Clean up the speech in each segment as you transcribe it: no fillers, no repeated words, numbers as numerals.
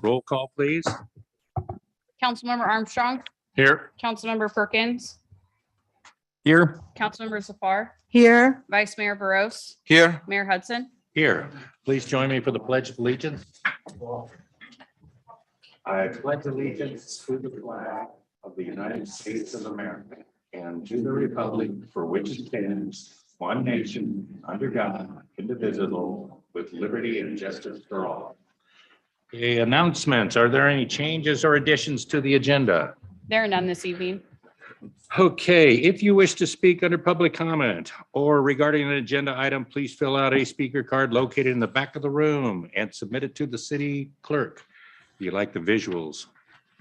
Roll call, please. Councilmember Armstrong, Here. Councilmember Perkins, Here. Councilmember Safar, Here. Vice Mayor Barros, Here. Mayor Hudson. Here. Please join me for the Pledge of Allegiance. I pledge allegiance to the flag of the United States of America and to the republic for which it stands, one nation, under God, indivisible, with liberty and justice for all. Okay, announcements. Are there any changes or additions to the agenda? There are none this evening. Okay, if you wish to speak under public comment or regarding an agenda item, please fill out a speaker card located in the back of the room and submit it to the city clerk. If you like the visuals,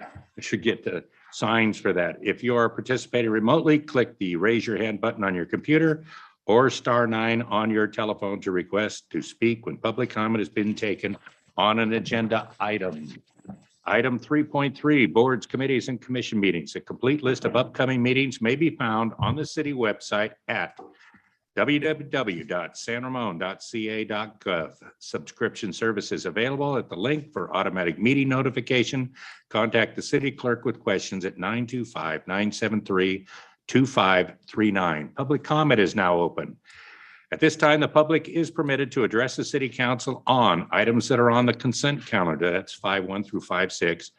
I should get the signs for that. If you are participating remotely, click the raise your hand button on your computer or *9 on your telephone to request to speak when public comment has been taken on an agenda item. Item 3.3, boards, committees, and commission meetings. A complete list of upcoming meetings may be found on the city website at www.sanramon.ca.gov. Subscription services available at the link for automatic meeting notification. Contact the city clerk with questions at 925-973-2539. Public comment is now open. At this time, the public is permitted to address the city council on items that are on the consent calendar. That's 5.1 through 5.6,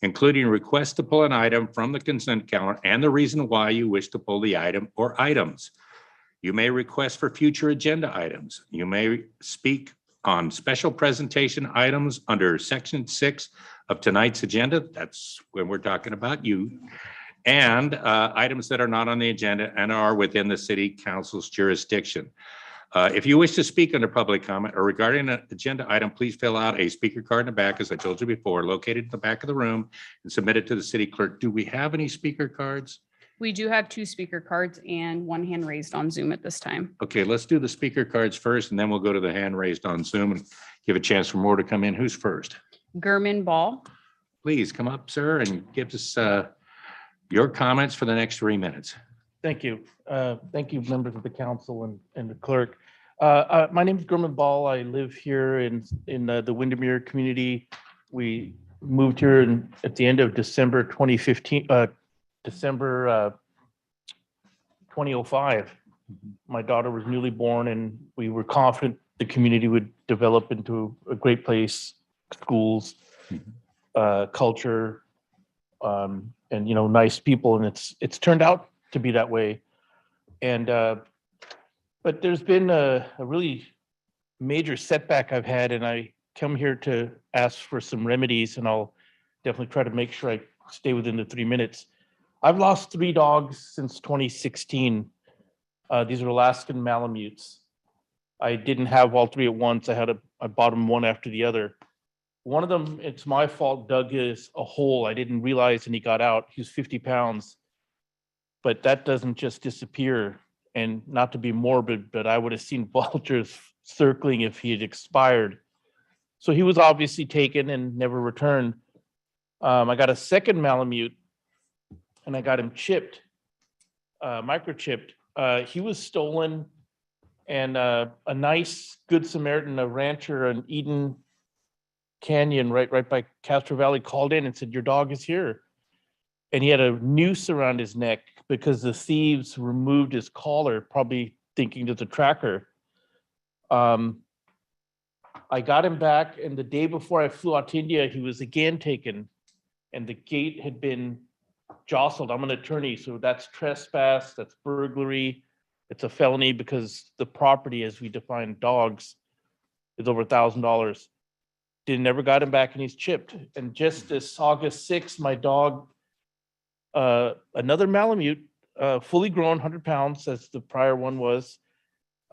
including requests to pull an item from the consent calendar and the reason why you wish to pull the item or items. You may request for future agenda items. You may speak on special presentation items under section 6 of tonight's agenda. That's when we're talking about you. And items that are not on the agenda and are within the city council's jurisdiction. If you wish to speak under public comment or regarding an agenda item, please fill out a speaker card in the back, as I told you before, located in the back of the room and submit it to the city clerk. Do we have any speaker cards? We do have 2 speaker cards and 1 hand raised on Zoom at this time. Okay, let's do the speaker cards first, and then we'll go to the hand raised on Zoom and give a chance for more to come in. Who's first? Gurman Ball. Please come up, sir, and give us your comments for the next 3 minutes. Thank you. Thank you, members of the council and the clerk. My name is Gurman Ball. I live here in the Windermere community. We moved here at the end of December 2015, December 2005. My daughter was newly born, and we were confident the community would develop into a great place, schools, culture, and nice people, and it's turned out to be that way. And but there's been a really major setback I've had, and I come here to ask for some remedies, and I'll definitely try to make sure I stay within the 3 minutes. I've lost 3 dogs since 2016. These are Alaskan Malamutes. I didn't have all 3 at once. I bought them one after the other. One of them, it's my fault, dug a hole. I didn't realize, and he got out. He was 50 pounds. But that doesn't just disappear. And not to be morbid, but I would have seen vultures circling if he had expired. So he was obviously taken and never returned. I got a second Malamute, and I got him chipped, microchipped. He was stolen, and a nice Good Samaritan, a rancher in Eden Canyon, right by Castro Valley, called in and said, "Your dog is here." And he had a noose around his neck because the thieves removed his collar, probably thinking it's a tracker. I got him back, and the day before I flew out to India, he was again taken, and the gate had been jostled. I'm an attorney, so that's trespass, that's burglary. It's a felony because the property, as we define dogs, is over $1,000. Never got him back, and he's chipped. And just this August 6th, my dog, another Malamute, fully grown, 100 pounds, as the prior one was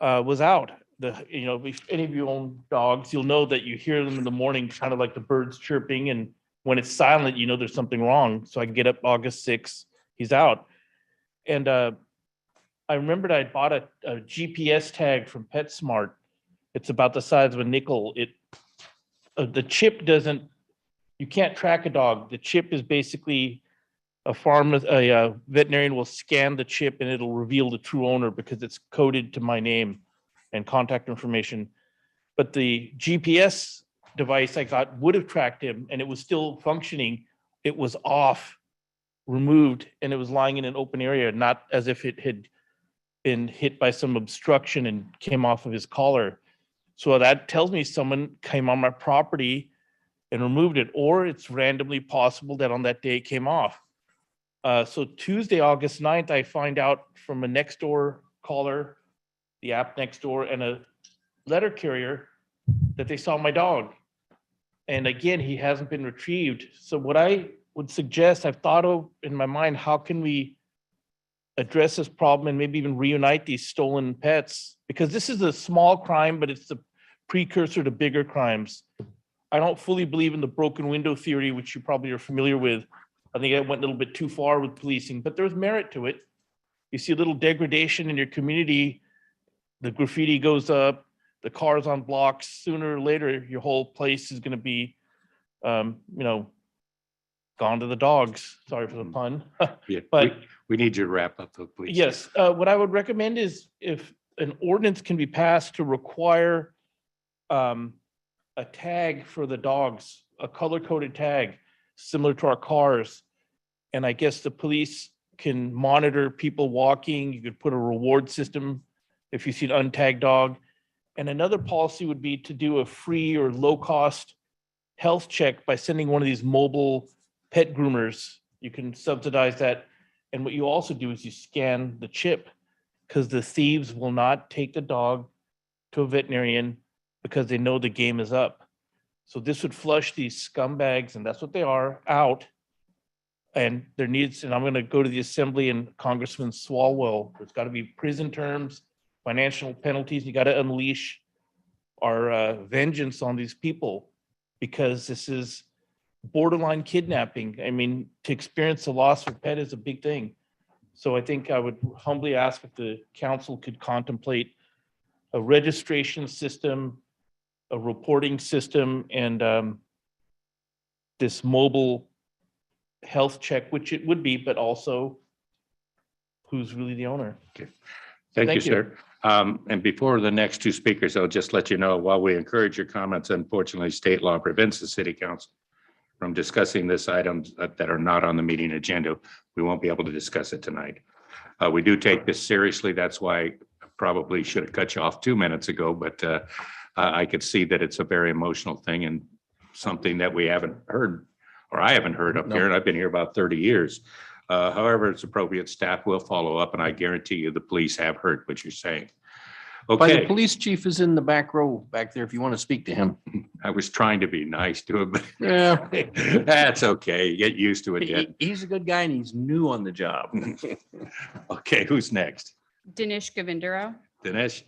out. If any of you own dogs, you'll know that you hear them in the morning, kind of like the birds chirping, and when it's silent, there's something wrong. So I get up August 6th, he's out. And I remembered I bought a GPS tag from PetSmart. It's about the size of a nickel. The chip doesn't, you can't track a dog. The chip is basically a veterinarian will scan the chip and it'll reveal the true owner because it's coded to my name and contact information. But the GPS device I got would have tracked him and it was still functioning, it was off, removed, and it was lying in an open area, not as if it had been hit by some obstruction and came off of his collar. So that tells me someone came on my property and removed it, or it's randomly possible that on that day it came off. So Tuesday, August 9th, I find out from a Nextdoor caller, the app Nextdoor, and a letter carrier that they saw my dog. And again, he hasn't been retrieved. So what I would suggest, I've thought of in my mind, how can we address this problem and maybe even reunite these stolen pets? Because this is a small crime, but it's the precursor to bigger crimes. I don't fully believe in the broken window theory, which you probably are familiar with. I think I went a little bit too far with policing, but there's merit to it. You see a little degradation in your community, the graffiti goes up, the cars on blocks, sooner or later, your whole place is gonna be, gone to the dogs. Sorry for the pun. Yeah, But- we need you to wrap up though, please. Yes, what I would recommend is if an ordinance can be passed to require a tag for the dogs, a color-coded tag, similar to our cars. And I guess the police can monitor people walking. You could put a reward system if you see an untagged dog. And another policy would be to do a free or low-cost health check by sending one of these mobile pet groomers. You can subsidize that. And what you also do is you scan the chip, because the thieves will not take the dog to a veterinarian because they know the game is up. So this would flush these scumbags, and that's what they are, out. And there needs, and I'm going to go to the assembly and Congressman Swalwell, there's got to be prison terms, financial penalties. You got to unleash our vengeance on these people, because this is borderline kidnapping. I mean, to experience the loss of a pet is a big thing. So I think I would humbly ask if the council could contemplate a registration system, a reporting system, and this mobile health check, which it would be, but also who's really the owner. Thank you, Thank you. sir. And before the next two speakers, I'll just let you know, while we encourage your comments, unfortunately, state law prevents the city council from discussing this items that are not on the meeting agenda. We won't be able to discuss it tonight. We do take this seriously. That's why I probably should have cut you off 2 minutes ago, but I could see that it's a very emotional thing and something that we haven't heard, or I haven't heard up here, and I've been here about 30 years. However, it's appropriate, staff will follow up, and I guarantee you the police have heard what you're saying. By the Okay, police chief is in the back row back there if you want to speak to him. I was trying to be nice to him, but Yeah. that's okay. Get used to it yet. He's a good guy and he's new on the job. Okay, who's next? Dinesh Govindarao. Dinesh?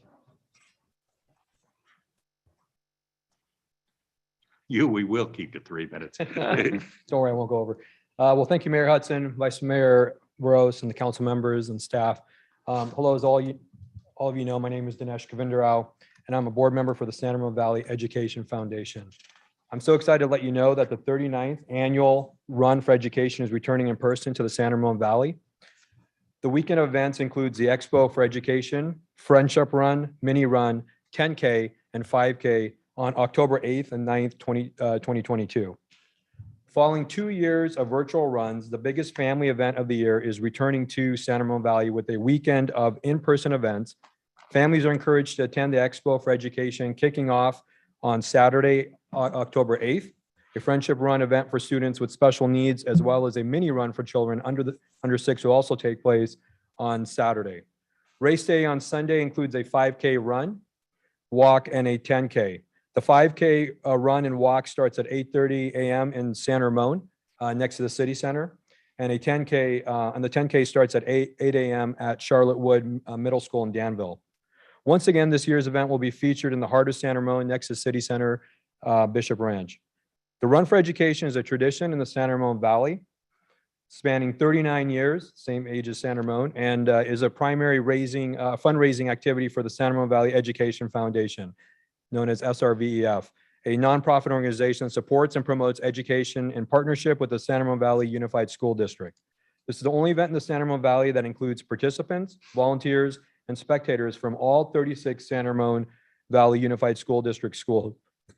We will keep to 3 minutes. Don't worry, I won't go over. Well, thank you, Mayor Hudson, Vice Mayor Rose, and the council members and staff. Hello, as all of you know, my name is Dinesh Govindarao, and I'm a board member for the Santa Ramon Valley Education Foundation. I'm so excited to let you know that the 39th annual Run for Education is returning in person to the Santa Ramon Valley. The weekend of events includes the Expo for Education, Friendship Run, Mini Run, 10K, and 5K on October 8th and 9th, 2022. Following 2 years of virtual runs, the biggest family event of the year is returning to Santa Ramon Valley with a weekend of in-person events. Families are encouraged to attend the Expo for Education, kicking off on Saturday, October 8th. A friendship run event for students with special needs, as well as a mini run for children under 6 will also take place on Saturday. Race day on Sunday includes a 5K run, walk, and a 10K. The 5K run and walk starts at 8:30 a.m. in San Ramon, next to the city center. And the 10K starts at 8 a.m. at Charlotte Wood Middle School in Danville. Once again, this year's event will be featured in the heart of San Ramon, next to City Center, Bishop Ranch. The Run for Education is a tradition in the Santa Ramon Valley, spanning 39 years, same age as Santa Ramon, and is a primary fundraising activity for the Santa Ramon Valley Education Foundation, known as SRVEF, a nonprofit organization that supports and promotes education in partnership with the Santa Ramon Valley Unified School District. This is the only event in the Santa Ramon Valley that includes participants, volunteers, and spectators from all 36 Santa Ramon Valley Unified School District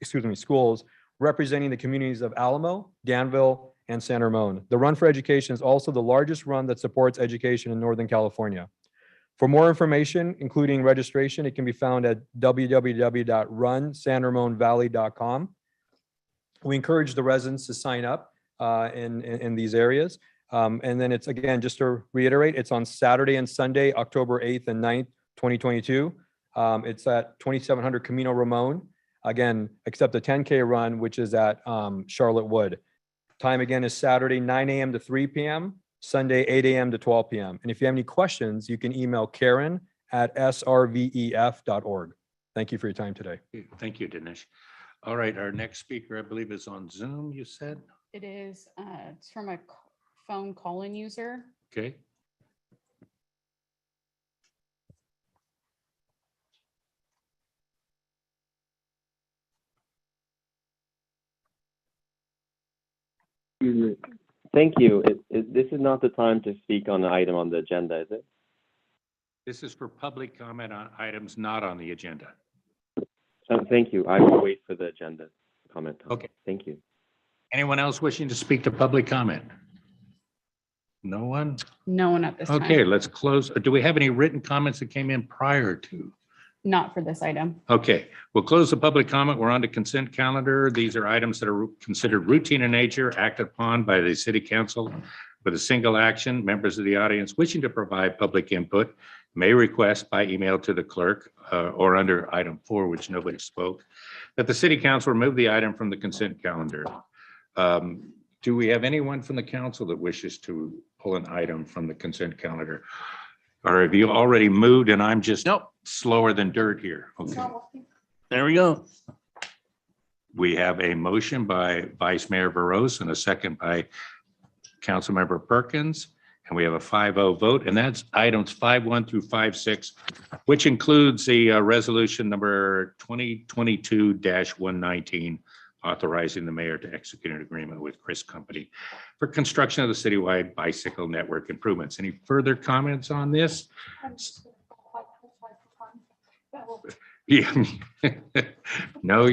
schools representing the communities of Alamo, Danville, and San Ramon. The Run for Education is also the largest run that supports education in Northern California. For more information, including registration, it can be found at www.runsanramonvalley.com. We encourage the residents to sign up in these areas. And then it's, again, just to reiterate, it's on Saturday and Sunday, October 8th and 9th, 2022. It's at 2700 Camino Ramon. Again, except the 10K run, which is at Charlotte Wood. Time again is Saturday, 9 a.m. to 3 p.m., Sunday, 8 a.m. to 12 p.m. And if you have any questions, you can email Karen@srvef.org. Thank you for your time today. Thank you, Dinesh. All right, our next speaker, I believe, is on Zoom, you said? It is, it's from a phone call-in user. Okay. Thank you. This is not the time to speak on the item on the agenda, is it? This is for public comment on items not on the agenda. Thank you. I will wait for the agenda comment. Okay. Thank you. Anyone else wishing to speak to public comment? No one? No one at this time. Okay, let's close. Do we have any written comments that came in prior to? Not for this item. Okay, we'll close the public comment. We're on to consent calendar. These are items that are considered routine in nature, acted upon by the city council with a single action. Members of the audience wishing to provide public input may request by email to the clerk or under item 4, which nobody spoke, that the city council remove the item from the consent calendar. Do we have anyone from the council that wishes to pull an item from the consent calendar? Or have you already moved and I'm just Nope. slower than dirt here? Okay. There we go. We have a motion by Vice Mayor Veros and a second by Councilmember Perkins. And we have a 5-0 vote, and that's items 5-1 through 5-6, which includes the resolution number 2022-119, authorizing the mayor to execute an agreement with Chris Company for construction of the citywide bicycle network improvements. Any further comments on this? Yeah. No,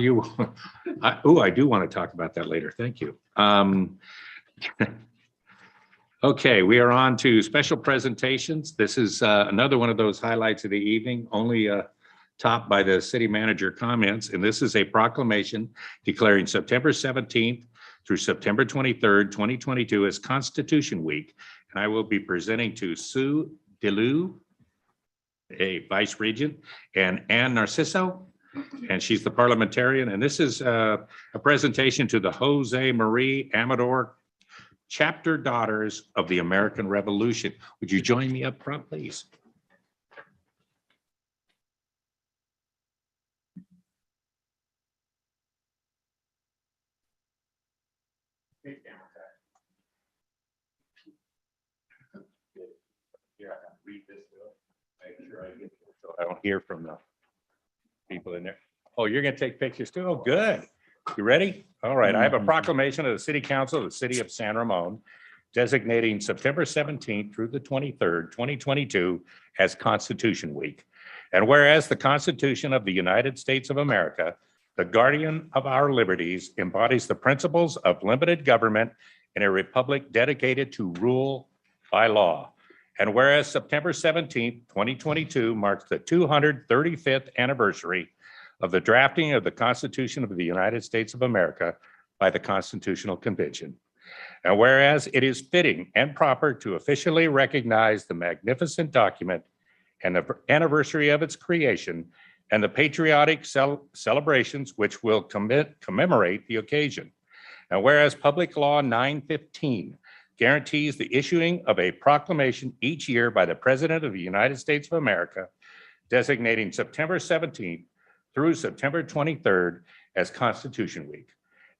I do want to talk about that later. Thank you. Okay, we are on to special presentations. This is another one of those highlights of the evening, only topped by the city manager comments. And this is a proclamation declaring September 17th through September 23rd, 2022 as Constitution Week. And I will be presenting to Sue DeLu, a vice regent, and Ann Narciso, and she's the parliamentarian. And this is a presentation to the Jose Marie Amador Chapter Daughters of the American Revolution. Would you join me up front, please? Read this, make sure I get this, so I don't hear from the people in there. Oh, you're gonna take pictures too? Oh, good. You ready? All right, I have a proclamation of the City Council of the City of San Ramon designating September 17th through the 23rd, 2022 as Constitution Week. And whereas the Constitution of the United States of America, the guardian of our liberties, embodies the principles of limited government in a republic dedicated to rule by law. And whereas September 17th, 2022 marks the 235th anniversary of the drafting of the Constitution of the United States of America by the Constitutional Convention. And whereas it is fitting and proper to officially recognize the magnificent document and the anniversary of its creation and the patriotic celebrations which will commemorate the occasion. And whereas Public Law 915 guarantees the issuing of a proclamation each year by the President of the United States of America, designating September 17th through September 23rd as Constitution Week.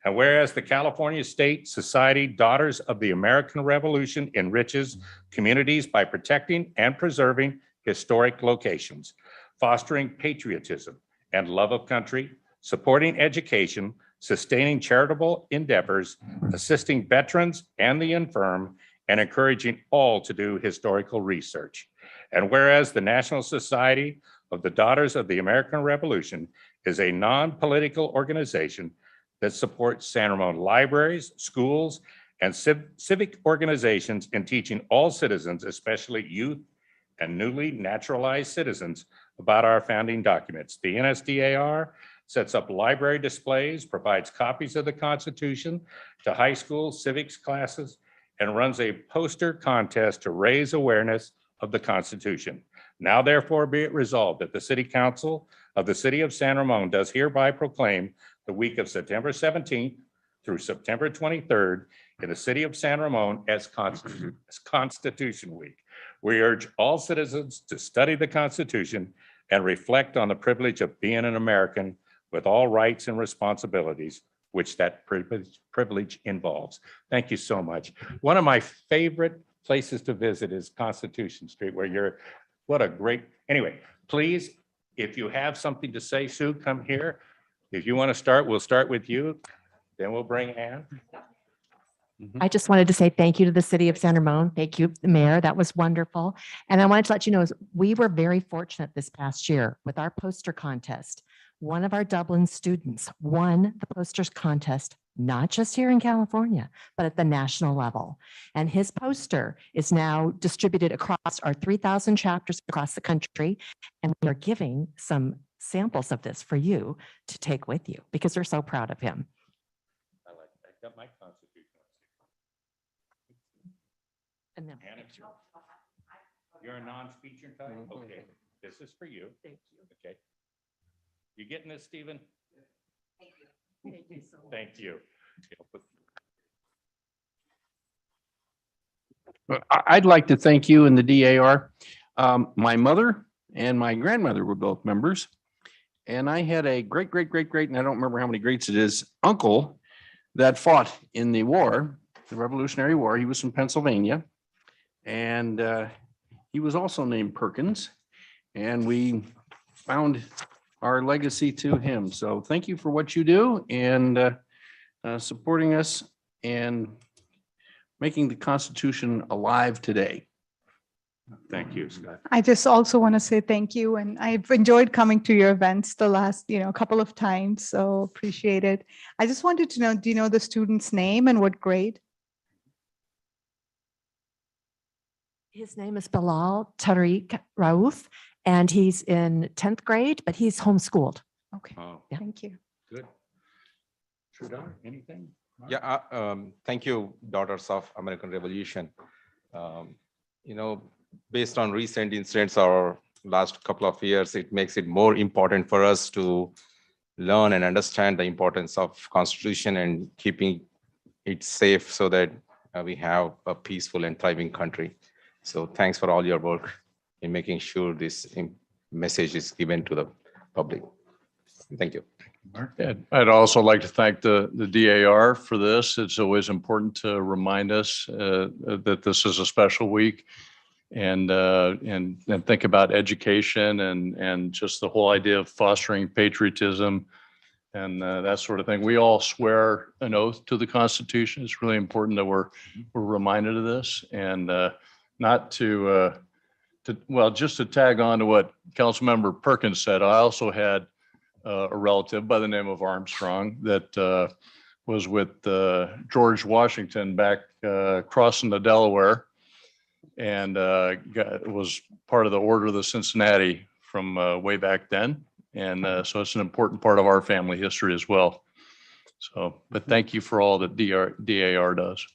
And whereas the California State Society Daughters of the American Revolution enriches communities by protecting and preserving historic locations, fostering patriotism and love of country, supporting education, sustaining charitable endeavors, assisting veterans and the infirm, and encouraging all to do historical research. And whereas the National Society of the Daughters of the American Revolution is a non-political organization that supports San Ramon libraries, schools, and civic organizations in teaching all citizens, especially youth and newly naturalized citizens, about our founding documents. The NSDAR sets up library displays, provides copies of the Constitution to high school civics classes, and runs a poster contest to raise awareness of the Constitution. Now therefore be it resolved that the City Council of the City of San Ramon does hereby proclaim the week of September 17th through September 23rd in the City of San Ramon as Constitution Week. We urge all citizens to study the Constitution and reflect on the privilege of being an American with all rights and responsibilities which that privilege involves. Thank you so much. One of my favorite places to visit is Constitution Street, where what a great, anyway, please, if you have something to say, Sue, come here. If you want to start, we'll start with you, then we'll bring Ann. I just wanted to say thank you to the city of San Ramon. Thank you, Mayor. That was wonderful. And I wanted to let you know, we were very fortunate this past year with our poster contest. One of our Dublin students won the posters contest, not just here in California, but at the national level. And his poster is now distributed across our 3,000 chapters across the country. And we are giving some samples of this for you to take with you because we're so proud of him. I like that. I got my Constitution. And then Ann, you're a non-speaker type? Okay, this is for you. thank you. Okay. You getting this, Stephen? Thank you so much. Thank you. I'd like to thank you and the DAR. My mother and my grandmother were both members. And I had a great, and I don't remember how many greats it is, uncle that fought in the war, the Revolutionary War. He was from Pennsylvania. And he was also named Perkins. And we found our legacy to him. So thank you for what you do and supporting us and making the Constitution alive today. Thank you, Scott. I just also want to say thank you, and I've enjoyed coming to your events the last, couple of times, so appreciate it. I just wanted to know, do you know the student's name and what grade? His name is Bilal Tariq Raouf, and he's in 10th grade, but he's homeschooled. Okay, Oh, Yeah. thank you. good. Trudar, anything? Yeah, thank you, Daughters of American Revolution. Based on recent incidents or last couple of years, it makes it more important for us to learn and understand the importance of Constitution and keeping it safe so that we have a peaceful and thriving country. So thanks for all your work in making sure this message is given to the public. Thank you. I'd also like to thank the DAR for this. It's always important to remind us that this is a special week and think about education and just the whole idea of fostering patriotism and that sort of thing. We all swear an oath to the Constitution. It's really important that we're reminded of this and not just to tag on to what Councilmember Perkins said. I also had a relative by the name of Armstrong that was with George Washington back crossing the Delaware and was part of the Order of the Cincinnati from way back then. And so it's an important part of our family history as well. So, but thank you for all that DAR does.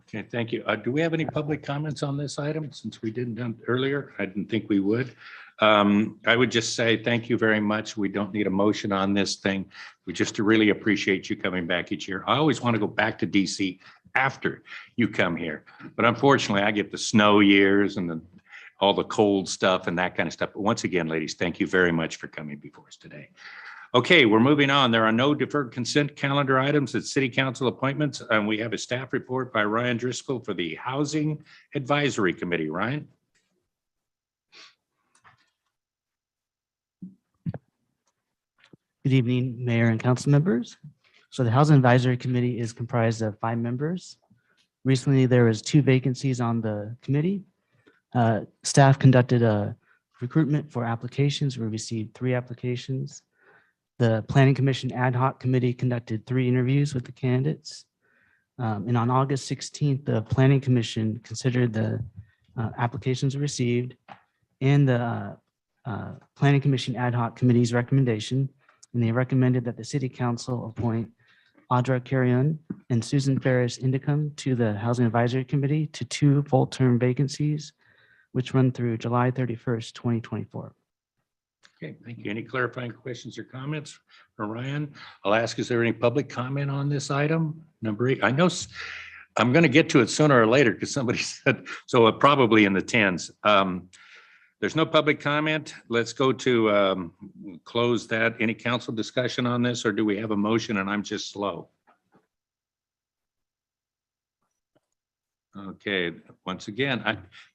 Okay, thank you. Do we have any public comments on this item since we didn't do it earlier? I didn't think we would. I would just say thank you very much. We don't need a motion on this thing. We just really appreciate you coming back each year. I always want to go back to DC after you come here, but unfortunately I get the snow years and all the cold stuff and that kind of stuff. But once again, ladies, thank you very much for coming before us today. Okay, we're moving on. There are no deferred consent calendar items at City Council appointments, and we have a staff report by Ryan Driscoll for the Housing Advisory Committee. Ryan? Good evening, Mayor and council members. So the Housing Advisory Committee is comprised of 5 members. Recently, there was 2 vacancies on the committee. Staff conducted a recruitment for applications. We received 3 applications. The Planning Commission Ad Hoc Committee conducted 3 interviews with the candidates. And on August 16th, the Planning Commission considered the applications received and the Planning Commission Ad Hoc Committee's recommendation. And they recommended that the City Council appoint Audra Carrion and Susan Ferris Indicum to the Housing Advisory Committee to 2 full-term vacancies, which run through July 31st, 2024. Okay, thank you. Any clarifying questions or comments for Ryan? I'll ask, is there any public comment on this item? Number 8, I know I'm going to get to it sooner or later because somebody said, so probably in the 10s. There's no public comment. Let's go to close that. Any council discussion on this, or do we have a motion and I'm just slow? Okay, once again,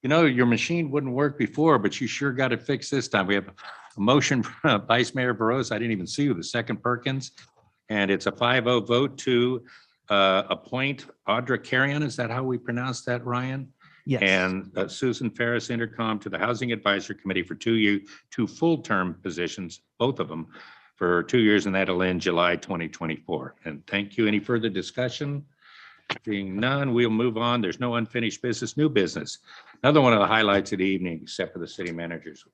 your machine wouldn't work before, but you sure got it fixed this time. We have a motion from Vice Mayor Burrows. I didn't even see you, the second Perkins. And it's a 5-0 vote to appoint Audra Carrion. Is that how we pronounce that, Ryan? Yes. And Susan Ferris Intercom to the Housing Advisory Committee for 2 full-term positions, both of them for 2 years, and that'll end July 2024. And thank you. Any further discussion? Being none, we'll move on. There's no unfinished business, new business. Another one of the highlights of the evening, except for the city managers.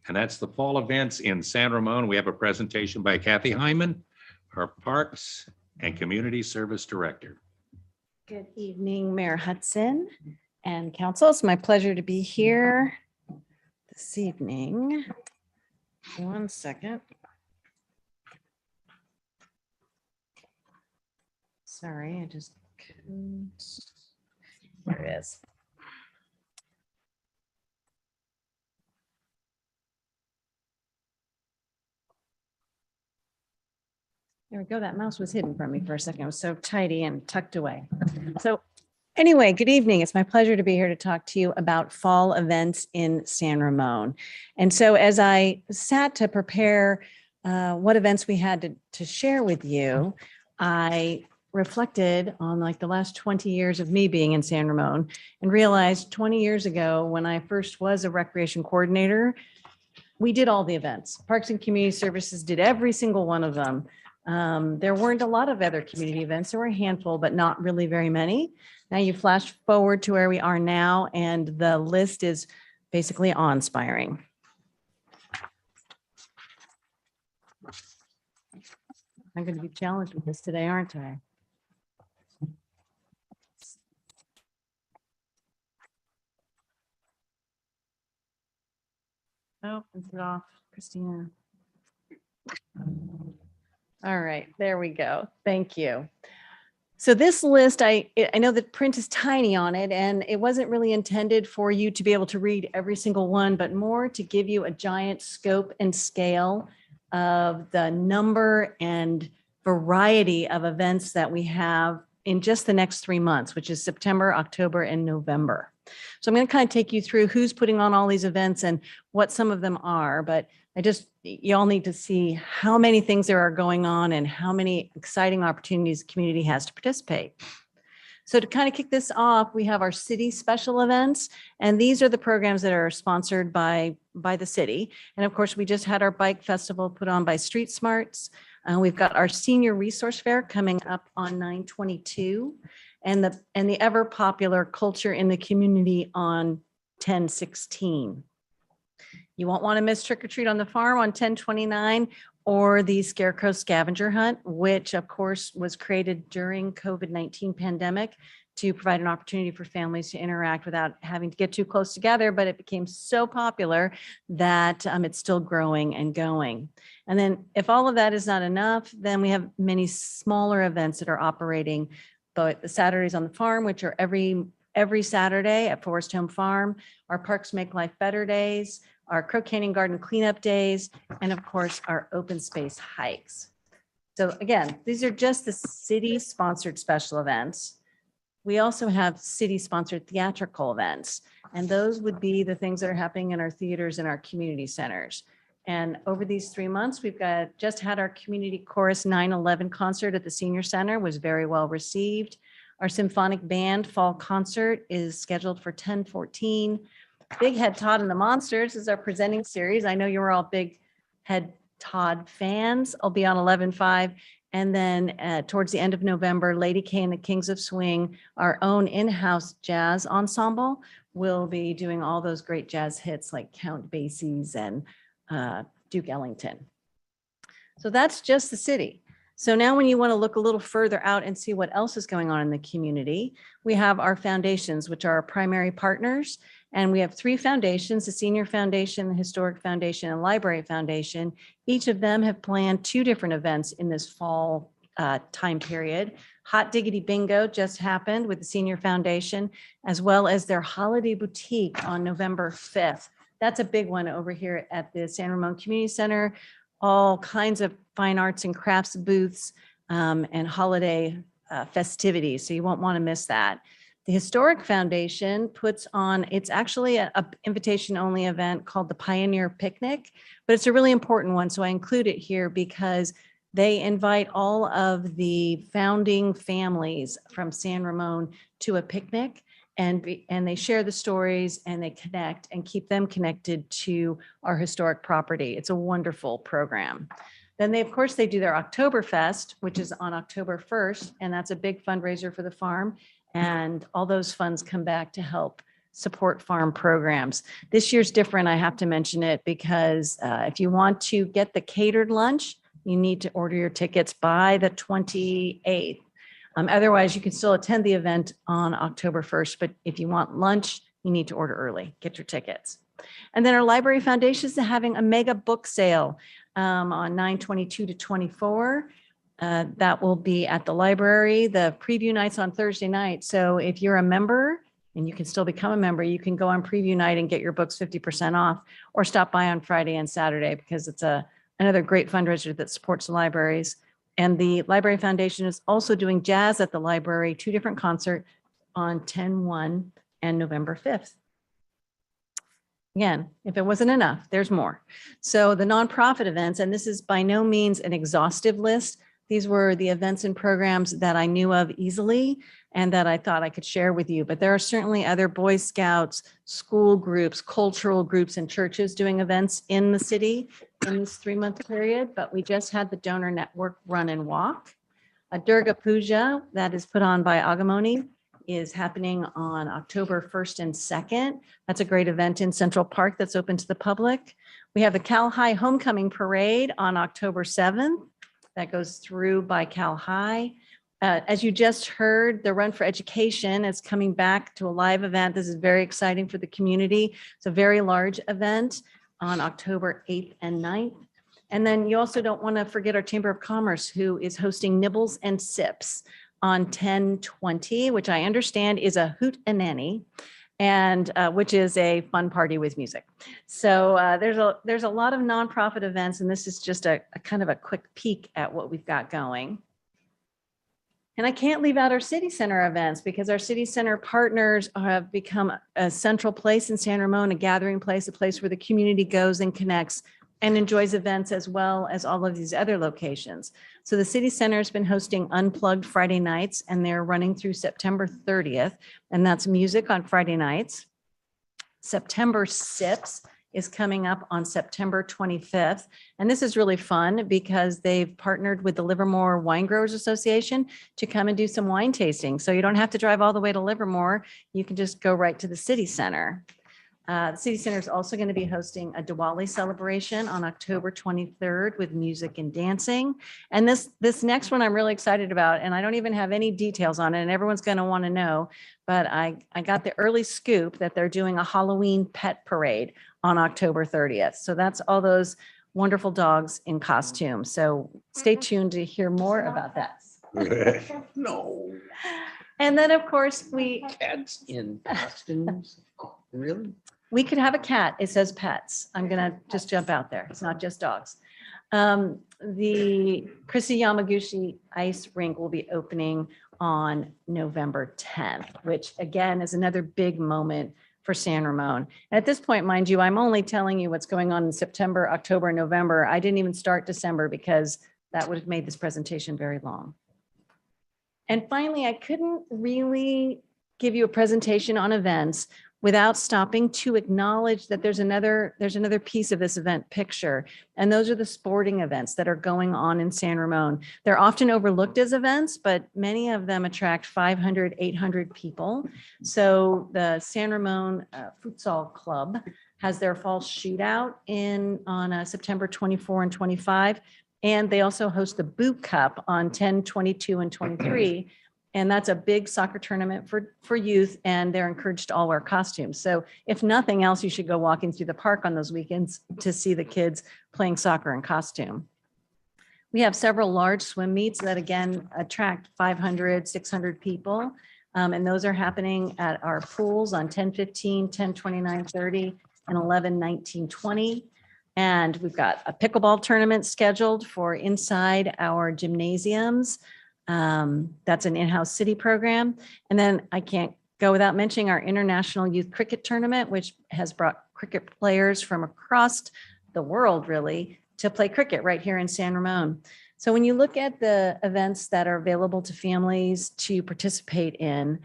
And that's the fall events in San Ramon. We have a presentation by Kathy Hyman, our Parks and Community Service Director. Good evening, Mayor Hudson and council. It's my pleasure to be here this evening. One second. Sorry, I just couldn't. There it is. There we go. That mouse was hidden from me for a second. It was so tidy and tucked away. So anyway, good evening. It's my pleasure to be here to talk to you about fall events in San Ramon. And so as I sat to prepare what events we had to share with you, I reflected on like the last 20 years of me being in San Ramon and realized 20 years ago when I first was a recreation coordinator, we did all the events. Parks and Community Services did every single one of them. There weren't a lot of other community events. There were a handful, but not really very many. Now you flash forward to where we are now, and the list is basically awe-inspiring. I'm going to be challenged with this today, aren't I? Oh, is it off, Christina? All right, there we go. Thank you. So this list, I know the print is tiny on it, and it wasn't really intended for you to be able to read every single one, but more to give you a giant scope and scale of the number and variety of events that we have in just the next 3 months, which is September, October, and November. So I'm going to kind of take you through who's putting on all these events and what some of them are, but you all need to see how many things there are going on and how many exciting opportunities the community has to participate. So to kind of kick this off, we have our city special events, and these are the programs that are sponsored by the city. And of course, we just had our bike festival put on by Street Smarts. We've got our senior resource fair coming up on 9/22, and the ever popular culture in the community on 10/16. You won't want to miss Trick or Treat on the Farm on 10/29 or the Scarecrow Scavenger Hunt, which of course was created during COVID-19 pandemic to provide an opportunity for families to interact without having to get too close together, but it became so popular that it's still growing and going. And then if all of that is not enough, then we have many smaller events that are operating, but the Saturdays on the Farm, which are every Saturday at Forest Home Farm, our Parks Make Life Better days, our Crow Canyon Garden cleanup days, and of course, our open space hikes. So again, these are just the city-sponsored special events. We also have city-sponsored theatrical events, and those would be the things that are happening in our theaters and our community centers. And over these 3 months, we've just had our Community Chorus 9/11 concert at the Senior Center, was very well received. Our Symphonic Band Fall Concert is scheduled for 10/14. Big Head Todd and the Monsters is our presenting series. I know you were all big Head Todd Fans will be on 11/5. And then towards the end of November, Lady K and the Kings of Swing, our own in-house jazz ensemble, will be doing all those great jazz hits like Count Basie's and Duke Ellington. So that's just the city. So now when you want to look a little further out and see what else is going on in the community, we have our foundations, which are our primary partners. And we have 3 foundations, the Senior Foundation, the Historic Foundation, and Library Foundation. Each of them have planned 2 different events in this fall time period. Hot Diggity Bingo just happened with the Senior Foundation, as well as their Holiday Boutique on November 5th. That's a big one over here at the San Ramon Community Center. All kinds of fine arts and crafts booths and holiday festivities. So you won't want to miss that. The Historic Foundation puts on, it's actually a invitation-only event called the Pioneer Picnic, but it's a really important one. So I include it here because they invite all of the founding families from San Ramon to a picnic, and they share the stories and they connect and keep them connected to our historic property. It's a wonderful program. Then they, of course, they do their Oktoberfest, which is on October 1st, and that's a big fundraiser for the farm. And all those funds come back to help support farm programs. This year's different, I have to mention it, because if you want to get the catered lunch, you need to order your tickets by the 28th. Otherwise, you can still attend the event on October 1st, but if you want lunch, you need to order early, get your tickets. And then our Library Foundation is having a mega book sale on 9/22 to 24. That will be at the library. The preview night's on Thursday night. So if you're a member, and you can still become a member, you can go on preview night and get your books 50% off, or stop by on Friday and Saturday, because it's another great fundraiser that supports the libraries. And the Library Foundation is also doing jazz at the library, 2 different concerts on 10/1 and November 5th. Again, if it wasn't enough, there's more. So the nonprofit events, and this is by no means an exhaustive list. These were the events and programs that I knew of easily and that I thought I could share with you. But there are certainly other Boy Scouts, school groups, cultural groups, and churches doing events in the city in this 3-month period. But we just had the Donor Network Run and Walk. A Durga Puja that is put on by Agamoni is happening on October 1st and 2nd. That's a great event in Central Park that's open to the public. We have the Cal High Homecoming Parade on October 7th. That goes through by Cal High. As you just heard, the Run for Education is coming back to a live event. This is very exciting for the community. It's a very large event on October 8th and 9th. And then you also don't want to forget our Chamber of Commerce, who is hosting Nibbles and Sips on 10/20, which I understand is a hoot and nanny, and which is a fun party with music. So there's a lot of nonprofit events, and this is just a kind of a quick peek at what we've got going. And I can't leave out our city center events, because our city center partners have become a central place in San Ramon, a gathering place, a place where the community goes and connects and enjoys events, as well as all of these other locations. So the city center has been hosting Unplugged Friday nights, and they're running through September 30th, and that's music on Friday nights. September Sips is coming up on September 25th. And this is really fun because they've partnered with the Livermore Wine Growers Association to come and do some wine tasting. So you don't have to drive all the way to Livermore. You can just go right to the city center. The city center is also going to be hosting a Diwali celebration on October 23rd with music and dancing. And this next one I'm really excited about, and I don't even have any details on it, and everyone's going to want to know, but I got the early scoop that they're doing a Halloween pet parade on October 30th. So that's all those wonderful dogs in costume. So stay tuned to hear more about that. No. And then, of course, Cats in costumes. Oh, really? we could have a cat. It says pets. I'm going to just jump out there. It's not just dogs. The Chrissy Yamaguchi Ice Rink will be opening on November 10th, which again is another big moment for San Ramon. And at this point, mind you, I'm only telling you what's going on in September, October, and November. I didn't even start December because that would have made this presentation very long. And finally, I couldn't really give you a presentation on events without stopping to acknowledge that there's another piece of this event picture. And those are the sporting events that are going on in San Ramon. They're often overlooked as events, but many of them attract 500, 800 people. So the San Ramon Futsal Club has their fall shootout on September 24 and 25. And they also host the Boot Cup on 10, 22, and 23. And that's a big soccer tournament for youth, and they're encouraged to all wear costumes. So if nothing else, you should go walking through the park on those weekends to see the kids playing soccer in costume. We have several large swim meets that again attract 500, 600 people. And those are happening at our pools on 10/15, 10/29, 30, and 11/19, 20. And we've got a pickleball tournament scheduled for inside our gymnasiums. That's an in-house city program. And then I can't go without mentioning our International Youth Cricket Tournament, which has brought cricket players from across the world really to play cricket right here in San Ramon. So when you look at the events that are available to families to participate in,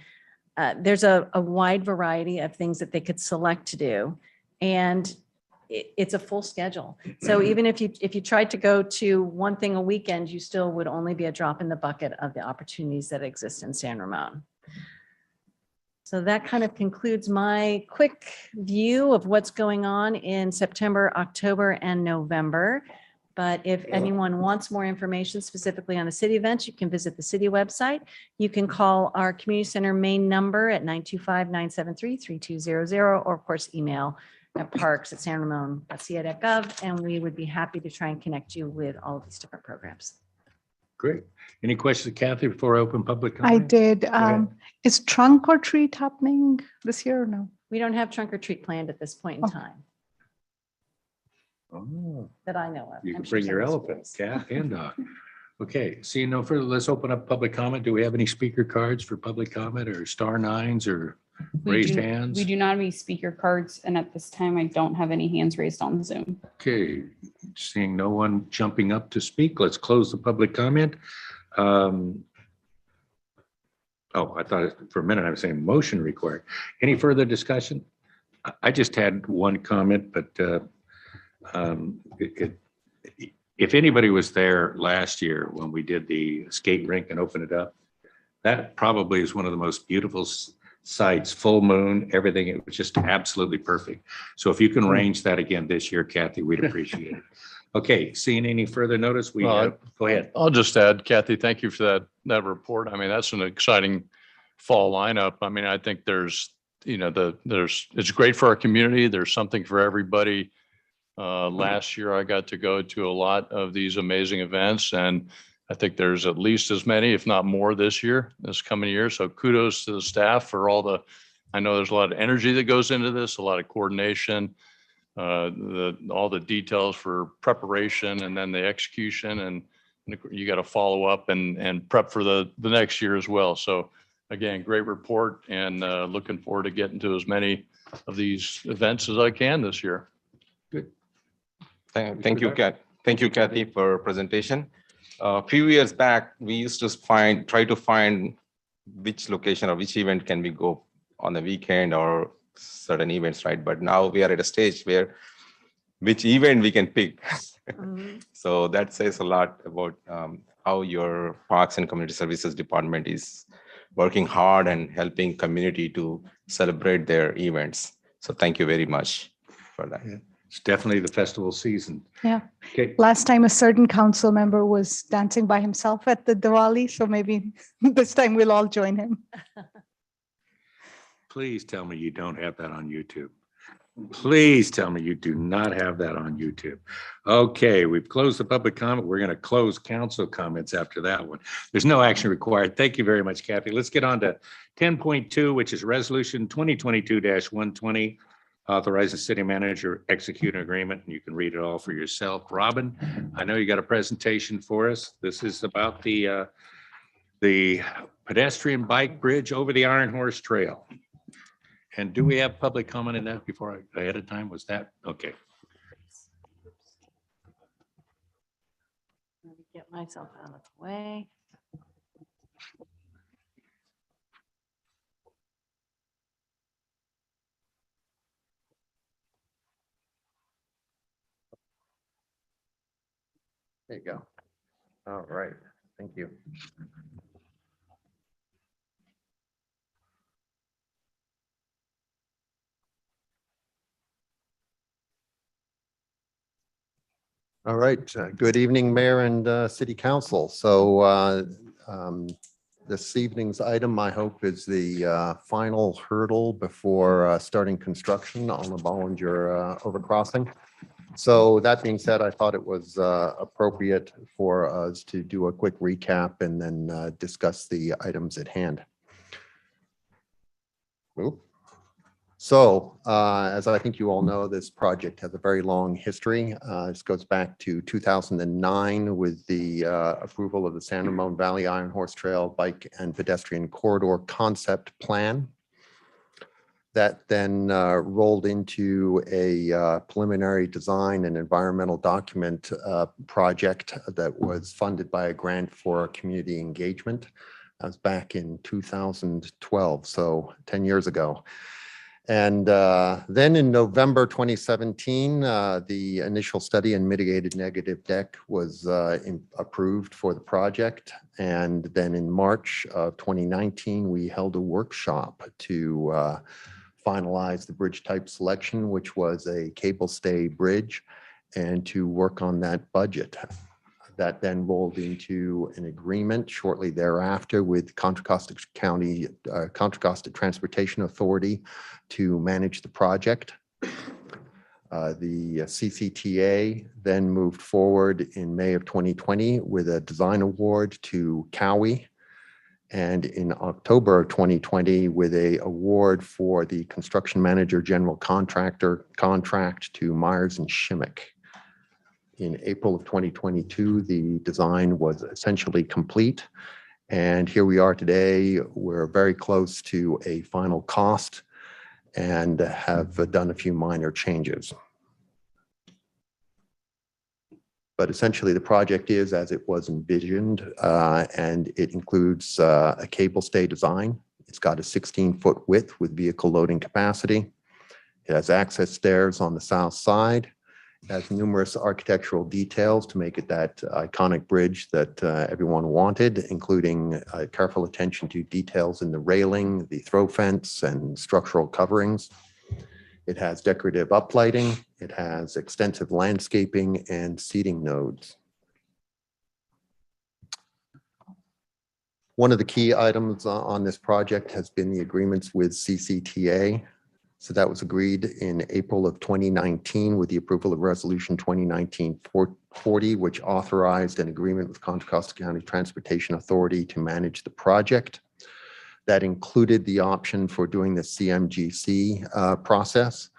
there's a wide variety of things that they could select to do. And it's a full schedule. So even if you tried to go to one thing a weekend, you still would only be a drop in the bucket of the opportunities that exist in San Ramon. So that kind of concludes my quick view of what's going on in September, October, and November. But if anyone wants more information specifically on the city events, you can visit the city website. You can call our community center main number at 925-973-3200, or of course, email at parks@sanramon.ca.gov, and we would be happy to try and connect you with all of these different programs. Great. Any questions, Kathy, before I open public I comment? did. ahead. Is trunk or treat happening this year or no? We don't have trunk or treat planned at this point in Oh. time Oh, that I know of. you I'm can sure bring your someone's elephant, will. cat, and dog. Okay, seeing no further, let's open up public comment. Do we have any speaker cards for public comment or star nines or raised hands? We do not have any speaker cards, and at this time, I don't have any hands raised on Zoom. Okay, seeing no one jumping up to speak, let's close the public comment. Oh, I thought for a minute I was saying motion required. Any further discussion? I just had one comment, but if anybody was there last year when we did the skate rink and opened it up, that probably is one of the most beautiful sights, full moon, everything. It was just absolutely perfect. So if you can arrange that again this year, Kathy, we'd appreciate it. Okay, seeing any further notice, we Well, have, go ahead. I'll just add, Kathy, thank you for that report. I mean, that's an exciting fall lineup. I mean, I think there's it's great for our community. There's something for everybody. Last year, I got to go to a lot of these amazing events, and I think there's at least as many, if not more, this coming year. So kudos to the staff for I know there's a lot of energy that goes into this, a lot of coordination, all the details for preparation and then the execution, and you got to follow up and prep for the next year as well. So again, great report, and looking forward to getting to as many of these events as I can this year. Good. Thank you, Kathy, for presentation. A few years back, we used to try to find which location or which event can we go on the weekend or certain events, right? But now we are at a stage where which event we can pick. Mhm. So that says a lot about how your Parks and Community Services Department is working hard and helping community to celebrate their events. So thank you very much for that. Yeah. It's definitely the festival season. Yeah. Okay, Last time a certain council member was dancing by himself at the Diwali, so maybe this time we'll all join him. please tell me you don't have that on YouTube. Please tell me you do not have that on YouTube. Okay, we've closed the public comment. We're going to close council comments after that one. There's no action required. Thank you very much, Kathy. Let's get on to 10.2, which is Resolution 2022-120, authorizing city manager execute an agreement, and you can read it all for yourself. Robin, I know you got a presentation for us. This is about the pedestrian bike bridge over the Iron Horse Trail. And do we have public comment in that before ahead of time? Was that okay? Let me get myself out of the way. There you go. All right, thank you. All right, good evening, Mayor and City Council. So this evening's item, I hope, is the final hurdle before starting construction on the Bollinger overcrossing. So that being said, I thought it was appropriate for us to do a quick recap and then discuss the items at hand. Oop. So, as I think you all know, this project has a very long history. This goes back to 2009 with the approval of the San Ramon Valley Iron Horse Trail Bike and Pedestrian Corridor Concept Plan. That then rolled into a preliminary design and environmental document project that was funded by a grant for community engagement. That was back in 2012, so 10 years ago. And then in November 2017, the initial study and mitigated negative deck was approved for the project. And then in March of 2019, we held a workshop to finalize the bridge type selection, which was a cable stay bridge, and to work on that budget. That then rolled into an agreement shortly thereafter with Contra Costa County, Contra Costa Transportation Authority to manage the project. The CCTA then moved forward in May of 2020 with a design award to Cowie, and in October of 2020 with a award for the construction manager general contractor contract to Myers and Shimmick. In April of 2022, the design was essentially complete. And here we are today. We're very close to a final cost and have done a few minor changes. But essentially the project is as it was envisioned, and it includes a cable stay design. It's got a 16-foot width with vehicle loading capacity. It has access stairs on the south side. It has numerous architectural details to make it that iconic bridge that everyone wanted, including careful attention to details in the railing, the throw fence, and structural coverings. It has decorative uplighting. It has extensive landscaping and seating nodes. One of the key items on this project has been the agreements with CCTA. So that was agreed in April of 2019 with the approval of Resolution 2019-40, which authorized an agreement with Contra Costa County Transportation Authority to manage the project. That included the option for doing the CMGC process,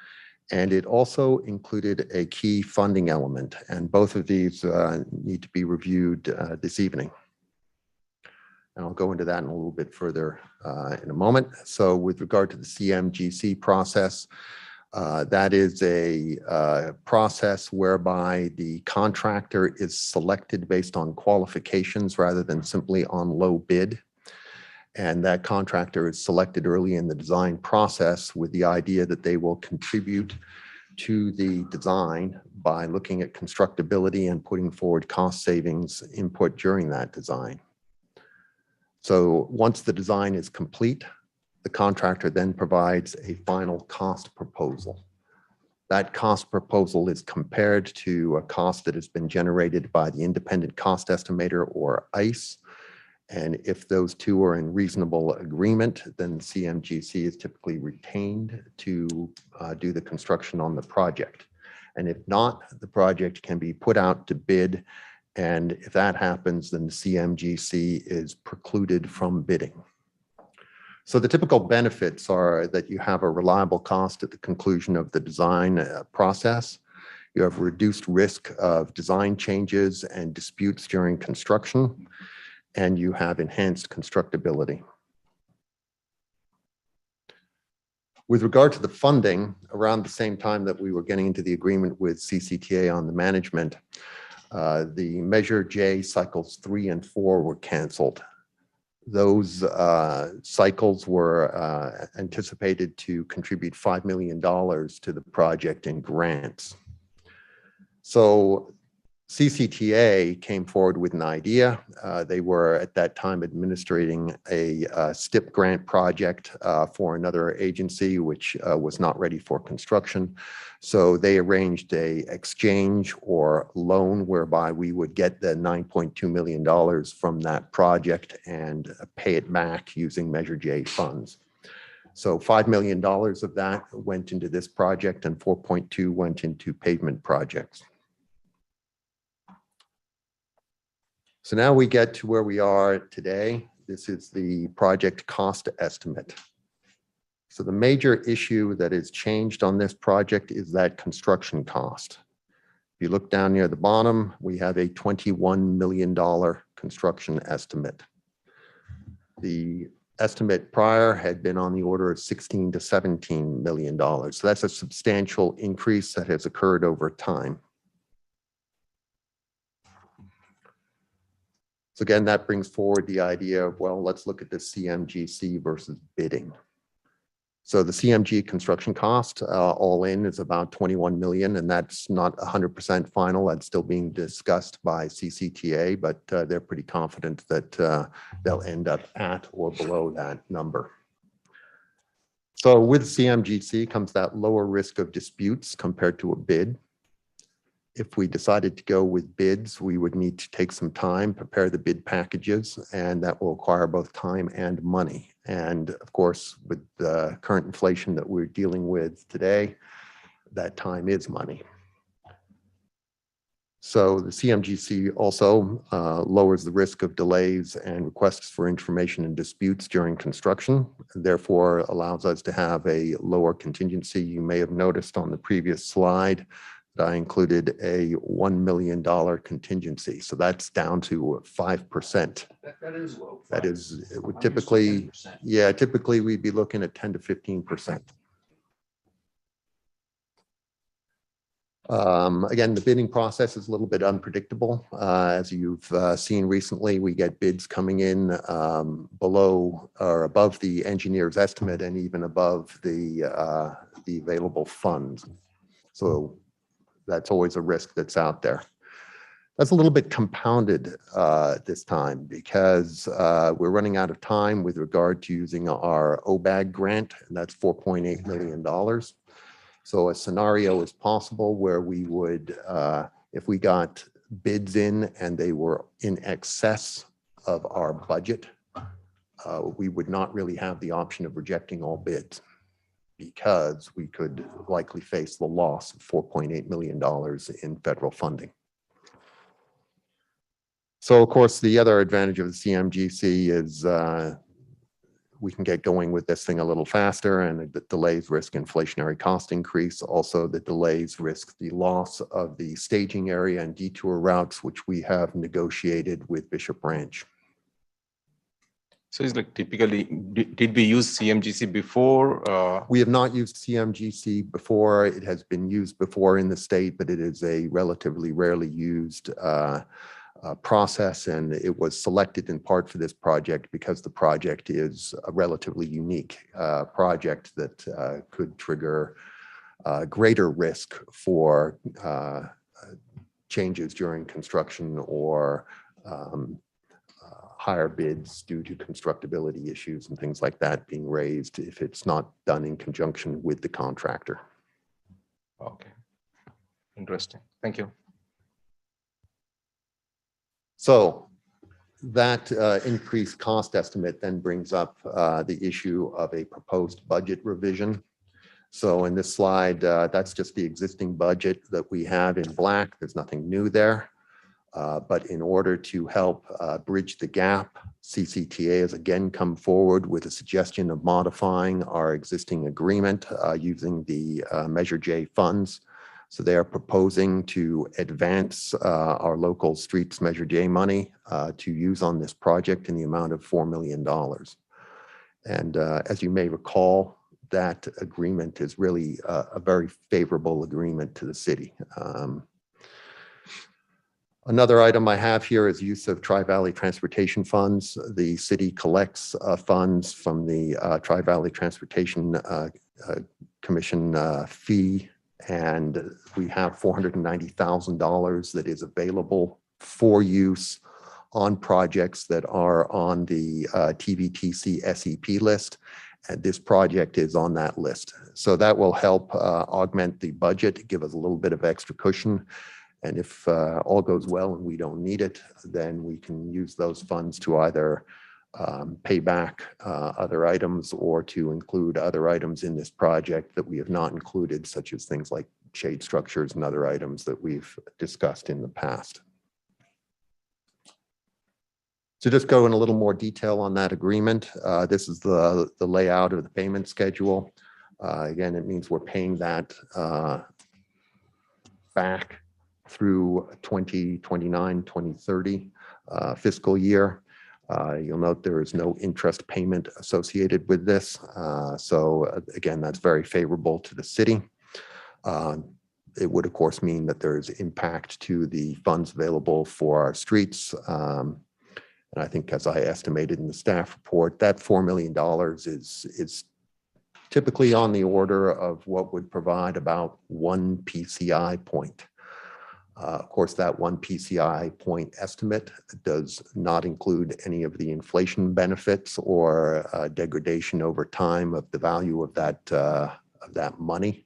and it also included a key funding element, and both of these need to be reviewed this evening. And I'll go into that in a little bit further in a moment. So with regard to the CMGC process, that is a process whereby the contractor is selected based on qualifications rather than simply on low bid. And that contractor is selected early in the design process with the idea that they will contribute to the design by looking at constructability and putting forward cost savings input during that design. So once the design is complete, the contractor then provides a final cost proposal. That cost proposal is compared to a cost that has been generated by the independent cost estimator, or ICE. And if those two are in reasonable agreement, then CMGC is typically retained to do the construction on the project. And if not, the project can be put out to bid. And if that happens, then the CMGC is precluded from bidding. So the typical benefits are that you have a reliable cost at the conclusion of the design process. You have reduced risk of design changes and disputes during construction, and you have enhanced constructability. With regard to the funding, around the same time that we were getting into the agreement with CCTA on the management, the Measure J cycles 3 and 4 were canceled. Those cycles were anticipated to contribute $5 million to the project in grants. So CCTA came forward with an idea. They were at that time administrating a STIP grant project for another agency, which was not ready for construction. So they arranged a exchange or loan whereby we would get the $9.2 million from that project and pay it back using Measure J funds. So $5 million of that went into this project and 4.2 went into pavement projects. So now we get to where we are today. This is the project cost estimate. So the major issue that is changed on this project is that construction cost. If you look down near the bottom, we have a $21 million construction estimate. The estimate prior had been on the order of $16 to $17 million. So that's a substantial increase that has occurred over time. So again, that brings forward the idea of, well, let's look at the CMGC versus bidding. So the CMG construction cost all in is about 21 million, and that's not 100% final. That's still being discussed by CCTA, but they're pretty confident that they'll end up at or below that number. So with CMGC comes that lower risk of disputes compared to a bid. If we decided to go with bids, we would need to take some time, prepare the bid packages, and that will require both time and money. And of course, with the current inflation that we're dealing with today, that time is money. So the CMGC also lowers the risk of delays and requests for information and disputes during construction, and therefore allows us to have a lower contingency. You may have noticed on the previous slide that I included a $1 million contingency. So that's down to 5%. That is low. That is, it would typically, yeah, typically we'd be looking at 10 to 15%. Again, the bidding process is a little bit unpredictable. As you've seen recently, we get bids coming in below or above the engineer's estimate and even above the available funds. So that's always a risk that's out there. That's a little bit compounded this time because we're running out of time with regard to using our OBAG grant, and that's $4.8 million. So a scenario is possible where we would, if we got bids in and they were in excess of our budget, we would not really have the option of rejecting all bids, because we could likely face the loss of $4.8 million in federal funding. So of course, the other advantage of the CMGC is we can get going with this thing a little faster, and the delays risk inflationary cost increase. Also, the delays risk the loss of the staging area and detour routes, which we have negotiated with Bishop Ranch. So it's like typically, did we use CMGC before? We have not used CMGC before. It has been used before in the state, but it is a relatively rarely used process, and it was selected in part for this project because the project is a relatively unique project that could trigger greater risk for changes during construction or higher bids due to constructability issues and things like that being raised if it's not done in conjunction with the contractor. Okay, interesting. Thank you. So that increased cost estimate then brings up the issue of a proposed budget revision. So in this slide, that's just the existing budget that we have in black. There's nothing new there. But in order to help bridge the gap, CCTA has again come forward with a suggestion of modifying our existing agreement using the Measure J funds. So they are proposing to advance our local streets Measure J money to use on this project in the amount of $4 million. And as you may recall, that agreement is really a very favorable agreement to the city. Another item I have here is use of Tri-Valley Transportation Funds. The city collects funds from the Tri-Valley Transportation Commission fee And we have $490,000 that is available for use on projects that are on the TVTC SEP list. And this project is on that list. So that will help augment the budget, give us a little bit of extra cushion. And if all goes well and we don't need it, then we can use those funds to either pay back other items or to include other items in this project that we have not included, such as things like shade structures and other items that we've discussed in the past. So just go in a little more detail on that agreement. This is the layout of the payment schedule. Again, it means we're paying that back through 2029, 2030 fiscal year. You'll note there is no interest payment associated with this. So again, that's very favorable to the city. It would, of course, mean that there's impact to the funds available for our streets. And I think, as I estimated in the staff report, that $4 million is typically on the order of what would provide about 1 PCI point. Of course, that 1 PCI point estimate does not include any of the inflation benefits or degradation over time of the value of that money.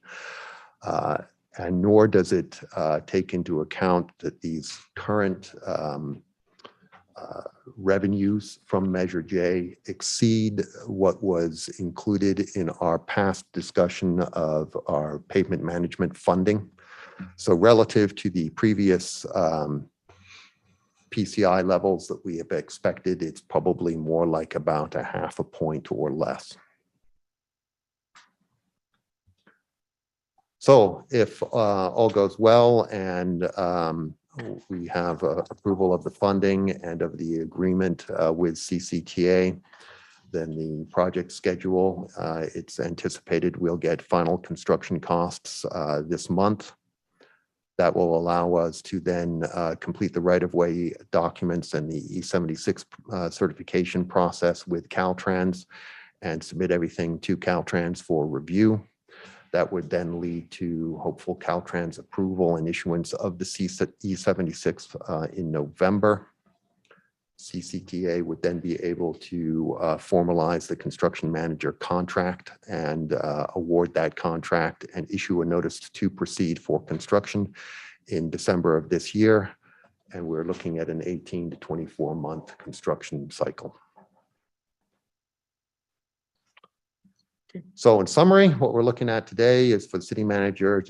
And nor does it take into account that these current revenues from Measure J exceed what was included in our past discussion of our pavement management funding. So relative to the previous PCI levels that we have expected, it's probably more like about 0.5 point or less. So if all goes well and we have approval of the funding and of the agreement with CCTA, then the project schedule, it's anticipated we'll get final construction costs this month. That will allow us to then complete the right-of-way documents and the E76 certification process with Caltrans and submit everything to Caltrans for review. That would then lead to hopeful Caltrans approval and issuance of the E76 in November. CCTA would then be able to formalize the construction manager contract and award that contract and issue a notice to proceed for construction in December of this year. And we're looking at an 18 to 24 month construction cycle. So in summary, what we're looking at today is for the city manager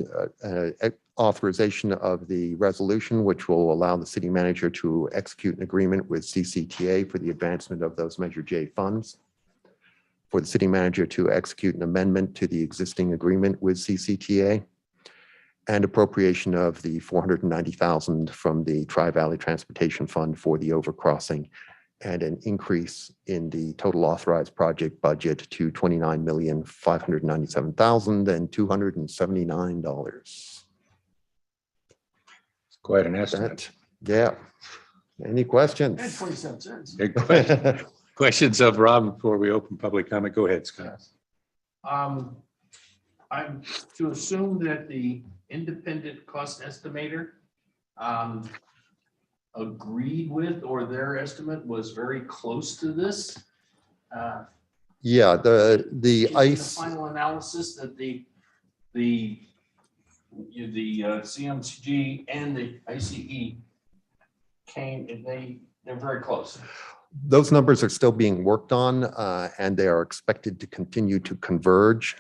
authorization of the resolution, which will allow the city manager to execute an agreement with CCTA for the advancement of those Measure J funds. For the city manager to execute an amendment to the existing agreement with CCTA and appropriation of the $490,000 from the Tri-Valley Transportation Fund for the overcrossing and an increase in the total authorized project budget to $29,597,279. It's quite an estimate. Yeah. Any questions? 27 cents. Good question. Questions of Rob before we open public comment? Go ahead, Scott. I'm to assume that the independent cost estimator agreed with, or their estimate was very close to this. Yeah, the The ICE. final analysis that the CMCG and the ICE came, and they're very close. Those numbers are still being worked on and they are expected to continue to converge.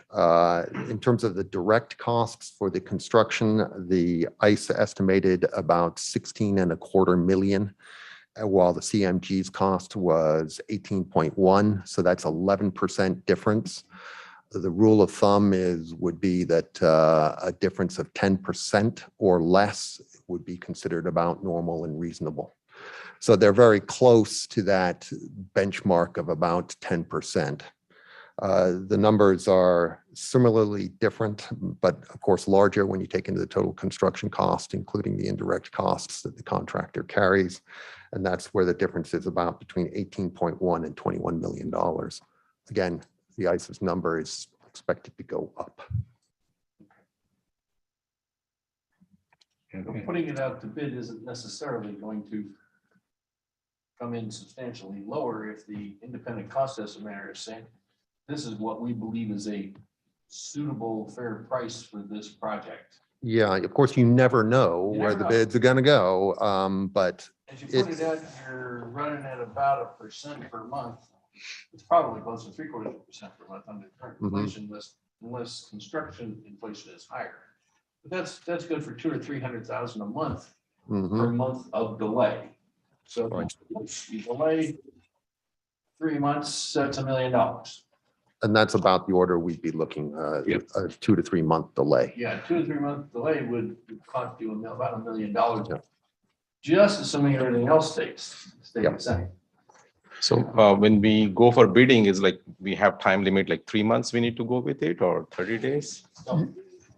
In terms of the direct costs for the construction, the ICE estimated about 16.25 million, while the CMG's cost was 18.1. So that's 11% difference. The rule of thumb would be that a difference of 10% or less would be considered about normal and reasonable. So they're very close to that benchmark of about 10%. The numbers are similarly different, but of course larger when you take into the total construction cost, including the indirect costs that the contractor carries. And that's where the difference is about between 18.1 and $21 million. Again, the ICE's number is expected to go up. Putting it out to bid isn't necessarily going to come in substantially lower if the independent cost estimator is saying, this is what we believe is a suitable, fair price for this project. Yeah, of course, you never know You where never the know. bids are going to go, but As you pointed it's, out, you're running at about 1% per month. It's probably close to 0.75% per month under current Mhm. inflation, unless construction inflation is higher. But that's good for 200 or 300,000 a month per mhm. month of delay. So you delay 3 months, that's $1 million. And that's about the order we'd be looking, Yep. a 2 to 3 month delay. Yeah, 2 to 3 month delay would cost you about $1 million. Yeah. Just assuming everything else stays the same. So when we go for bidding, is like we have time limit, like 3 months we need to go with it or 30 days? So,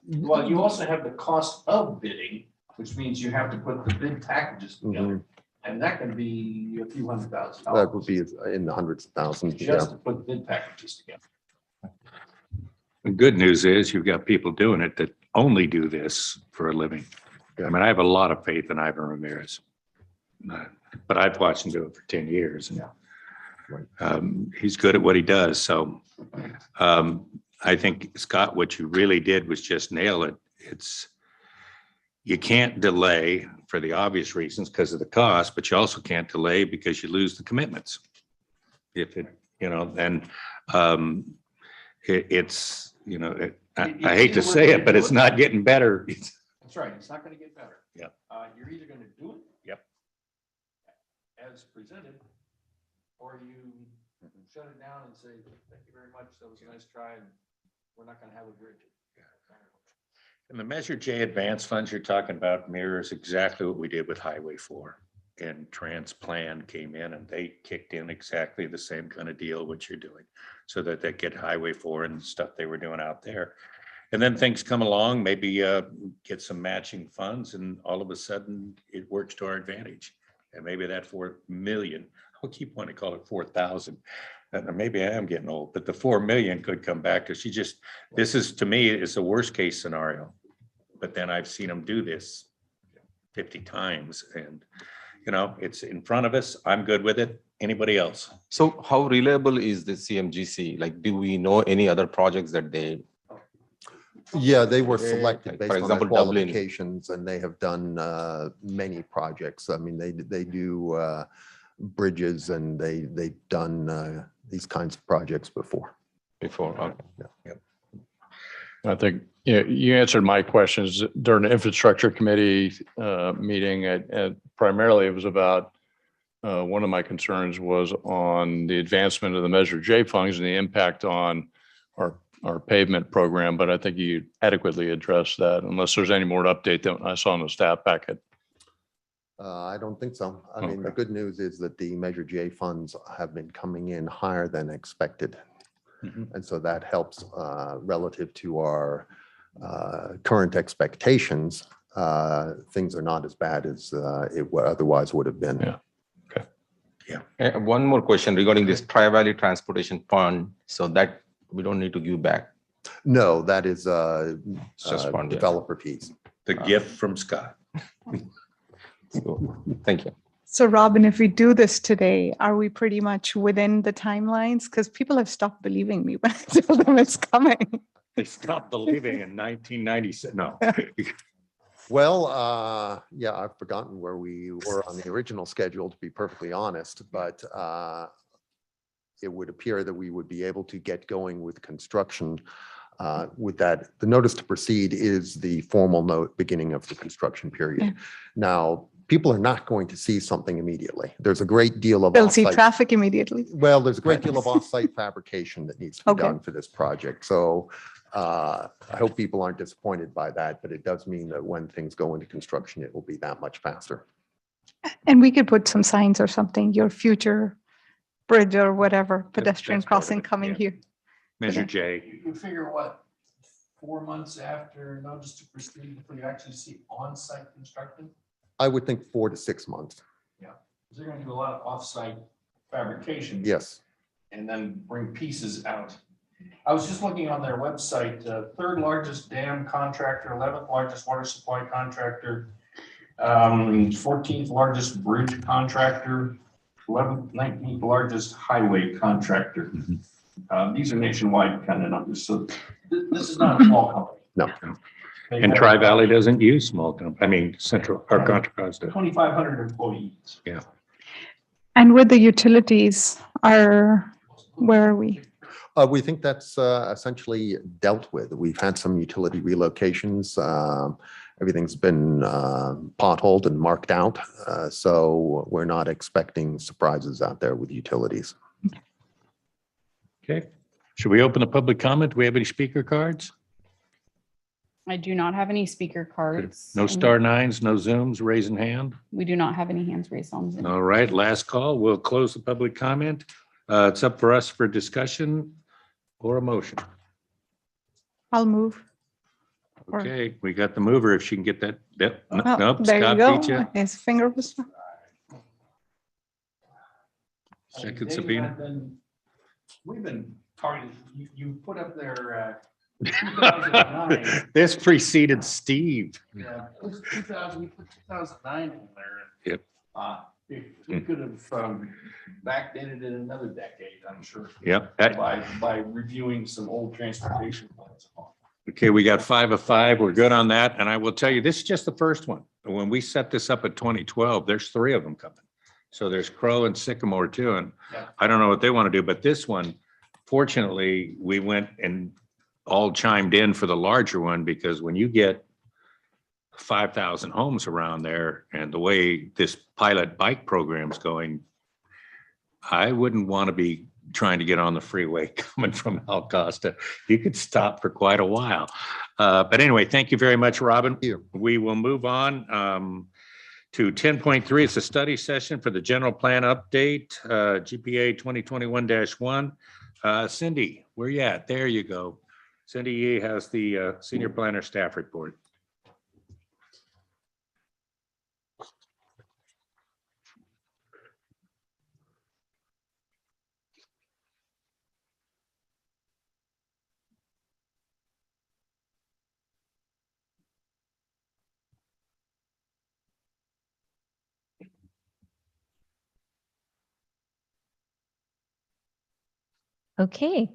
well, you also have the cost of bidding, which means you have to put the bid packages together. And that can be a few $100,000. That would be in the hundreds of thousands. Yeah. Just to put bid packages together. The good news is you've got people doing it that only do this for a living. I mean, I have a lot of faith in Ivan Ramirez. But I've watched him do it for 10 years. And, he's good at what he does. So I think, Scott, what you really did was just nail it. You can't delay for the obvious reasons because of the cost, but you also can't delay because you lose the commitments. If it, then it's, I hate to say it, but it's not getting better. That's right. It's not going to get better. Yep. You're either going to do it. Yep. As presented, or you shut it down and say, thank you very much. That was a nice try. And we're not going to have a bridge. And the Measure J advance funds you're talking about mirrors exactly what we did with Highway 4. And Transplan came in and they kicked in exactly the same kind of deal what you're doing, so that they get Highway 4 and stuff they were doing out there. And then things come along, maybe get some matching funds, and all of a sudden it works to our advantage. And maybe that 4 million, I'll keep wanting to call it 4,000. And maybe I am getting old, but the 4 million could come back to, this is, to me, is a worst case scenario. But then I've seen them do this 50 times and, it's in front of us. I'm good with it. Anybody else? So how reliable is the CMGC? Like, do we know any other projects that they? Yeah, they were selected Like, based for on their example, Dublin. qualifications, and they have done many projects. I mean, they do bridges, and they've done these kinds of projects before. Okay. I think you answered my questions during the infrastructure committee meeting. Primarily, it was about one of my concerns was on the advancement of the Measure J funds and the impact on our pavement program. But I think you adequately addressed that, unless there's any more to update than I saw in the staff packet. I don't think so. I mean, the good news is that the Measure J funds have been coming in higher than expected. And so that helps relative to our current expectations. Things are not as bad as it otherwise would have been. One more question regarding this Tri-Valley Transportation Fund. So that we don't need to give back. No, that is Just fund, yeah. developer fees. The gift from Scott. So, thank you. So Robin, if we do this today, are we pretty much within the timelines? Because people have stopped believing me when I tell them it's coming. They stopped believing in 1996. No. Well, yeah, I've forgotten where we were on the original schedule, to be perfectly honest, but it would appear that we would be able to get going with construction with that. The notice to proceed is the formal beginning of the construction period. Yeah. Now, people are not going to see something immediately. There's a great deal of They'll see off-site- traffic immediately. Well, there's a great deal of off-site fabrication that needs to be Okay. done for this project. So I hope people aren't disappointed by that, but it does mean that when things go into construction, it will be that much faster. And we could put some signs or something, your future bridge or whatever, pedestrian that's part of crossing it, coming yeah. here. Measure J. You can figure what, 4 months after notice to proceed before you actually see on-site construction? I would think 4 to 6 months. Yeah, because they're going to do a lot of off-site fabrication. Yes. And then bring pieces out. I was just looking on their website, third largest dam contractor, 11th largest water supply contractor, 14th largest bridge contractor, 11th, 19th largest highway contractor. These are nationwide kind of numbers, so this is not a small company. No. They And have Tri-Valley doesn't use small company, I mean, Central or Contra Costa. 2,500 employees. Yeah. And with the utilities, where are we? We think that's essentially dealt with. We've had some utility relocations. Everything's been potholed and marked out. So we're not expecting surprises out there with utilities. Okay. Should we open the public comment? Do we have any speaker cards? I do not have any speaker cards. No and star nines, no Zooms, raising hand. We do not have any hands raised on Zoom. All right, last call. We'll close the public comment. It's up for us for discussion or a motion. I'll move. Or- Okay, we got the mover. If she can get that. Yep. Oh, Nope, there you Scott go. beat you. His finger was. Second, Sabina. We've been targeting, you put up their 2009. This preceded Steve. Yeah, it was 2000, we put 2009 in there. Yep. We could have backdated it another decade, I'm sure. Yep. By reviewing some old transportation plans. Okay, we got 5 of 5. We're good on that. And I will tell you, this is just the first one. When we set this up at 2012, there's 3 of them coming. So there's Crow and Sycamore too. And Yeah. I don't know what they want to do, but this one, fortunately, we went and all chimed in for the larger one, because when you get 5,000 homes around there and the way this pilot bike program's going, I wouldn't want to be trying to get on the freeway coming from Al Costa. You could stop for quite a while. But anyway, thank you very much, Robin. We will move on to 10.3. It's a study session for the general plan update, GPA 2021-1. Cindy, where you at? There you go. Cindy Yee has the senior planner staff report. Okay,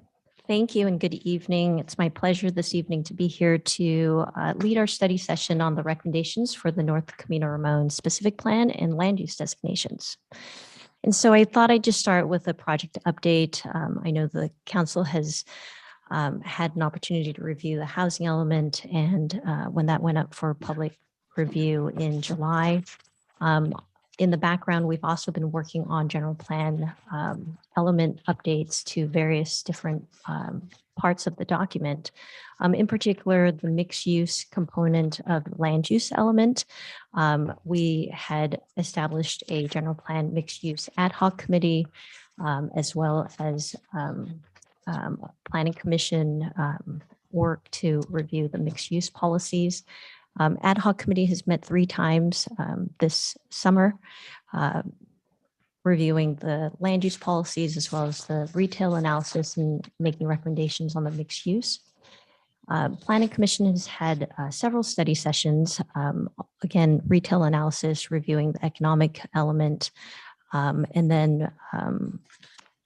thank you and good evening. It's my pleasure this evening to be here to lead our study session on the recommendations for the North Camino Ramon specific plan and land use designations. And so I thought I'd just start with a project update. I know the council has had an opportunity to review the housing element, and when that went up for public review in July. In the background, we've also been working on general plan element updates to various different parts of the document. In particular, the mixed use component of the land use element. We had established a general plan mixed use ad hoc committee, as well as planning commission work to review the mixed use policies. Ad hoc committee has met 3 times this summer, reviewing the land use policies as well as the retail analysis and making recommendations on the mixed use. Planning commission has had several study sessions, again, retail analysis, reviewing the economic element, and then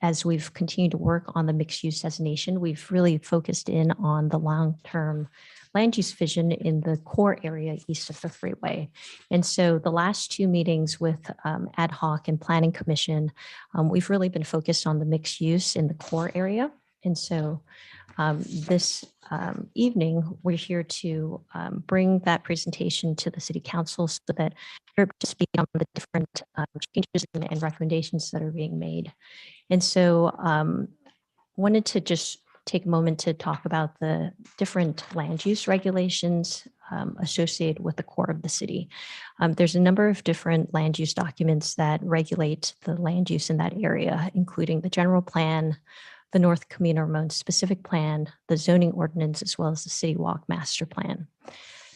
as we've continued to work on the mixed use designation, we've really focused in on the long-term land use vision in the core area east of the freeway. And so the last 2 meetings with ad hoc and planning commission, we've really been focused on the mixed use in the core area. And so this evening, we're here to bring that presentation to the city council so that you're able to speak on the different changes and recommendations that are being made. And so wanted to just take a moment to talk about the different land use regulations associated with the core of the city. There's a number of different land use documents that regulate the land use in that area, including the general plan, the North Camino Ramon specific plan, the zoning ordinance, as well as the City Walk master plan.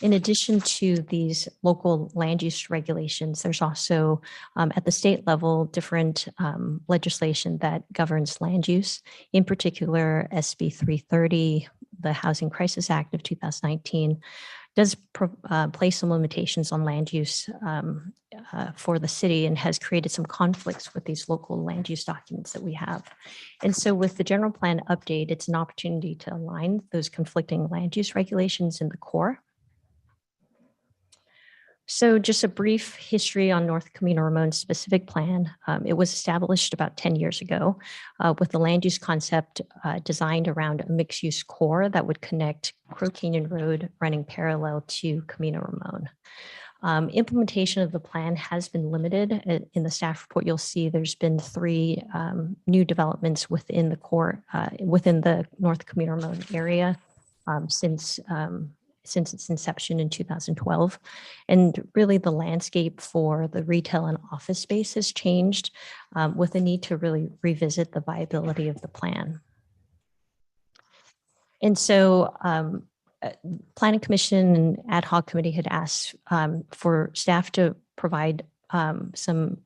In addition to these local land use regulations, there's also at the state level different legislation that governs land use, in particular SB 330, the Housing Crisis Act of 2019, does place some limitations on land use for the city and has created some conflicts with these local land use documents that we have. And so with the general plan update, it's an opportunity to align those conflicting land use regulations in the core. So just a brief history on North Camino Ramon specific plan. It was established about 10 years ago with the land use concept designed around a mixed use core that would connect Crow Canyon Road running parallel to Camino Ramon. Implementation of the plan has been limited. In the staff report, you'll see there's been 3 new developments within the core, within the North Camino Ramon area since its inception in 2012. And really the landscape for the retail and office space has changed with a need to really revisit the viability of the plan. And so Planning Commission and Ad Hoc Committee had asked for staff to provide some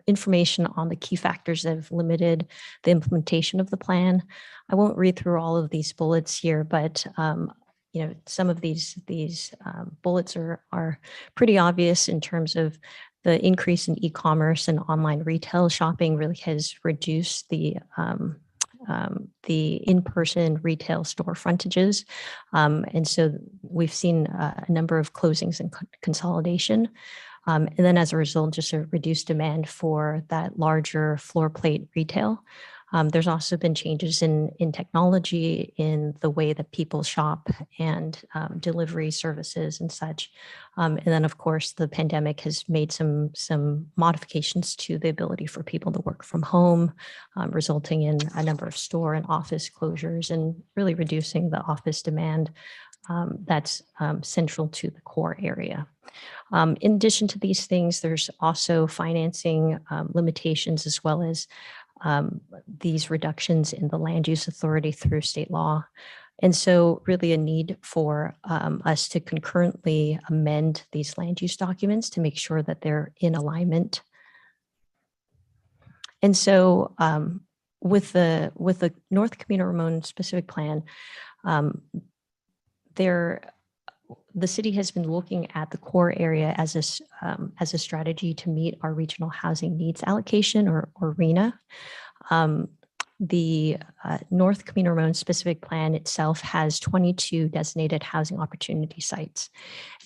information on the key factors that have limited the implementation of the plan. I won't read through all of these bullets here, but some of these bullets are pretty obvious in terms of the increase in e-commerce and online retail shopping really has reduced the in-person retail store frontages. And so we've seen a number of closings and consolidation. And then as a result, just a reduced demand for that larger floor plate retail. There's also been changes in technology, in the way that people shop and delivery services and such. And then, of course, the pandemic has made some modifications to the ability for people to work from home, resulting in a number of store and office closures and really reducing the office demand that's central to the core area. In addition to these things, there's also financing limitations as well as these reductions in the land use authority through state law. And so really a need for us to concurrently amend these land use documents to make sure that they're in alignment. And so with the North Camino Ramon specific plan, the city has been looking at the core area as a strategy to meet our regional housing needs allocation or RHNA. The North Camino Ramon specific plan itself has 22 designated housing opportunity sites.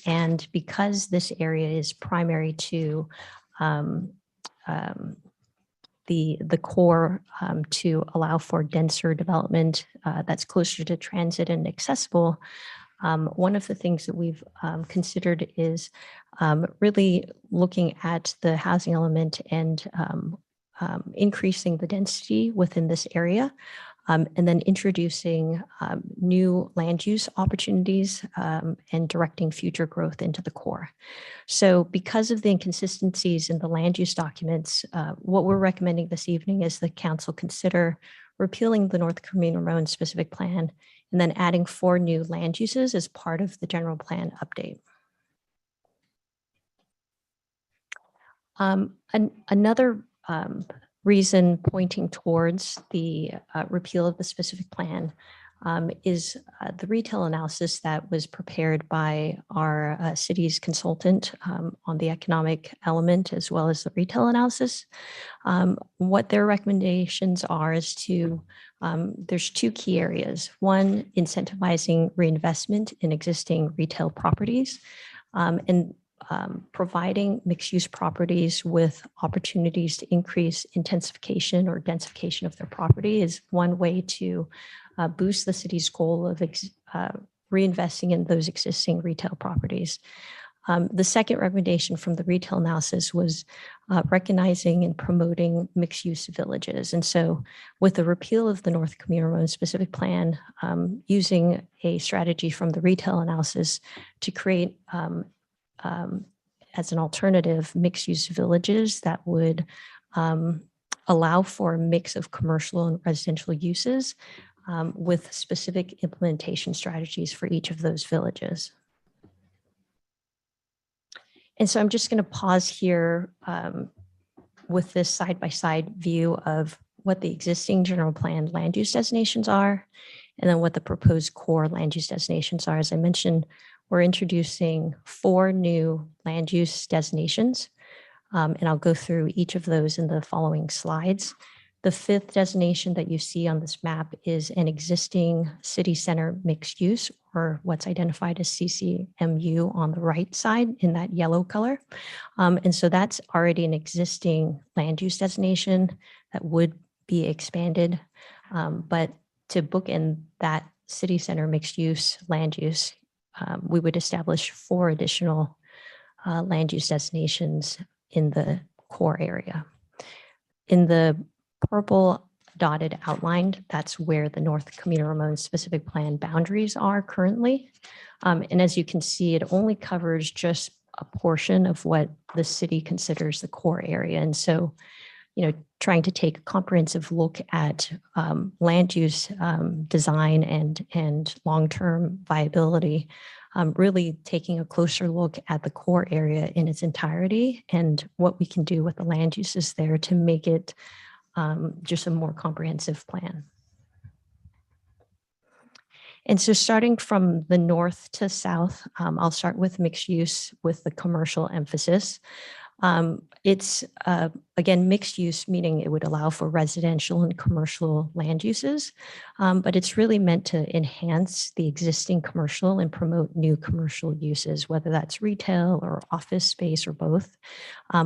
And because this area is primary to the core to allow for denser development that's closer to transit and accessible, one of the things that we've considered is really looking at the housing element and increasing the density within this area, and then introducing new land use opportunities and directing future growth into the core. So because of the inconsistencies in the land use documents, what we're recommending this evening is the council consider repealing the North Camino Ramon specific plan and then adding 4 new land uses as part of the general plan update. Another reason pointing towards the repeal of the specific plan is the retail analysis that was prepared by our city's consultant on the economic element as well as the retail analysis. What their recommendations are is to, there's 2 key areas. One, incentivizing reinvestment in existing retail properties and providing mixed-use properties with opportunities to increase intensification or densification of their property is one way to boost the city's goal of reinvesting in those existing retail properties. The second recommendation from the retail analysis was recognizing and promoting mixed-use villages. And so with the repeal of the North Camino Ramon specific plan, using a strategy from the retail analysis to create as an alternative mixed-use villages that would allow for a mix of commercial and residential uses with specific implementation strategies for each of those villages. And so I'm just going to pause here with this side-by-side view of what the existing general plan land use designations are, and then what the proposed core land use designations are. As I mentioned, we're introducing 4 new land use designations. And I'll go through each of those in the following slides. The 5th designation that you see on this map is an existing city center mixed use, or what's identified as CCMU on the right side in that yellow color. And so that's already an existing land use designation that would be expanded. But to bookend that city center mixed use land use, we would establish 4 additional land use designations in the core area. In the purple dotted outlined, that's where the North Camino Ramon specific plan boundaries are currently. And as you can see, it only covers just a portion of what the city considers the core area. And so, trying to take a comprehensive look at land use design and long-term viability, really taking a closer look at the core area in its entirety and what we can do with the land uses there to make it just a more comprehensive plan. And so starting from the north to south, I'll start with mixed use with the commercial emphasis. It's again, mixed use, meaning it would allow for residential and commercial land uses, but it's really meant to enhance the existing commercial and promote new commercial uses, whether that's retail or office space or both,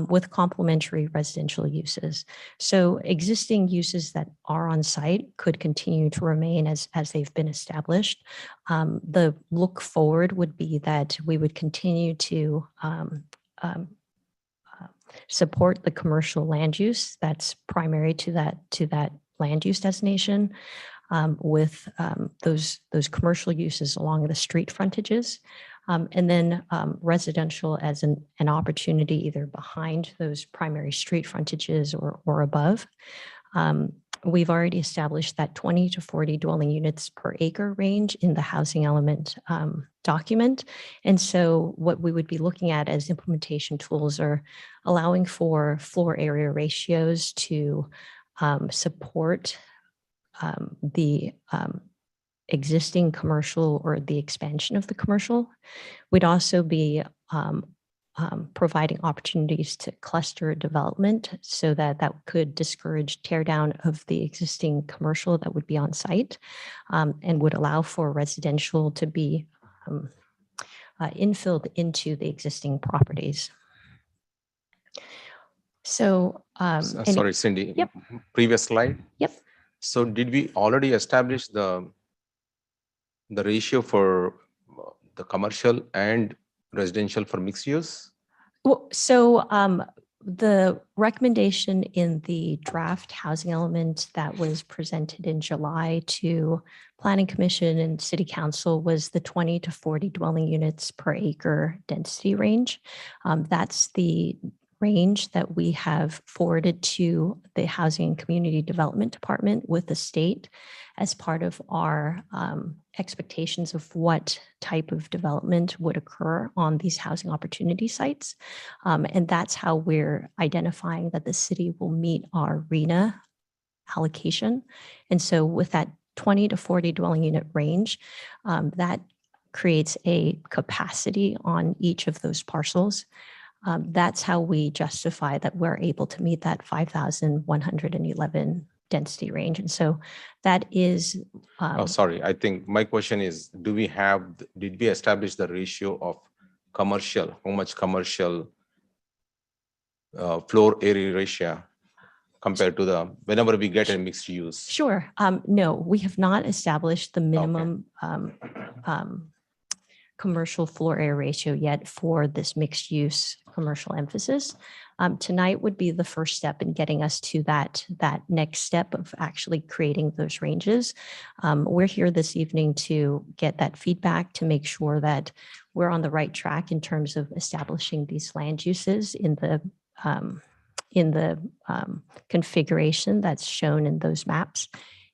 with complementary residential uses. So existing uses that are on site could continue to remain as they've been established. The look forward would be that we would continue to support the commercial land use that's primary to that land use designation, with those commercial uses along the street frontages, and then residential as an opportunity either behind those primary street frontages or above. We've already established that 20 to 40 dwelling units per acre range in the housing element document. And so what we would be looking at as implementation tools are allowing for floor area ratios to support the existing commercial or the expansion of the commercial. We'd also be providing opportunities to cluster development so that could discourage tear down of the existing commercial that would be on site, and would allow for residential to be infilled into the existing properties. So, Sorry, Cindy. Yep. Previous slide. Yep. So did we already establish the ratio for the commercial and residential for mixed use? Well, so the recommendation in the draft housing element that was presented in July to Planning Commission and City Council was the 20 to 40 dwelling units per acre density range. That's the range that we have forwarded to the Housing and Community Development Department with the state as part of our expectations of what type of development would occur on these housing opportunity sites. And that's how we're identifying that the city will meet our RHNA allocation. And so with that 20 to 40 dwelling unit range, that creates a capacity on each of those parcels. That's how we justify that we're able to meet that 5,111 density range. And so that is. Oh, sorry. I think my question is, did we establish the ratio of commercial, how much commercial floor area ratio compared to whenever we get a mixed use? Sure. No, we have not established the minimum commercial floor area ratio yet for this mixed use commercial emphasis. Tonight would be the first step in getting us to that next step of actually creating those ranges. We're here this evening to get that feedback to make sure that we're on the right track in terms of establishing these land uses in the configuration that's shown in those maps.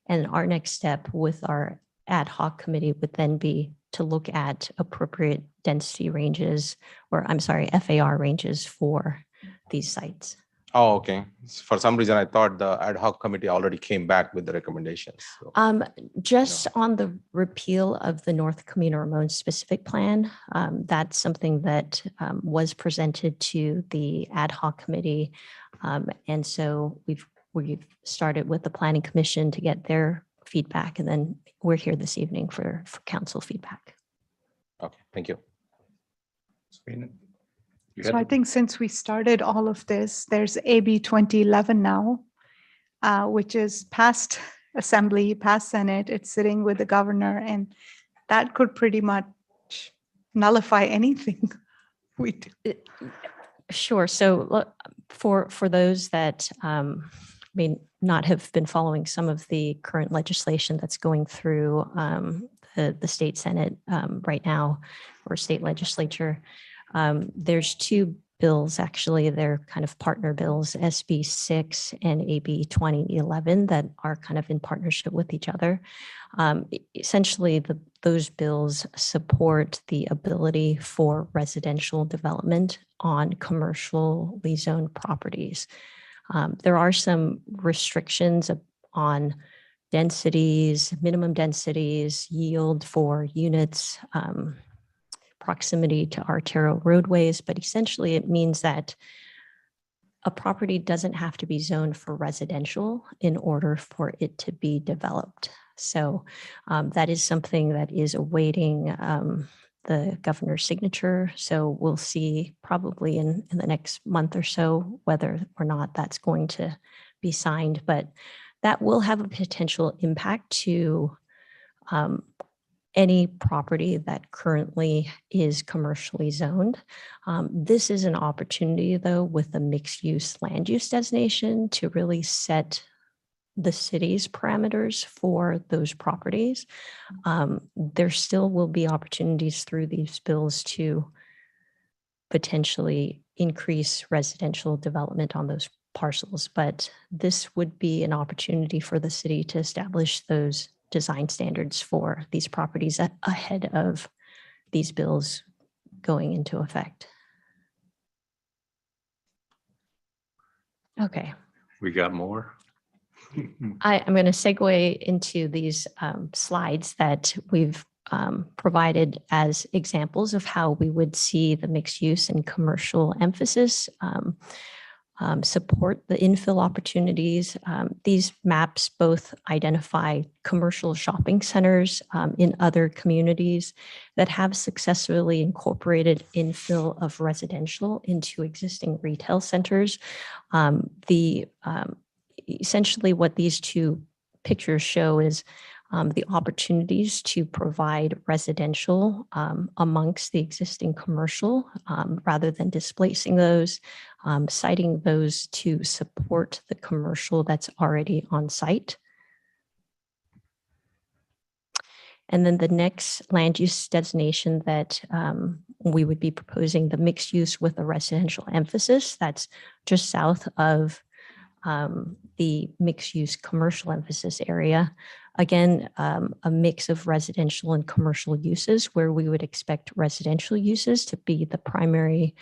And our next step with our ad hoc committee would then be to look at appropriate density ranges, or I'm sorry, FAR ranges for these sites. Oh, okay. For some reason, I thought the ad hoc committee already came back with the recommendations. So, Just on the repeal of the North Camino Ramon specific plan, that's something that was presented to the ad hoc committee. And so we've started with the planning commission to get their feedback, and then we're here this evening for council feedback. okay, thank you. So I think since we started all of this, there's AB 2011 now, which is past Assembly, past Senate. It's sitting with the governor, and that could pretty much nullify anything we do. Sure. So look, for those that may not have been following some of the current legislation that's going through the state Senate right now, or state legislature, there's two bills, actually, they're kind of partner bills, SB 6 and AB 2011, that are kind of in partnership with each other. Essentially, those bills support the ability for residential development on commercially zoned properties. There are some restrictions on densities, minimum densities, yield for units, proximity to arterial roadways, but essentially it means that a property doesn't have to be zoned for residential in order for it to be developed. So that is something that is awaiting the governor's signature. So we'll see probably in the next month or so whether or not that's going to be signed, but that will have a potential impact to any property that currently is commercially zoned. This is an opportunity, though, with the mixed use land use designation to really set the city's parameters for those properties. There still will be opportunities through these bills to potentially increase residential development on those parcels, but this would be an opportunity for the city to establish those design standards for these properties ahead of these bills going into effect. Okay. We got more? I'm going to segue into these slides that we've provided as examples of how we would see the mixed use and commercial emphasis support the infill opportunities. These maps both identify commercial shopping centers in other communities that have successfully incorporated infill of residential into existing retail centers. Essentially what these two pictures show is the opportunities to provide residential amongst the existing commercial rather than displacing those, citing those to support the commercial that's already on site. And then the next land use designation that we would be proposing, the mixed use with a residential emphasis, that's just south of the mixed use commercial emphasis area. Again, a mix of residential and commercial uses where we would expect residential uses to be the primary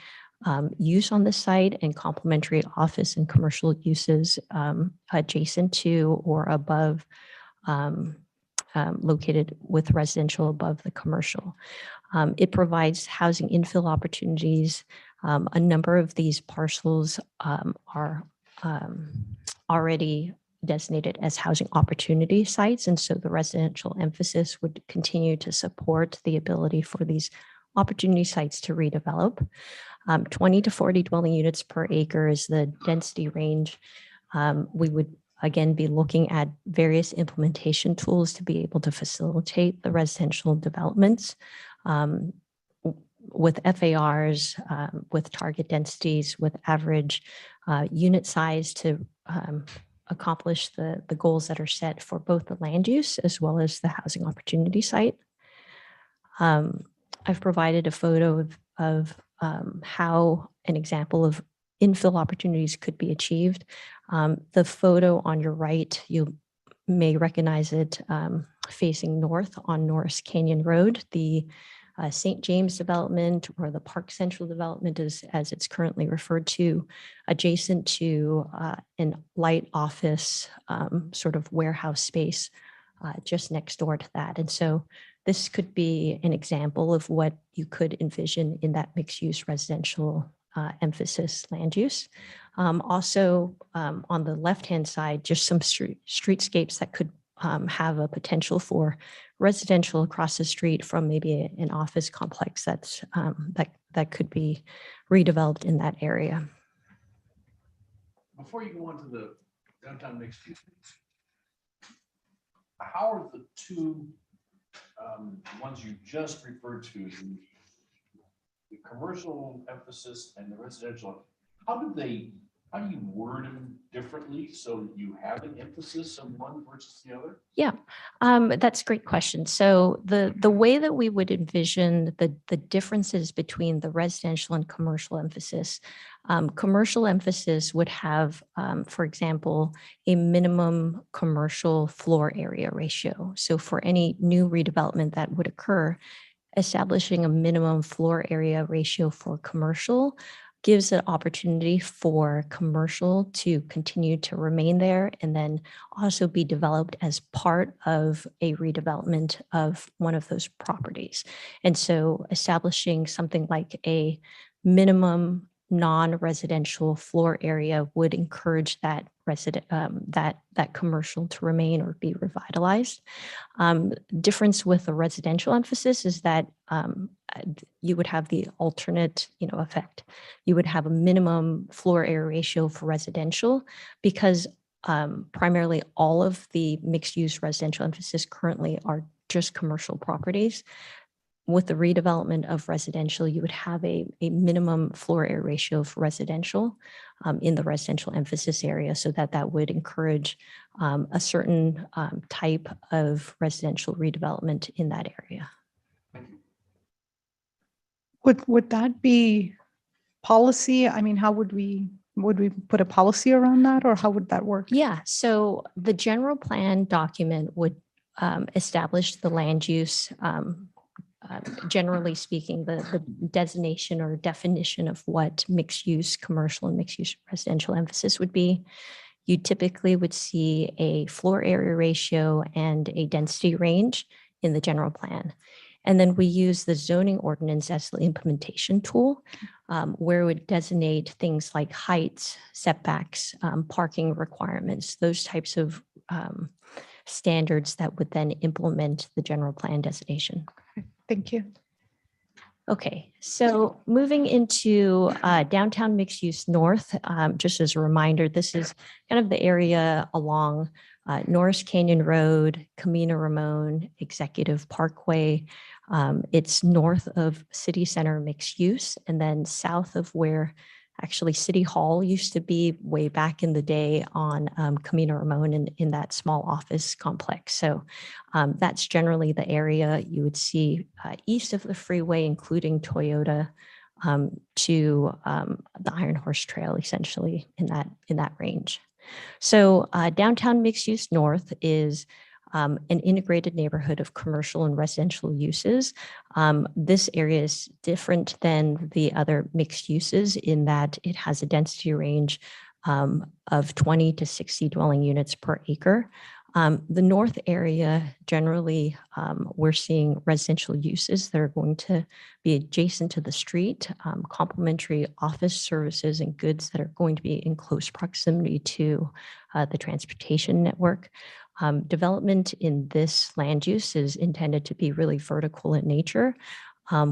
use on the site and complementary office and commercial uses adjacent to or above, located with residential above the commercial. It provides housing infill opportunities. A number of these parcels are already designated as housing opportunity sites. And so the residential emphasis would continue to support the ability for these opportunity sites to redevelop. 20 to 40 dwelling units per acre is the density range. We would again be looking at various implementation tools to be able to facilitate the residential developments with FARs, with target densities, with average unit size to accomplish the goals that are set for both the land use as well as the housing opportunity site. I've provided a photo of how an example of infill opportunities could be achieved. The photo on your right, you may recognize it facing north on Norris Canyon Road. The St. James development, or the Park Central development as it's currently referred to, adjacent to an light office sort of warehouse space just next door to that. And so this could be an example of what you could envision in that mixed-use residential emphasis land use. Also, on the left-hand side, just some streetscapes that could have a potential for residential across the street from maybe an office complex that could be redeveloped in that area. Before you go on to the downtown mixed use, how are the two ones you just referred to, the commercial emphasis and the residential, how do you word them differently so that you have an emphasis on one versus the other? Yeah, that's a great question. So the way that we would envision the differences between the residential and commercial emphasis would have, for example, a minimum commercial floor area ratio. So for any new redevelopment that would occur, establishing a minimum floor area ratio for commercial gives an opportunity for commercial to continue to remain there and then also be developed as part of a redevelopment of one of those properties. And so establishing something like a minimum non-residential floor area would encourage that that commercial to remain or be revitalized. Difference with the residential emphasis is that you would have the alternate, effect. You would have a minimum floor area ratio for residential because primarily all of the mixed-use residential emphasis currently are just commercial properties. With the redevelopment of residential, you would have a minimum floor area ratio for residential in the residential emphasis area so that would encourage a certain type of residential redevelopment in that area. Would that be policy? I mean, how would we put a policy around that, or how would that work? Yeah, so the general plan document would establish the land use, generally speaking, the designation or definition of what mixed use commercial and mixed use residential emphasis would be. You typically would see a floor area ratio and a density range in the general plan. And then we use the zoning ordinance as the implementation tool, where it would designate things like heights, setbacks, parking requirements, those types of standards that would then implement the general plan designation. Thank you. Okay, so moving into downtown mixed use north, just as a reminder, this is kind of the area along Norris Canyon Road, Camino Ramon, Executive Parkway. It's north of City Center mixed use, and then south of where actually City Hall used to be way back in the day on Camino Ramon in that small office complex. So that's generally the area you would see east of the freeway, including Toyota, to the Iron Horse Trail, essentially in that range. So downtown mixed use north is an integrated neighborhood of commercial and residential uses. This area is different than the other mixed uses in that it has a density range of 20 to 60 dwelling units per acre. The north area, generally, we're seeing residential uses that are going to be adjacent to the street, complementary office services and goods that are going to be in close proximity to the transportation network. Development in this land use is intended to be really vertical in nature,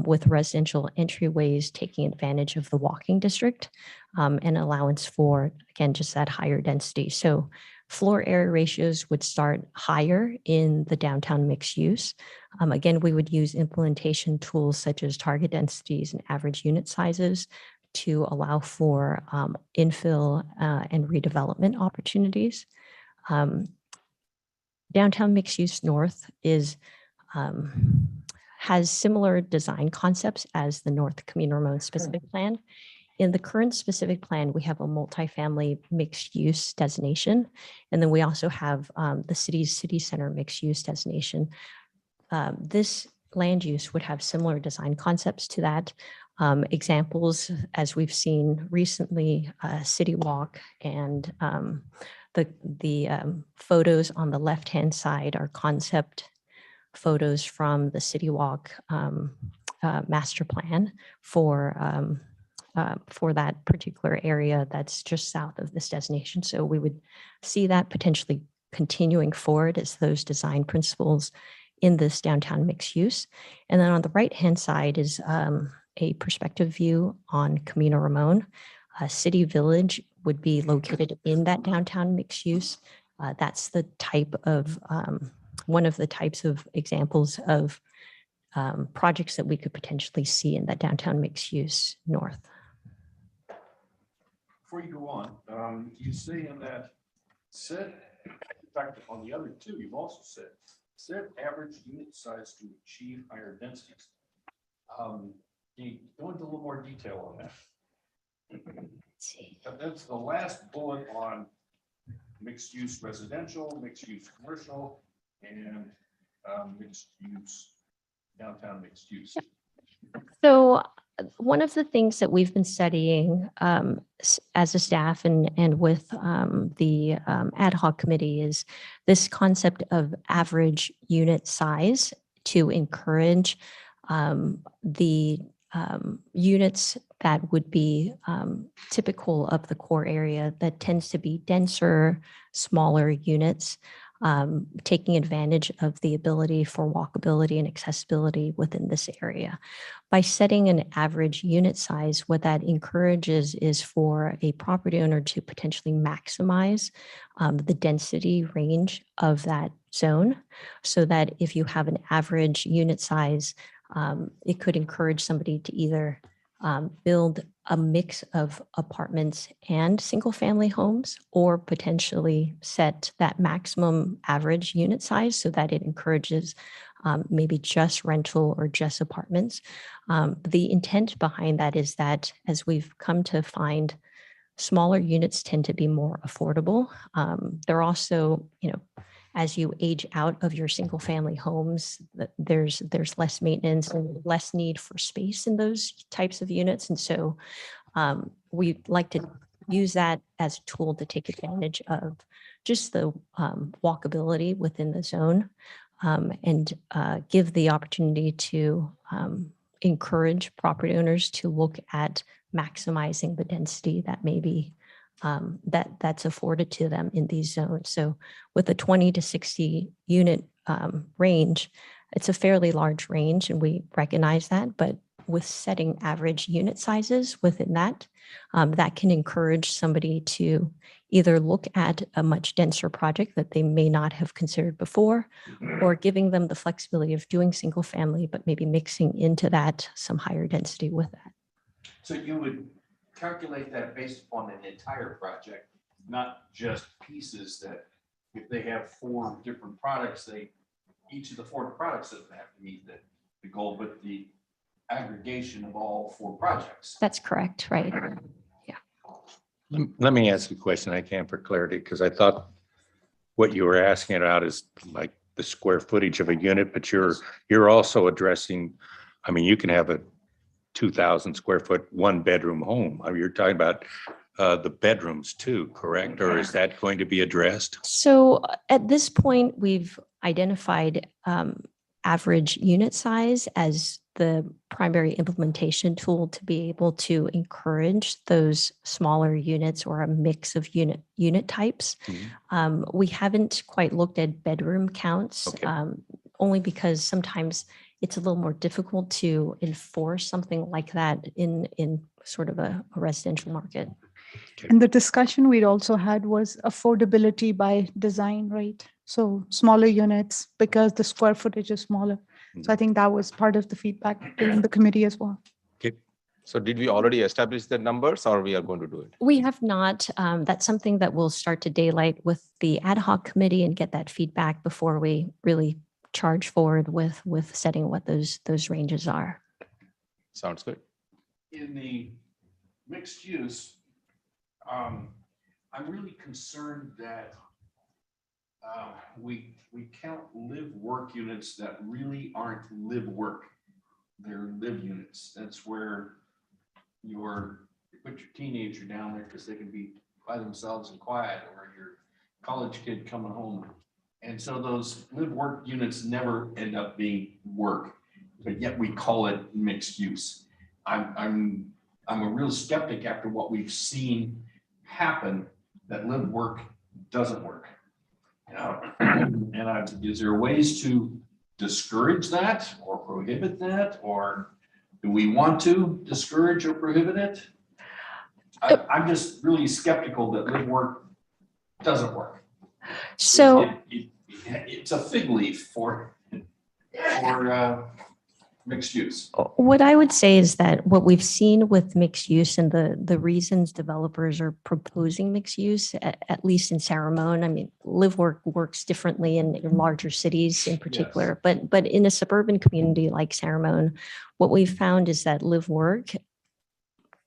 with residential entryways taking advantage of the walking district and allowance for, again, just that higher density. So floor area ratios would start higher in the downtown mixed use. Again, we would use implementation tools such as target densities and average unit sizes to allow for infill and redevelopment opportunities. Downtown mixed use north has similar design concepts as the North Camino Ramon specific plan. In the current specific plan, we have a multifamily mixed use designation. And then we also have the city's city center mixed use designation. This land use would have similar design concepts to that. Examples, as we've seen recently, City Walk and the photos on the left-hand side are concept photos from the City Walk master plan for that particular area that's just south of this designation. So we would see that potentially continuing forward as those design principles in this downtown mixed use. And then on the right-hand side is a perspective view on Camino Ramon. City Village would be located in that downtown mixed use. That's the type of, one of the types of examples of projects that we could potentially see in that downtown mixed use north. Before you go on, you say in that said, in fact, on the other two, you've also said average unit size to achieve higher densities. Can you go into a little more detail on that? That's the last bullet on mixed use residential, mixed use commercial, and mixed use downtown mixed use. So one of the things that we've been studying as a staff and with the ad hoc committee is this concept of average unit size to encourage the units that would be typical of the core area that tends to be denser, smaller units, taking advantage of the ability for walkability and accessibility within this area. By setting an average unit size, what that encourages is for a property owner to potentially maximize the density range of that zone, so that if you have an average unit size, it could encourage somebody to either build a mix of apartments and single-family homes, or potentially set that maximum average unit size so that it encourages maybe just rental or just apartments. The intent behind that is that, as we've come to find, smaller units tend to be more affordable. They're also, as you age out of your single family homes, there's less maintenance and less need for space in those types of units. And so we like to use that as a tool to take advantage of just the walkability within the zone, and give the opportunity to encourage property owners to look at maximizing the density that may be that's afforded to them in these zones. So with a 20 to 60 unit range, it's a fairly large range, and we recognize that, but with setting average unit sizes within that, that can encourage somebody to either look at a much denser project that they may not have considered before, or giving them the flexibility of doing single family, but maybe mixing into that some higher density with that. So you would calculate that based upon an entire project, not just pieces that if they have 4 different products, each of the 4 products doesn't have to meet the goal, but the aggregation of all 4 projects. That's correct, right? Let me ask a question I can for clarity, because I thought what you were asking about is like the square footage of a unit, but you're also addressing, I mean, you can have a 2,000 square foot, 1-bedroom home. I mean, you're talking about the bedrooms too, correct? Or is that going to be addressed? So at this point, we've identified average unit size as the primary implementation tool to be able to encourage those smaller units or a mix of unit types. We haven't quite looked at bedroom counts, only because sometimes it's a little more difficult to enforce something like that in sort of a residential market. And the discussion we'd also had was affordability by design, right? So smaller units because the square footage is smaller. So I think that was part of the feedback during the committee as well. Okay. So did we already establish the numbers, or we are going to do it? We have not. That's something that we'll start to daylight with the ad hoc committee and get that feedback before we really charge forward with setting what those ranges are. Sounds good. In the mixed use, I'm really concerned that We count live work units that really aren't live work. They're live units. That's where you put your teenager down there because they can be by themselves and quiet, or your college kid coming home. And so those live work units never end up being work, but yet we call it mixed use. I'm a real skeptic after what we've seen happen that live work doesn't work. Is there ways to discourage that or prohibit that, or do we want to discourage or prohibit it? I'm just really skeptical that live work doesn't work. So It's a fig leaf for mixed use. what I would say is that what we've seen with mixed use and the reasons developers are proposing mixed use, at least in Saramone, I mean, live work works differently in larger cities in particular, but in a suburban community like Saramone, what we've found is that live work,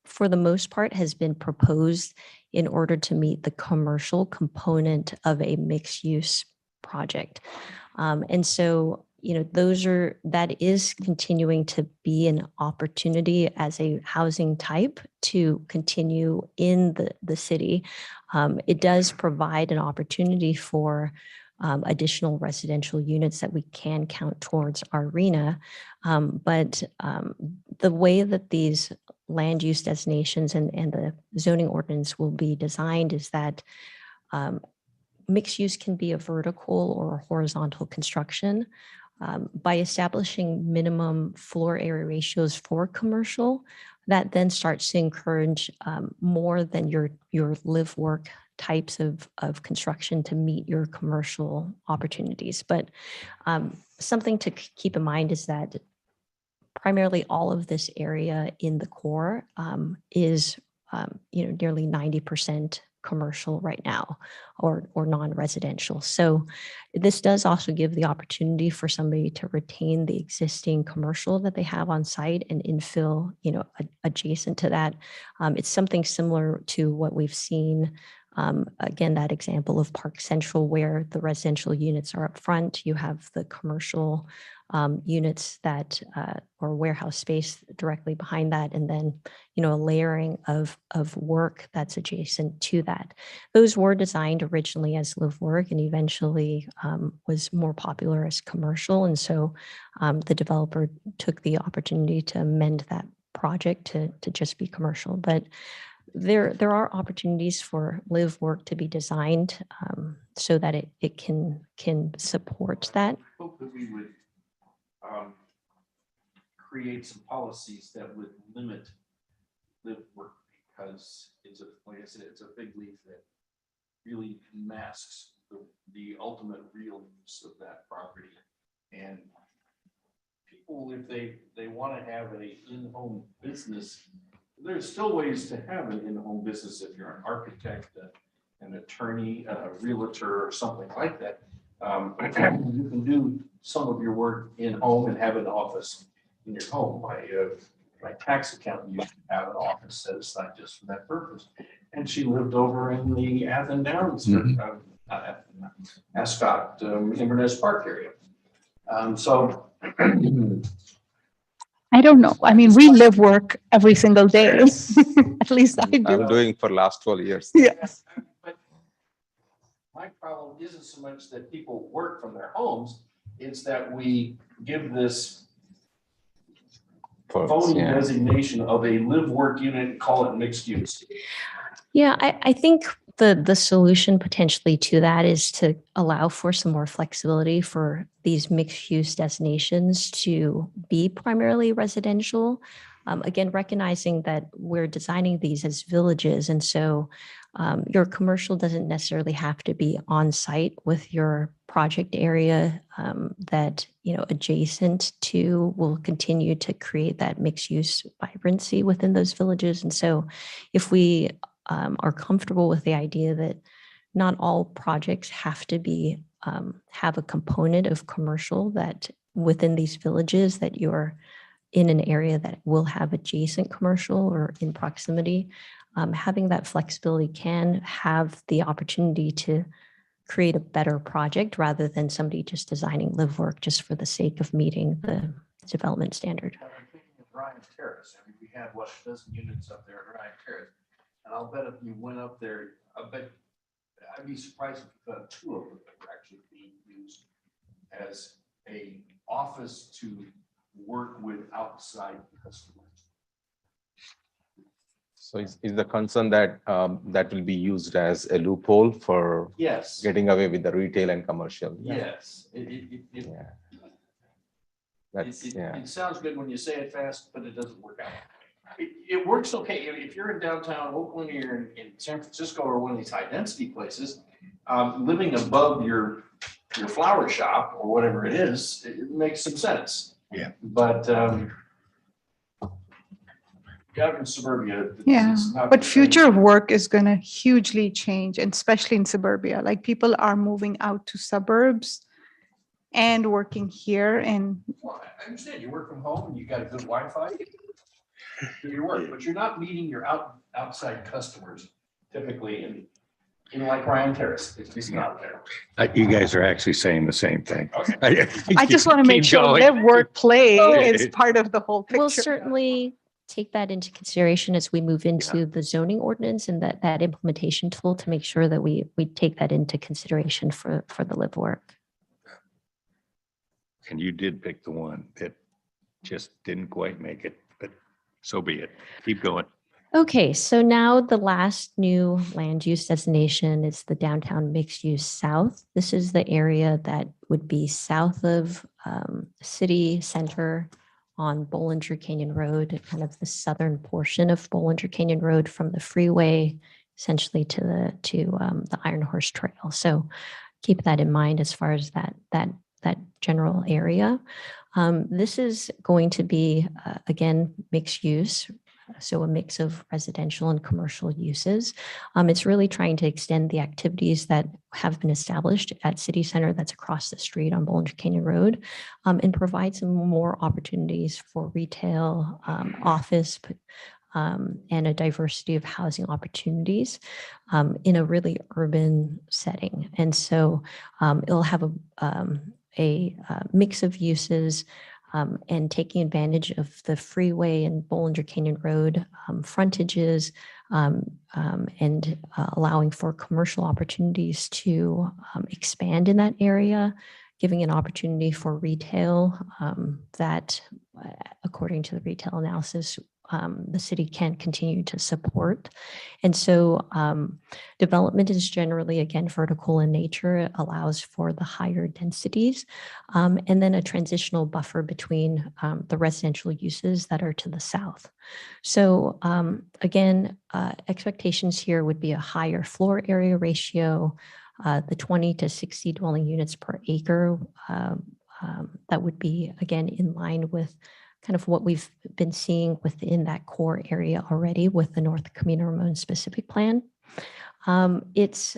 for the most part, has been proposed in order to meet the commercial component of a mixed use project. And so, that is continuing to be an opportunity as a housing type to continue in the city. It does provide an opportunity for additional residential units that we can count towards our RENA. But the way that these land use designations and the zoning ordinance will be designed is that mixed use can be a vertical or a horizontal construction. By establishing minimum floor area ratios for commercial, that then starts to encourage more than your live work types of construction to meet your commercial opportunities. But something to keep in mind is that primarily all of this area in the core is nearly 90% commercial right now, or non-residential. So this does also give the opportunity for somebody to retain the existing commercial that they have on site and infill, adjacent to that. It's something similar to what we've seen. Again, that example of Park Central, where the residential units are up front, you have the commercial units that or warehouse space directly behind that, and then a layering of work that's adjacent to that. Those were designed originally as live work and eventually was more popular as commercial, and so the developer took the opportunity to amend that project to just be commercial. But there are opportunities for live work to be designed so that it can support that. Hope that we would create some policies that would limit live work, because like I said, it's a big leaf that really masks the ultimate real use of that property. And people, if they want to have an in-home business, there's still ways to have an in-home business if you're an architect, an attorney, a realtor, or something like that. You can do some of your work in home and have an office in your home. My tax accountant used to have an office set aside just for that purpose. And she lived over in the Athens Downs, Ascot, Inverness Park area. So I don't know. I mean, we live work every single day. At least I do. I'm doing for last 12 years. Yes. But my problem isn't so much that people work from their homes, it's that we give this phony designation of a live work unit and call it mixed use. Yeah, I think the solution potentially to that is to allow for some more flexibility for these mixed use destinations to be primarily residential. Again, recognizing that we're designing these as villages, and so your commercial doesn't necessarily have to be on site with your project area that adjacent to will continue to create that mixed use vibrancy within those villages. And so if we are comfortable with the idea that not all projects have to be have a component of commercial, that within these villages that you're in an area that will have adjacent commercial or in proximity, having that flexibility can have the opportunity to create a better project rather than somebody just designing live work just for the sake of meeting the development standard. I'm thinking of Ryan Terrace. I mean, we had what, a dozen units up there at Ryan Terrace. And I'll bet if you went up there, I'd be surprised if you found two of them that were actually being used as a office to work with outside customers. So is the concern that that will be used as a loophole for Yes. getting away with the retail and commercial? Yes. Yeah. That's, It sounds good when you say it fast, but it doesn't work out. It works okay. If you're in downtown Oakland, or you're in San Francisco or one of these high density places, living above your flower shop or whatever it is, it makes some sense. Yeah. But out in suburbia. Yeah, it's not but the same. future of work is going to hugely change, and especially in suburbia. Like people are moving out to suburbs and working here, and Well, I understand you work from home and you got a good Wi-Fi. Do your work, but you're not meeting your outside customers typically in like Ryan Terrace. It's just not there. You guys are actually saying the same thing. I just want to make Keep sure going. live, work, play Oh. is part of the whole picture. We'll certainly take that into consideration as we move into the zoning ordinance and that implementation tool to make sure that we take that into consideration for the live work. And you did pick the one that just didn't quite make it, but so be it. Keep going. Okay, so now the last new land use designation is the downtown mixed use south. This is the area that would be south of city center on Bollinger Canyon Road, kind of the southern portion of Bollinger Canyon Road from the freeway, essentially to the Iron Horse Trail. So keep that in mind as far as that general area. This is going to be again mixed use. So a mix of residential and commercial uses. It's really trying to extend the activities that have been established at City Center that's across the street on Bollinger Canyon Road, and provide some more opportunities for retail, office, and a diversity of housing opportunities in a really urban setting. And so it'll have a mix of uses, and taking advantage of the freeway and Bollinger Canyon Road frontages, and allowing for commercial opportunities to expand in that area, giving an opportunity for retail that, according to the retail analysis, the city can continue to support. And so development is generally, again, vertical in nature. It allows for the higher densities, and then a transitional buffer between the residential uses that are to the south. So again, expectations here would be a higher floor area ratio, the 20 to 60 dwelling units per acre. That would be, again, in line with kind of what we've been seeing within that core area already with the North Camino Ramon specific plan. It's,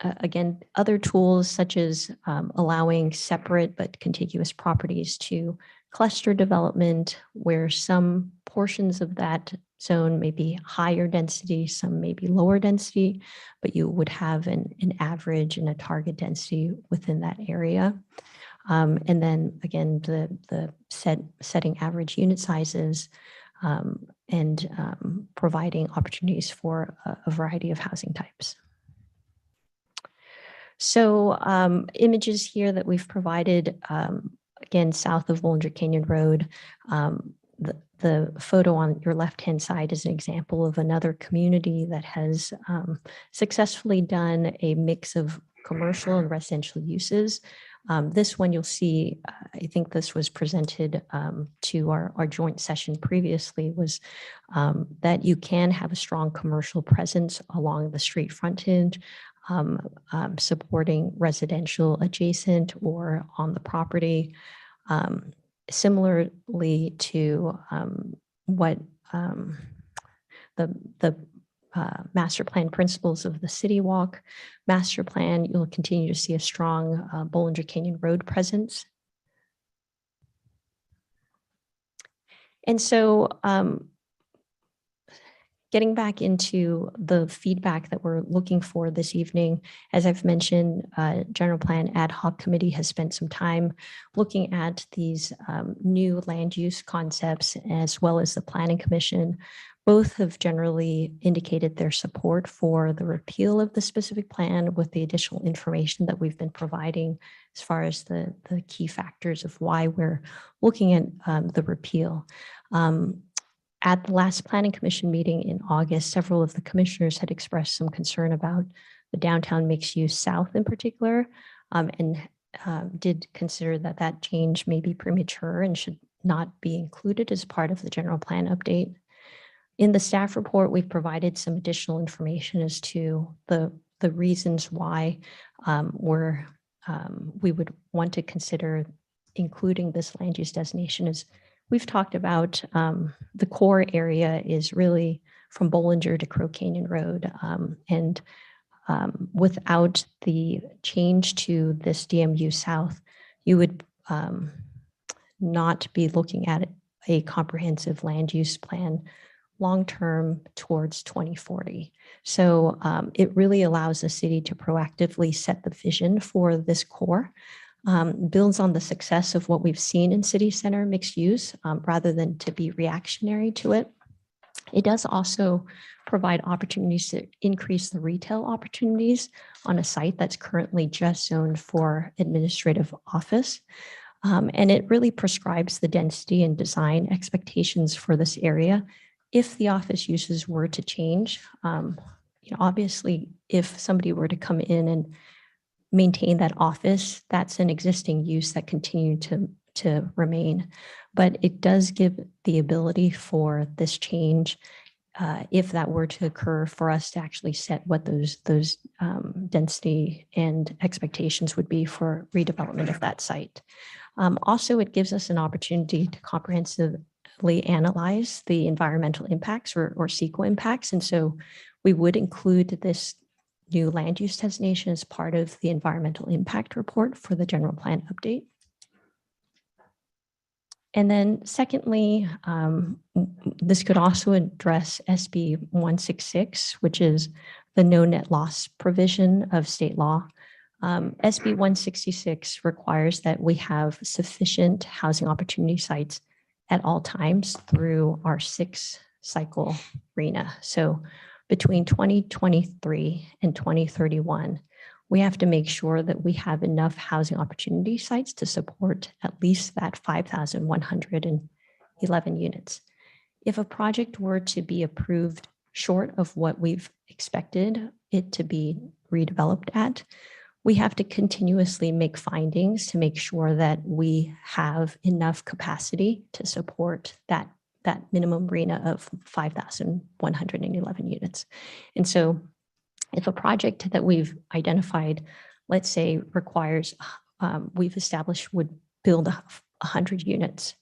again, other tools such as allowing separate but contiguous properties to cluster development, where some portions of that zone may be higher density, some may be lower density, but you would have an average and a target density within that area. And then again, the setting average unit sizes, and providing opportunities for a variety of housing types. So images here that we've provided, again, south of Bollinger Canyon Road. The photo on your left-hand side is an example of another community that has successfully done a mix of commercial and residential uses. This one you'll see, I think this was presented to our joint session previously, was that you can have a strong commercial presence along the street frontage, supporting residential adjacent or on the property. Similarly to what the master plan principles of the City Walk master plan, you'll continue to see a strong Bollinger Canyon Road presence. And so Getting back into the feedback that we're looking for this evening, as I've mentioned, General Plan Ad Hoc Committee has spent some time looking at these new land use concepts, as well as the Planning Commission. Both have generally indicated their support for the repeal of the specific plan with the additional information that we've been providing as far as the key factors of why we're looking at the repeal. At the last Planning Commission meeting in August, several of the commissioners had expressed some concern about the downtown mixed use south in particular, and did consider that that change may be premature and should not be included as part of the general plan update. In the staff report, we've provided some additional information as to the reasons why we would want to consider including this land use designation. As we've talked about, the core area is really from Bollinger to Crow Canyon Road. And without the change to this DMU South, you would not be looking at a comprehensive land use plan long-term towards 2040. So it really allows the city to proactively set the vision for this core, builds on the success of what we've seen in city center mixed use, rather than to be reactionary to it. It does also provide opportunities to increase the retail opportunities on a site that's currently just zoned for administrative office. And it really prescribes the density and design expectations for this area. If the office uses were to change, obviously, if somebody were to come in and maintain that office, that's an existing use that continue to remain. But it does give the ability for this change, if that were to occur, for us to actually set what those density and expectations would be for redevelopment of that site. Also, it gives us an opportunity to comprehensively analyze the environmental impacts or CEQA impacts. And so we would include this new land use designation as part of the environmental impact report for the general plan update. And then secondly, this could also address SB 166, which is the no net loss provision of state law. SB 166 requires that we have sufficient housing opportunity sites at all times through our 6-cycle RHNA. So between 2023 and 2031, we have to make sure that we have enough housing opportunity sites to support at least that 5,111 units. If a project were to be approved short of what we've expected it to be redeveloped at, we have to continuously make findings to make sure that we have enough capacity to support that minimum RHNA of 5,111 units. And so if a project that we've identified, let's say requires, we've established would build 100 units,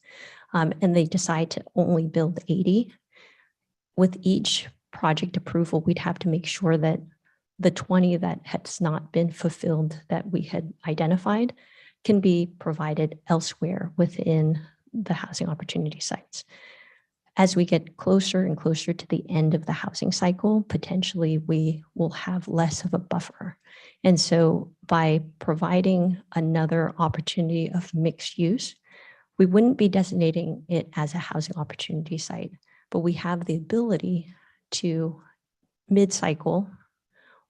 and they decide to only build 80, with each project approval, we'd have to make sure that the 20 that has not been fulfilled that we had identified can be provided elsewhere within the housing opportunity sites. As we get closer and closer to the end of the housing cycle, potentially we will have less of a buffer. And so by providing another opportunity of mixed use, we wouldn't be designating it as a housing opportunity site, but we have the ability to mid-cycle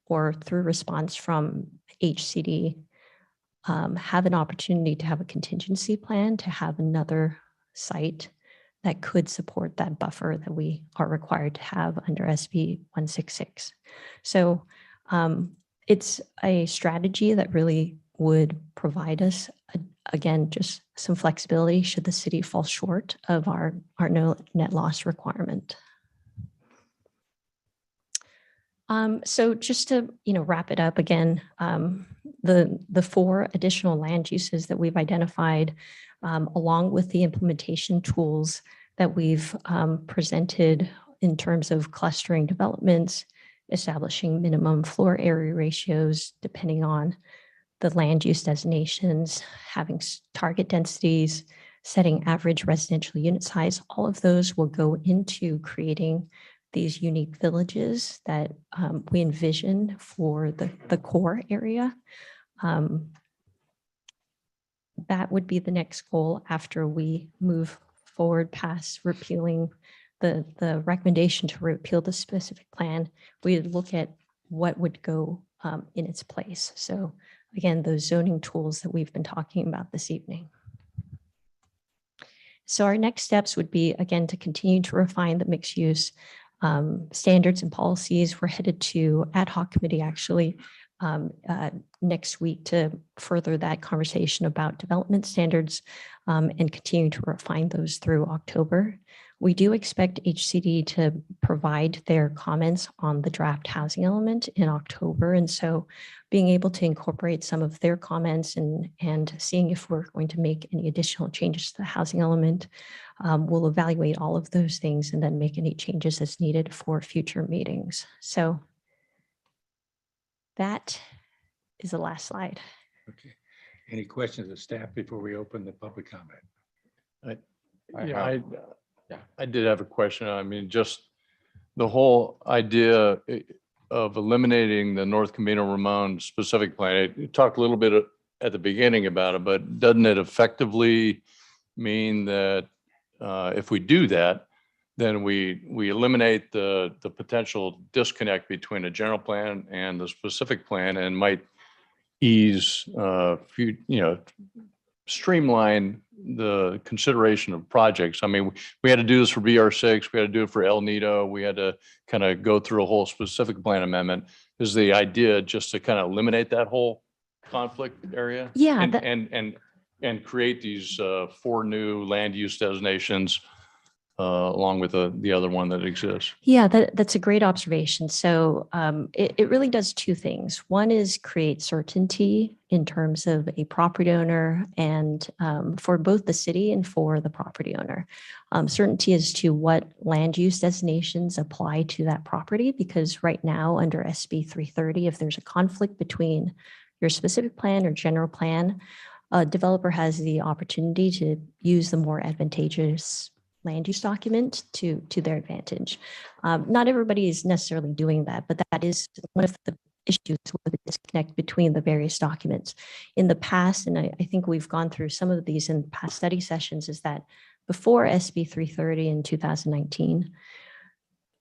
or through response from HCD, have an opportunity to have a contingency plan to have another site that could support that buffer that we are required to have under SB 166. So it's a strategy that really would provide us, again, just some flexibility should the city fall short of our no net loss requirement. So just to wrap it up again, the 4 additional land uses that we've identified, along with the implementation tools that we've presented in terms of clustering developments, establishing minimum floor area ratios depending on the land use designations, having target densities, setting average residential unit size, all of those will go into creating these unique villages that we envision for the core area. That would be the next goal after we move forward past repealing the recommendation to repeal the specific plan. We would look at what would go in its place. So again, those zoning tools that we've been talking about this evening. So our next steps would be, again, to continue to refine the mixed use standards and policies. We're headed to ad hoc committee actually next week to further that conversation about development standards and continue to refine those through October. We do expect HCD to provide their comments on the draft housing element in October. And so being able to incorporate some of their comments and seeing if we're going to make any additional changes to the housing element, we'll evaluate all of those things and then make any changes as needed for future meetings. So that is the last slide. Okay. Any questions of staff before we open the public comment? I did have a question. I mean, just the whole idea of eliminating the North Camino Ramon specific plan. You talked a little bit at the beginning about it, but doesn't it effectively mean that if we do that, then we eliminate the potential disconnect between a general plan and the specific plan and might ease, streamline the consideration of projects. I mean, we had to do this for BR6, we had to do it for El Nido, we had to kind of go through a whole specific plan amendment. Is the idea just to kind of eliminate that whole conflict area? Yeah. And create these 4 new land use designations along with the other one that exists? Yeah, that's a great observation. So it really does 2 things. One is create certainty in terms of a property owner and for both the city and for the property owner. Certainty as to what land use designations apply to that property, because right now under SB 330, if there's a conflict between your specific plan or general plan, a developer has the opportunity to use the more advantageous land use document to their advantage. Not everybody is necessarily doing that, but that is one of the issues with the disconnect between the various documents. In the past, and I think we've gone through some of these in past study sessions, is that before SB 330 in 2019,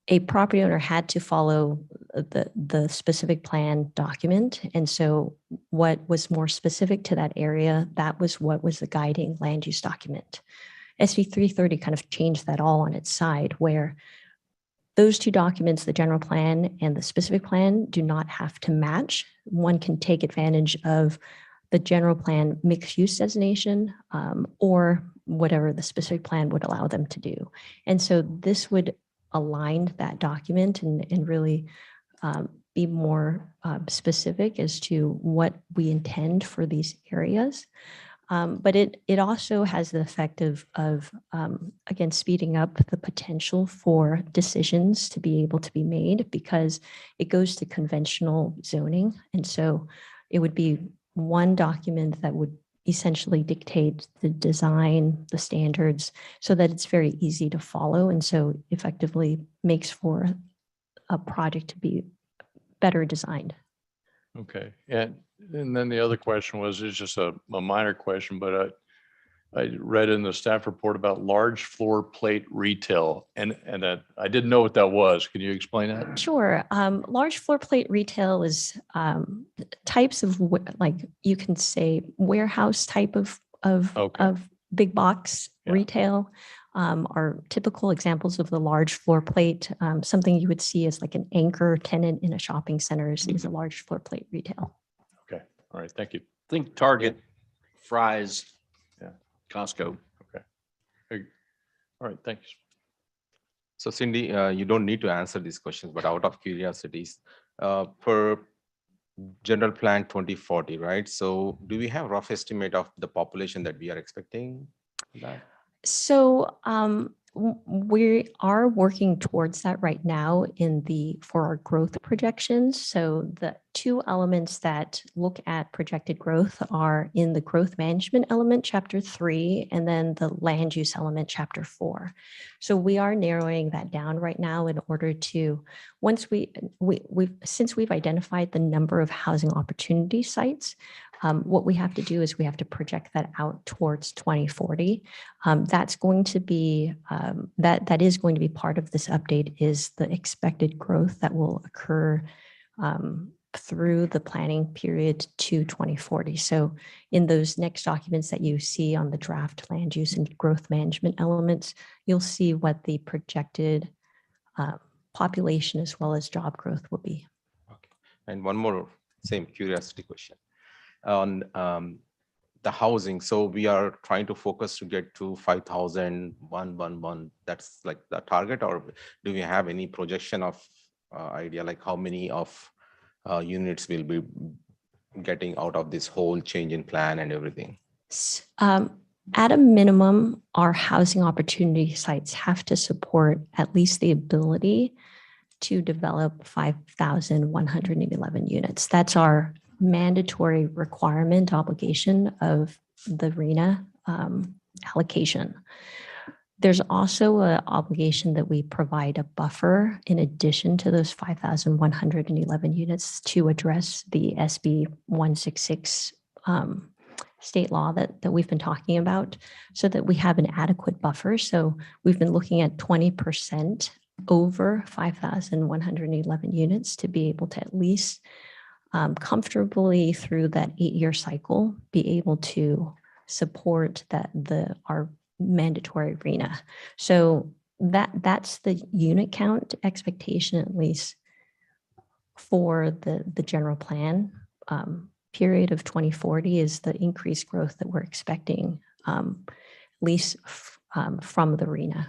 a property owner had to follow the specific plan document. And so what was more specific to that area, that was what was the guiding land use document. SB 330 kind of changed that all on its side, where those 2 documents, the general plan and the specific plan, do not have to match. One can take advantage of the general plan mixed use designation or whatever the specific plan would allow them to do. And so this would align that document and really be more specific as to what we intend for these areas. But it also has the effect of again, speeding up the potential for decisions to be able to be made, because it goes to conventional zoning. And so it would be one document that would essentially dictate the design, the standards, so that it's very easy to follow. And so effectively makes for a project to be better designed. Okay. And then the other question was, it's just a minor question, but I read in the staff report about large floor plate retail, and that I didn't know what that was. Can you explain that? Sure. Large floor plate retail is types of like you can say warehouse type of big box retail are typical examples of the large floor plate. Something you would see as like an anchor tenant in a shopping center is a large floor plate retail. Okay. All right. Thank you. Think Target, Fry's, Costco. Okay. All right. Thanks. So Cindy, you don't need to answer these questions, but out of curiosities, per general plan 2040, right? So do we have a rough estimate of the population that we are expecting? So We are working towards that right now for our growth projections. So the two elements that look at projected growth are in the growth management element, chapter 3, and then the land use element, chapter 4. So we are narrowing that down right now in order to, once since we've identified the number of housing opportunity sites, what we have to do is we have to project that out towards 2040. That's going to be, that is going to be part of this update, is the expected growth that will occur through the planning period to 2040. So in those next documents that you see on the draft land use and growth management elements, you'll see what the projected population as well as job growth will be. Okay. And one more same curiosity question on the housing. So we are trying to focus to get to 5,111. That's like the target, or do we have any projection of idea like how many of units will be getting out of this whole change in plan and everything? At a minimum, our housing opportunity sites have to support at least the ability to develop 5,111 units. That's our mandatory requirement obligation of the RHNA allocation. There's also an obligation that we provide a buffer in addition to those 5,111 units to address the SB 166 state law that we've been talking about, so that we have an adequate buffer. So we've been looking at 20% over 5,111 units to be able to at least comfortably through that 8-year cycle be able to support our mandatory RHNA. So that's the unit count expectation, at least for the general plan period of 2040, is the increased growth that we're expecting, at least from the RHNA.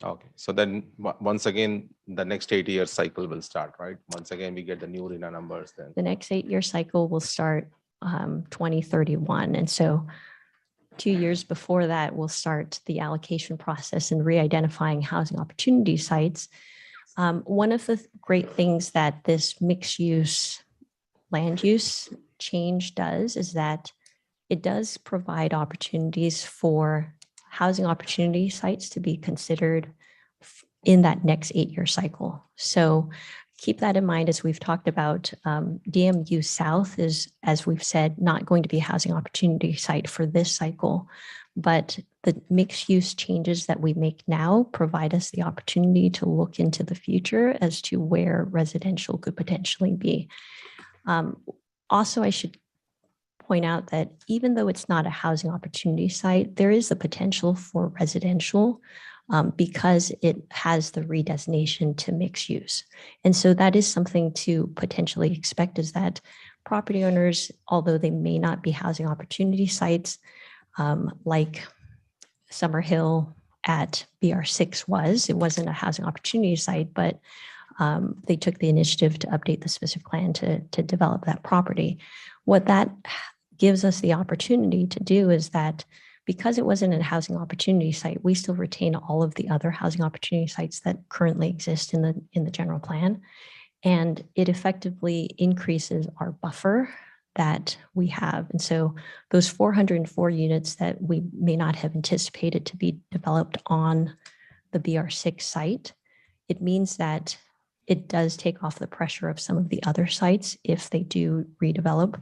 Okay, so then once again, the next 8-year cycle will start, right? Once again, we get the new RHNA numbers then. The next 8-year cycle will start 2031. And so 2 years before that, we'll start the allocation process and re-identifying housing opportunity sites. One of the great things that this mixed use land use change does is that it does provide opportunities for housing opportunity sites to be considered in that next 8-year cycle. So keep that in mind as we've talked about. DMU South is, as we've said, not going to be a housing opportunity site for this cycle, but the mixed use changes that we make now provide us the opportunity to look into the future as to where residential could potentially be. Also, I should point out that even though it's not a housing opportunity site, there is the potential for residential because it has the redesignation to mixed use. And so that is something to potentially expect, is that property owners, although they may not be housing opportunity sites, like Summerhill at BR6 was, it wasn't a housing opportunity site, but they took the initiative to update the specific plan to develop that property. What that gives us the opportunity to do is that because it wasn't a housing opportunity site, we still retain all of the other housing opportunity sites that currently exist in the general plan. And it effectively increases our buffer that we have. And so those 404 units that we may not have anticipated to be developed on the BR6 site, it means that it does take off the pressure of some of the other sites if they do redevelop,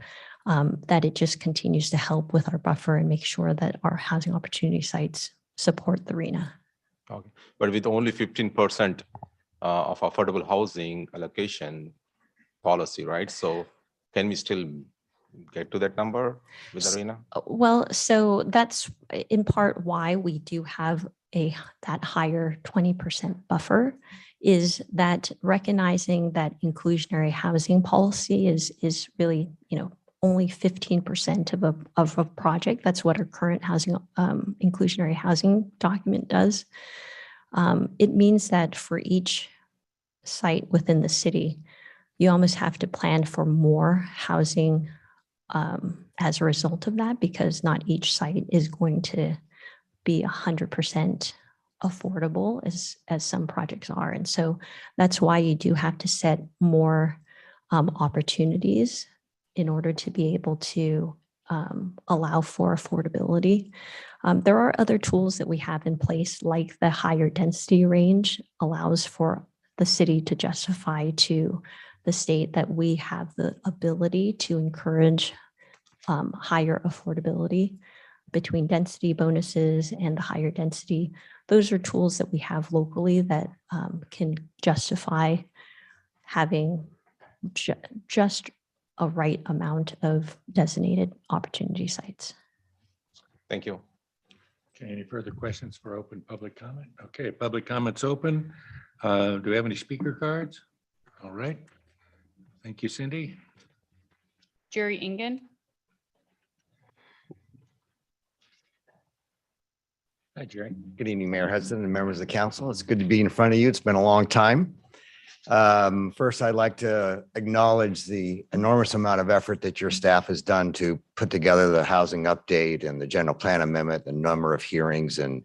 that it just continues to help with our buffer and make sure that our housing opportunity sites support the RHNA. Okay, but with only 15% of affordable housing allocation policy, right? So can we still get to that number with the RHNA? Well, so that's in part why we do have that higher 20% buffer, is that recognizing that inclusionary housing policy is really, only 15% of a project. That's what our current housing inclusionary housing document does. It means that for each site within the city, you almost have to plan for more housing as a result of that, because not each site is going to be 100% affordable as some projects are. And so that's why you do have to set more opportunities in order to be able to allow for affordability. There are other tools that we have in place, like the higher density range allows for the city to justify to the state that we have the ability to encourage higher affordability between density bonuses and the higher density. Those are tools that we have locally that can justify having just a right amount of designated opportunity sites. Thank you. Okay, any further questions for open public comment? Okay, public comment's open. Do we have any speaker cards? All right. Thank you, Cindy. Jerry Ingen. Hi, Jerry. Good evening, Mayor Hudson and members of the council. It's good to be in front of you. It's been a long time. First, I'd like to acknowledge the enormous amount of effort that your staff has done to put together the housing update and the general plan amendment, the number of hearings and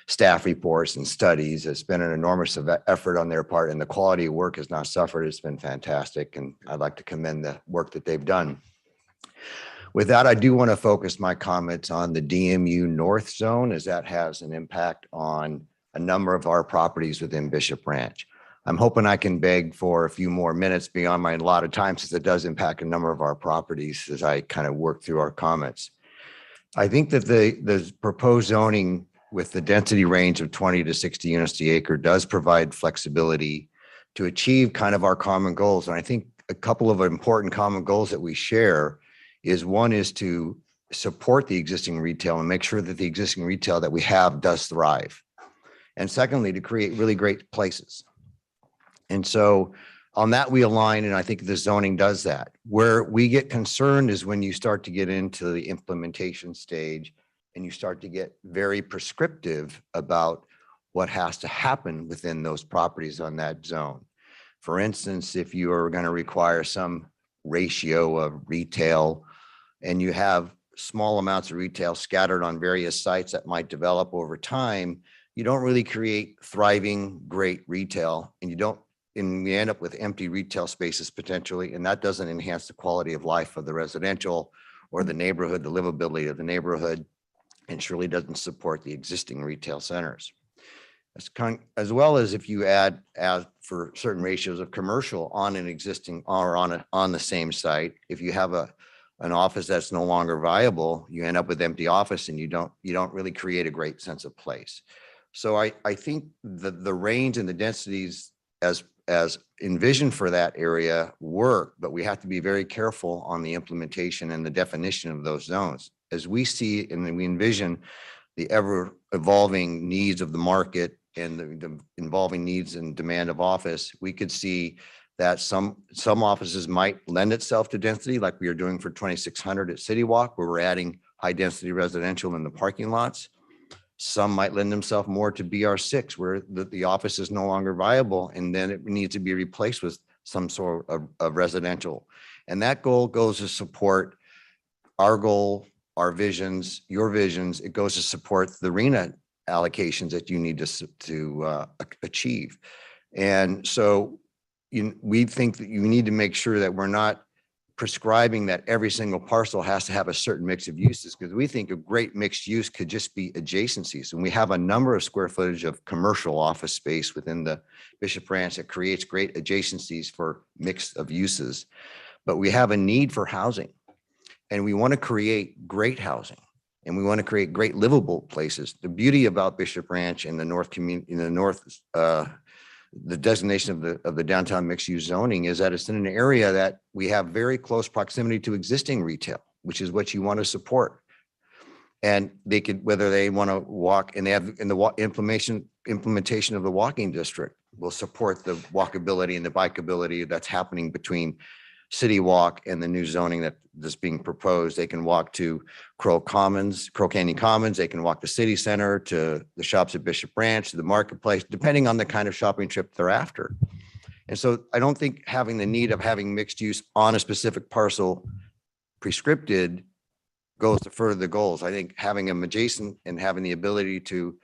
staff reports and studies. It's been an enormous effort on their part, and the quality of work has not suffered. It's been fantastic, and I'd like to commend the work that they've done. With that, I do want to focus my comments on the DMU North Zone, as that has an impact on a number of our properties within Bishop Ranch. I'm hoping I can beg for a few more minutes beyond my allotted time, since it does impact a number of our properties as I kind of work through our comments. I think that the proposed zoning with the density range of 20 to 60 units to the acre does provide flexibility to achieve kind of our common goals. And I think a couple of important common goals that we share is, one is to support the existing retail and make sure that the existing retail that we have does thrive. And secondly, to create really great places. And so on that we align, and I think the zoning does that. Where we get concerned is when you start to get into the implementation stage and you start to get very prescriptive about what has to happen within those properties on that zone. For instance, if you are going to require some ratio of retail and you have small amounts of retail scattered on various sites that might develop over time, you don't really create thriving, great retail, and we end up with empty retail spaces potentially, and that doesn't enhance the quality of life of the residential or the neighborhood, the livability of the neighborhood, and surely doesn't support the existing retail centers. As well as if you add for certain ratios of commercial on an existing or on the same site, if you have an office that's no longer viable, you end up with empty office and you don't really create a great sense of place. So I think the range and the densities as envisioned for that area work, but we have to be very careful on the implementation and the definition of those zones. As we see and we envision the ever evolving needs of the market and the evolving needs and demand of office, we could see that some offices might lend itself to density, like we are doing for 2600 at City Walk, where we're adding high density residential in the parking lots. Some might lend themselves more to BR6, where the office is no longer viable, and then it needs to be replaced with some sort of residential. And that goal goes to support our goal, our visions, your visions. It goes to support the RENA allocations that you need to achieve. And so we think that you need to make sure that we're not prescribing that every single parcel has to have a certain mix of uses, because we think a great mixed use could just be adjacencies. And we have a number of square footage of commercial office space within the Bishop Ranch that creates great adjacencies for mix of uses. But we have a need for housing, and we want to create great housing, and we want to create great livable places. The beauty about Bishop Ranch and the north community, in the north, the designation of the downtown mixed use zoning is that it's in an area that we have very close proximity to existing retail, which is what you want to support. And they could, whether they want to walk, and they have in the implementation of the walking district will support the walkability and the bikeability that's happening between City Walk and the new zoning that's being proposed. They can walk to Crow Canyon Commons. They can walk to City Center, to the shops at Bishop Ranch, to the marketplace, depending on the kind of shopping trip they're after. And so I don't think having the need of having mixed use on a specific parcel prescripted goes to further the goals. I think having them adjacent and having the ability to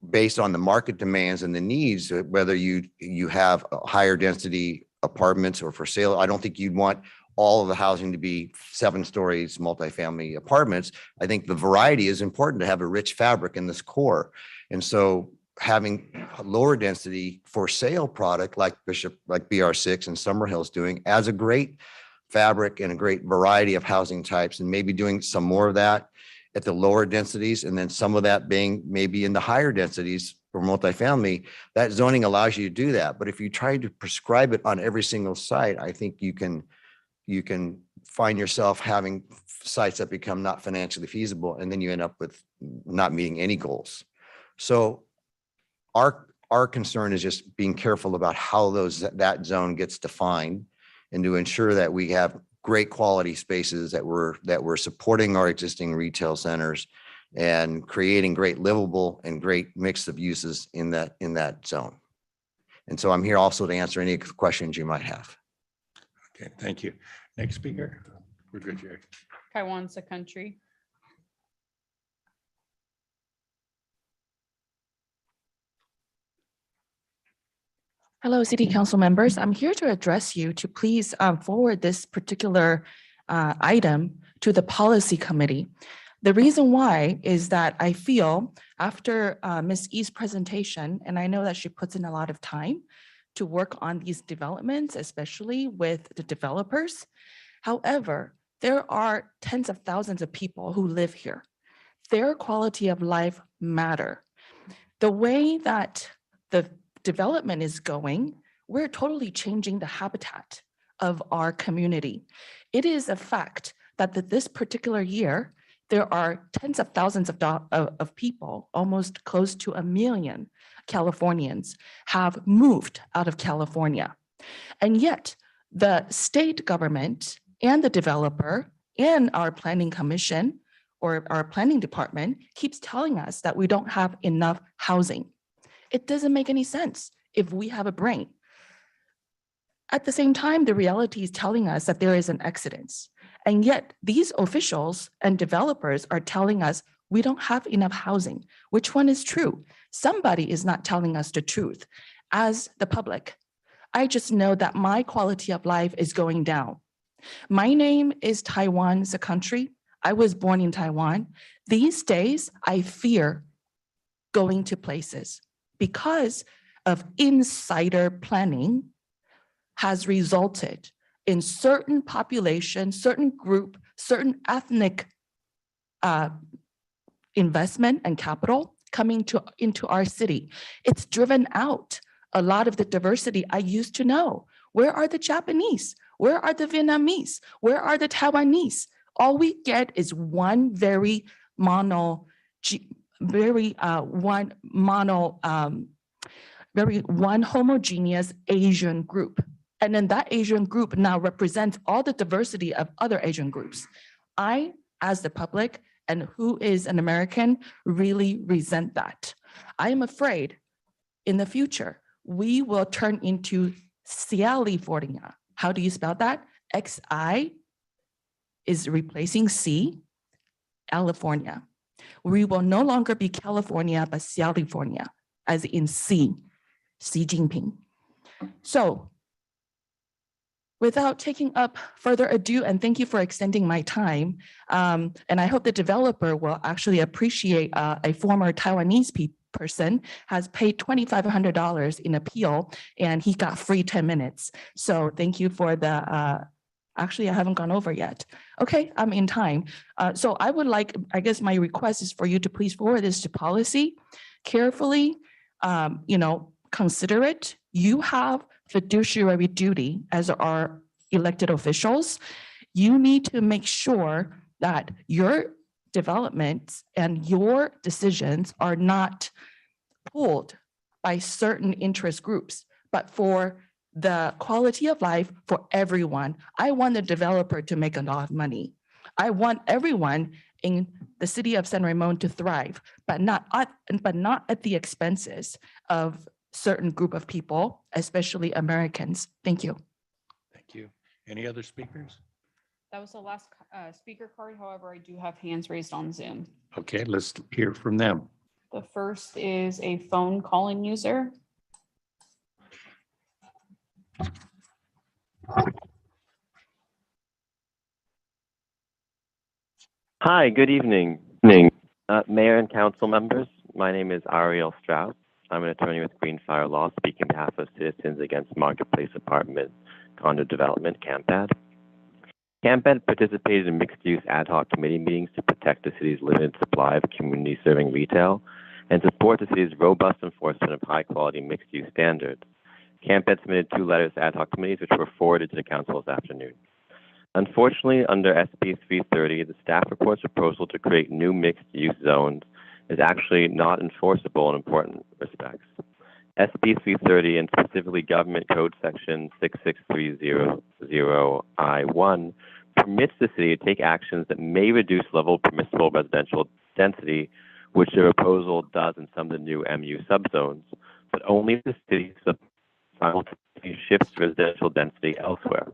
based on the market demands and the needs, whether you have higher density apartments or for sale. I don't think you'd want all of the housing to be 7 stories, multifamily apartments. I think the variety is important to have a rich fabric in this core. And so having a lower density for sale product like BR6 and Summerhill's doing adds a great fabric and a great variety of housing types, and maybe doing some more of that at the lower densities, and then some of that being maybe in the higher densities for multifamily. That zoning allows you to do that. But if you try to prescribe it on every single site, I think you can find yourself having sites that become not financially feasible, and then you end up with not meeting any goals. So our concern is just being careful about how that zone gets defined, and to ensure that we have great quality spaces, that we're supporting our existing retail centers and creating great livable and great mix of uses in that zone. And so I'm here also to answer any questions you might have. Okay, thank you. Next speaker. We're good, Jerry. Kaiwansa Country. Hello, City Council members. I'm here to address you to please forward this particular item to the Policy Committee. The reason why is that I feel after Ms. E's presentation, and I know that she puts in a lot of time to work on these developments, especially with the developers. However, there are tens of thousands of people who live here. Their quality of life matter. The way that the development is going, we're totally changing the habitat of our community. It is a fact that this particular year, there are tens of thousands of people, almost close to 1 million Californians have moved out of California. And yet the state government and the developer and our planning commission or our planning department keeps telling us that we don't have enough housing. It doesn't make any sense if we have a brain. At the same time, the reality is telling us that there is an exodus. And yet these officials and developers are telling us we don't have enough housing. Which one is true? Somebody is not telling us the truth. As the public, I just know that my quality of life is going down. My name is Taiwansa Country. I was born in Taiwan. These days, I fear going to places because of insider planning has resulted in certain population, certain group, certain ethnic investment and capital coming into our city. It's driven out a lot of the diversity I used to know. Where are the Japanese? Where are the Vietnamese? Where are the Taiwanese? All we get is one very one homogeneous Asian group. And then that Asian group now represents all the diversity of other Asian groups. I, as the public and who is an American, really resent that. I am afraid in the future, we will turn into Cialifornia. How do you spell that? XI is replacing C, California. We will no longer be California, but Cialifornia, as in C, Xi Jinping. So without taking up further ado, and thank you for extending my time, and I hope the developer will actually appreciate a former Taiwanese person has paid $2,500 in appeal, and he got free 10 minutes. So thank you for the, actually, I haven't gone over yet. Okay, I'm in time. So I would like, I guess my request is for you to please forward this to policy carefully, consider it. You have fiduciary duty as our elected officials. You need to make sure that your developments and your decisions are not pulled by certain interest groups, but for the quality of life for everyone. I want the developer to make a lot of money. I want everyone in the city of San Ramon to thrive, but not at the expenses of certain group of people, especially Americans. Thank you. Thank you. Any other speakers? That was the last speaker card. However, I do have hands raised on Zoom. Okay, let's hear from them. The first is a phone calling user. Hi, good evening. Mayor and council members, my name is Ariel Strauss. I'm an attorney with Greenfire Law, speaking on behalf of Citizens Against Marketplace Apartment Condo Development, CAMPAD. CAMPAD participated in mixed-use ad hoc committee meetings to protect the city's limited supply of community-serving retail and support the city's robust enforcement of high-quality mixed-use standards. CAMPAD submitted 2 letters to ad hoc committees, which were forwarded to the council this afternoon. Unfortunately, under SB 330, the staff report's proposal to create new mixed-use zones is actually not enforceable in important respects. SB 330, and specifically Government Code Section 66300I1, permits the city to take actions that may reduce level of permissible residential density, which the proposal does in some of the new MU subzones, but only if the city simultaneously shifts residential density elsewhere.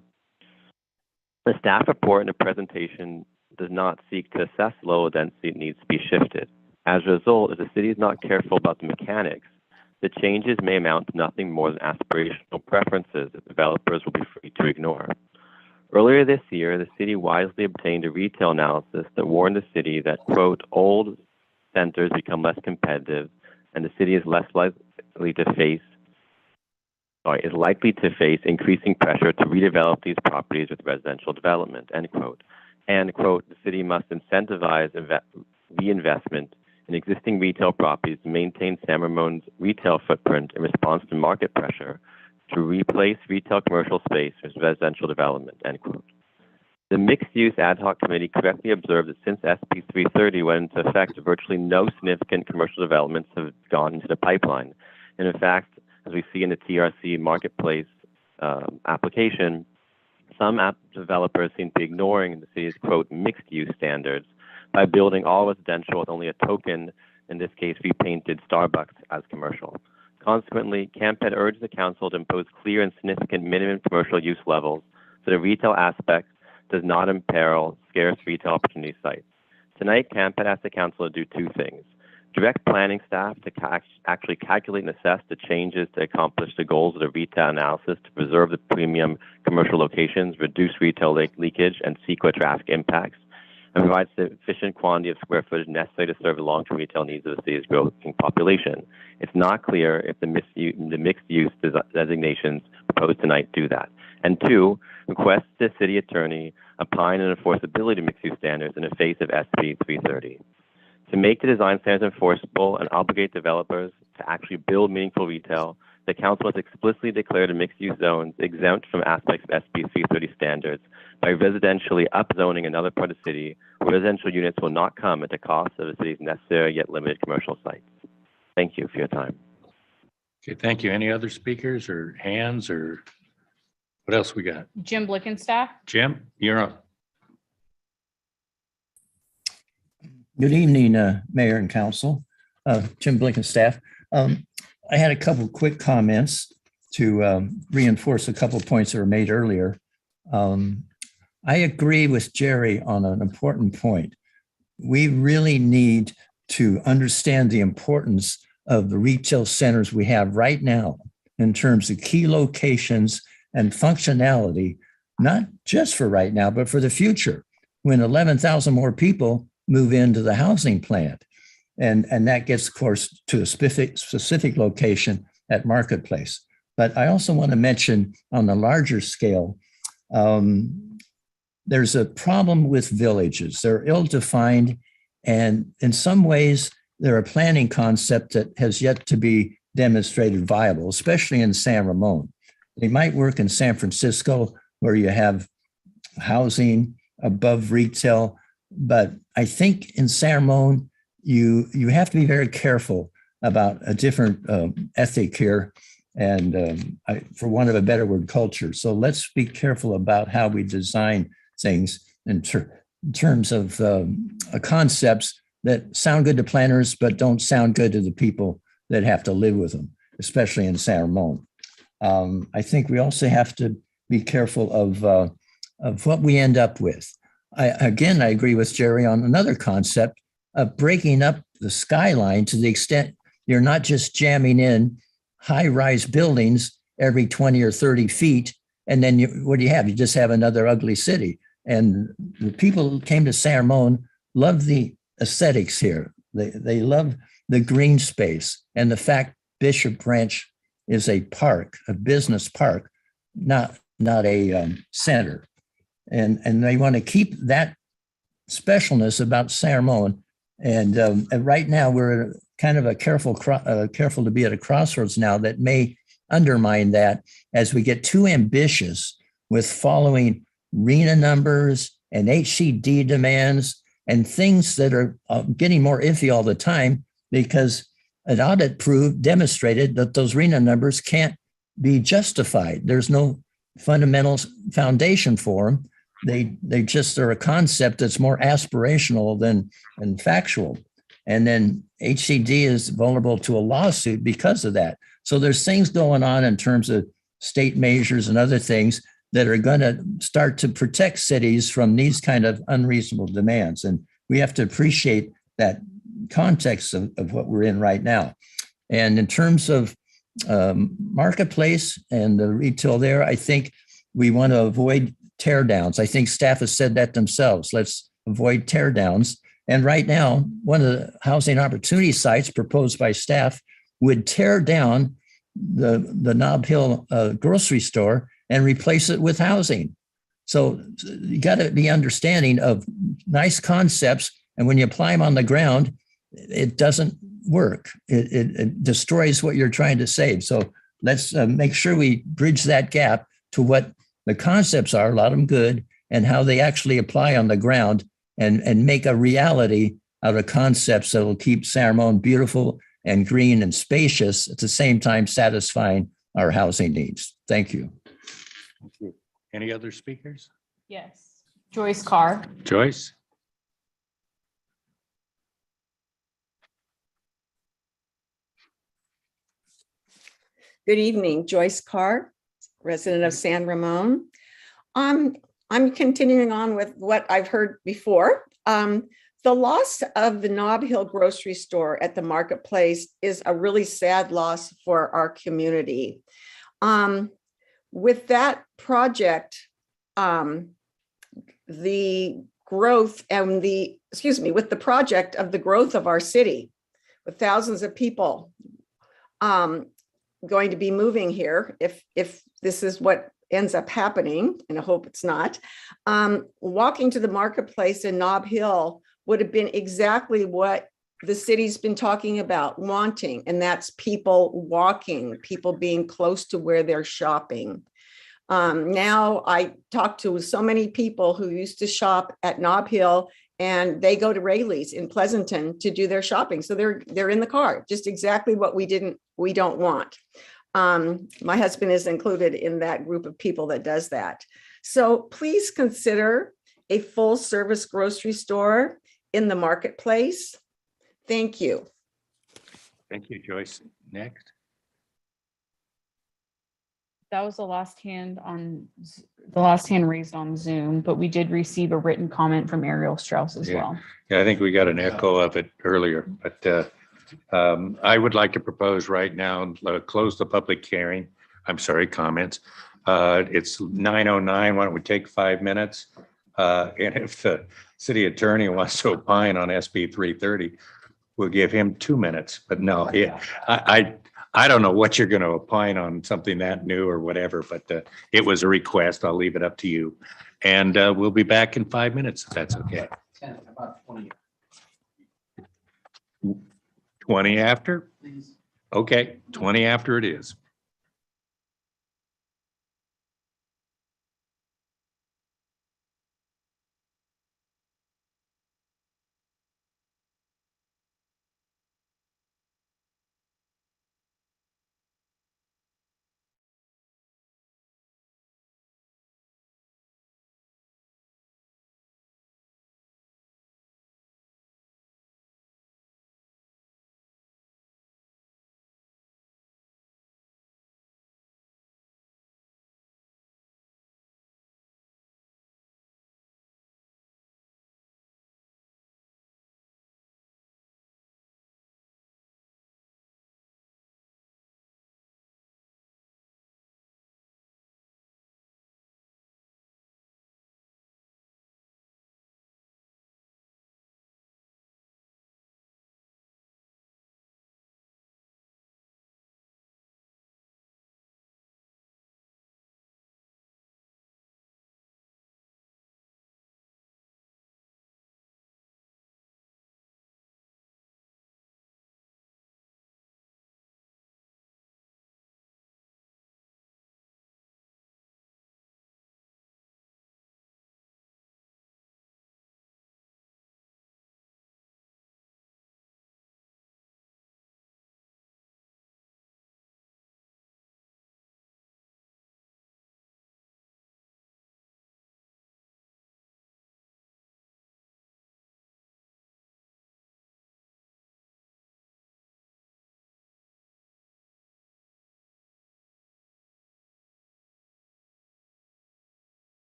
The staff report in the presentation does not seek to assess low density needs to be shifted. As a result, if the city is not careful about the mechanics, the changes may amount to nothing more than aspirational preferences that developers will be free to ignore. Earlier this year, the city wisely obtained a retail analysis that warned the city that, quote, old centers become less competitive and the city is likely to face increasing pressure to redevelop these properties with residential development, end quote. And, quote, the city must incentivize reinvestment in existing retail properties to maintain San Ramon's retail footprint in response to market pressure to replace retail commercial space with residential development, end quote. The mixed-use ad hoc committee correctly observed that since SB 330 went into effect, virtually no significant commercial developments have gone into the pipeline. And in fact, as we see in the TRC marketplace application, some app developers seem to be ignoring the city's, quote, mixed-use standards by building all residential with only a token, in this case, repainted Starbucks as commercial. Consequently, CAMPAD urged the council to impose clear and significant minimum commercial use levels so the retail aspect does not imperil scarce retail opportunity sites. Tonight, CAMPAD asked the council to do 2 things. Direct planning staff to actually calculate and assess the changes to accomplish the goals of the retail analysis to preserve the premium commercial locations, reduce retail leakage, and CEQA traffic impacts, and provide sufficient quantity of square footage necessary to serve the long-term retail needs of the city's growing population. It's not clear if the mixed-use designations proposed tonight do that. And 2, request the city attorney opine on enforceability of mixed-use standards in the face of SB 330. To make the design standards enforceable and obligate developers to actually build meaningful retail, the council must explicitly declare the mixed-use zones exempt from aspects of SB 330 standards by residentially upzoning another part of the city where residential units will not come at the cost of the city's necessary yet limited commercial sites. Thank you for your time. Okay, thank you. Any other speakers or hands or what else we got? Jim Blickenstaff. Jim, you're up. Good evening, Mayor and Council. Jim Blickenstaff. I had a couple of quick comments to reinforce a couple of points that were made earlier. I agree with Jerry on an important point. We really need to understand the importance of the retail centers we have right now in terms of key locations and functionality, not just for right now, but for the future, when 11,000 more people move into the housing plant. And that gets, of course, to a specific location at Marketplace. But I also want to mention on the larger scale, there's a problem with villages. They're ill-defined, and in some ways, they're a planning concept that has yet to be demonstrated viable, especially in San Ramon. They might work in San Francisco, where you have housing above retail, but I think in San Ramon, you have to be very careful about a different ethic here, and for want of a better word, culture. So let's be careful about how we design things in terms of concepts that sound good to planners, but don't sound good to the people that have to live with them, especially in San Ramon. I think we also have to be careful of what we end up with. I agree with Jerry on another concept of breaking up the skyline to the extent you're not just jamming in high-rise buildings every 20 or 30 feet. And then what do you have? You just have another ugly city. And the people who came to San Ramon love the aesthetics here. They love the green space and the fact Bishop Branch is a park, a business park, not a center. And they want to keep that specialness about San Ramon. And right now we're kind of careful to be at a crossroads now that may undermine that as we get too ambitious with following RENA numbers and HCD demands and things that are getting more iffy all the time, because an audit demonstrated that those RENA numbers can't be justified. There's no fundamental foundation for them. They just are a concept that's more aspirational than factual. And then HCD is vulnerable to a lawsuit because of that. So there's things going on in terms of state measures and other things that are going to start to protect cities from these kind of unreasonable demands. And we have to appreciate that context of what we're in right now. And in terms of marketplace and the retail there, I think we want to avoid tear downs. I think staff has said that themselves. Let's avoid tear downs. And right now, one of the housing opportunity sites proposed by staff would tear down the Nob Hill grocery store and replace it with housing. So you got to be understanding of nice concepts. And when you apply them on the ground, it doesn't work. It destroys what you're trying to save. So let's make sure we bridge that gap to what the concepts are, a lot of them good, and how they actually apply on the ground and make a reality out of concepts that will keep San Ramon beautiful and green and spacious at the same time satisfying our housing needs. Thank you. Thank you. Any other speakers? Yes. Joyce Carr. Joyce? Good evening, Joyce Carr, resident of San Ramon. I'm continuing on with what I've heard before. The loss of the Nob Hill grocery store at the marketplace is a really sad loss for our community. With that project, the growth and with the project of the growth of our city, with thousands of people going to be moving here, if this is what ends up happening, and I hope it's not, walking to the marketplace in Nob Hill would have been exactly what the city's been talking about, wanting, and that's people walking, people being close to where they're shopping. Now I talk to so many people who used to shop at Nob Hill, and they go to Rayleigh's in Pleasanton to do their shopping. So they're in the car, just exactly what we don't want. My husband is included in that group of people that does that. So please consider a full service grocery store in the marketplace. Thank you. Thank you, Joyce. Next. That was the last hand raised on Zoom, but we did receive a written comment from Ariel Strauss as well. Yeah, I think we got an echo of it earlier, but I would like to propose right now, close the public hearing. I'm sorry, comments. It's 9:09. Why don't we take 5 minutes? And if the city attorney wants to opine on SB 330, we'll give him 2 minutes. But no, I don't know what you're going to opine on something that new or whatever, but it was a request. I'll leave it up to you. And we'll be back in 5 minutes, if that's okay. About 20. 20 after? Okay, 20 after it is.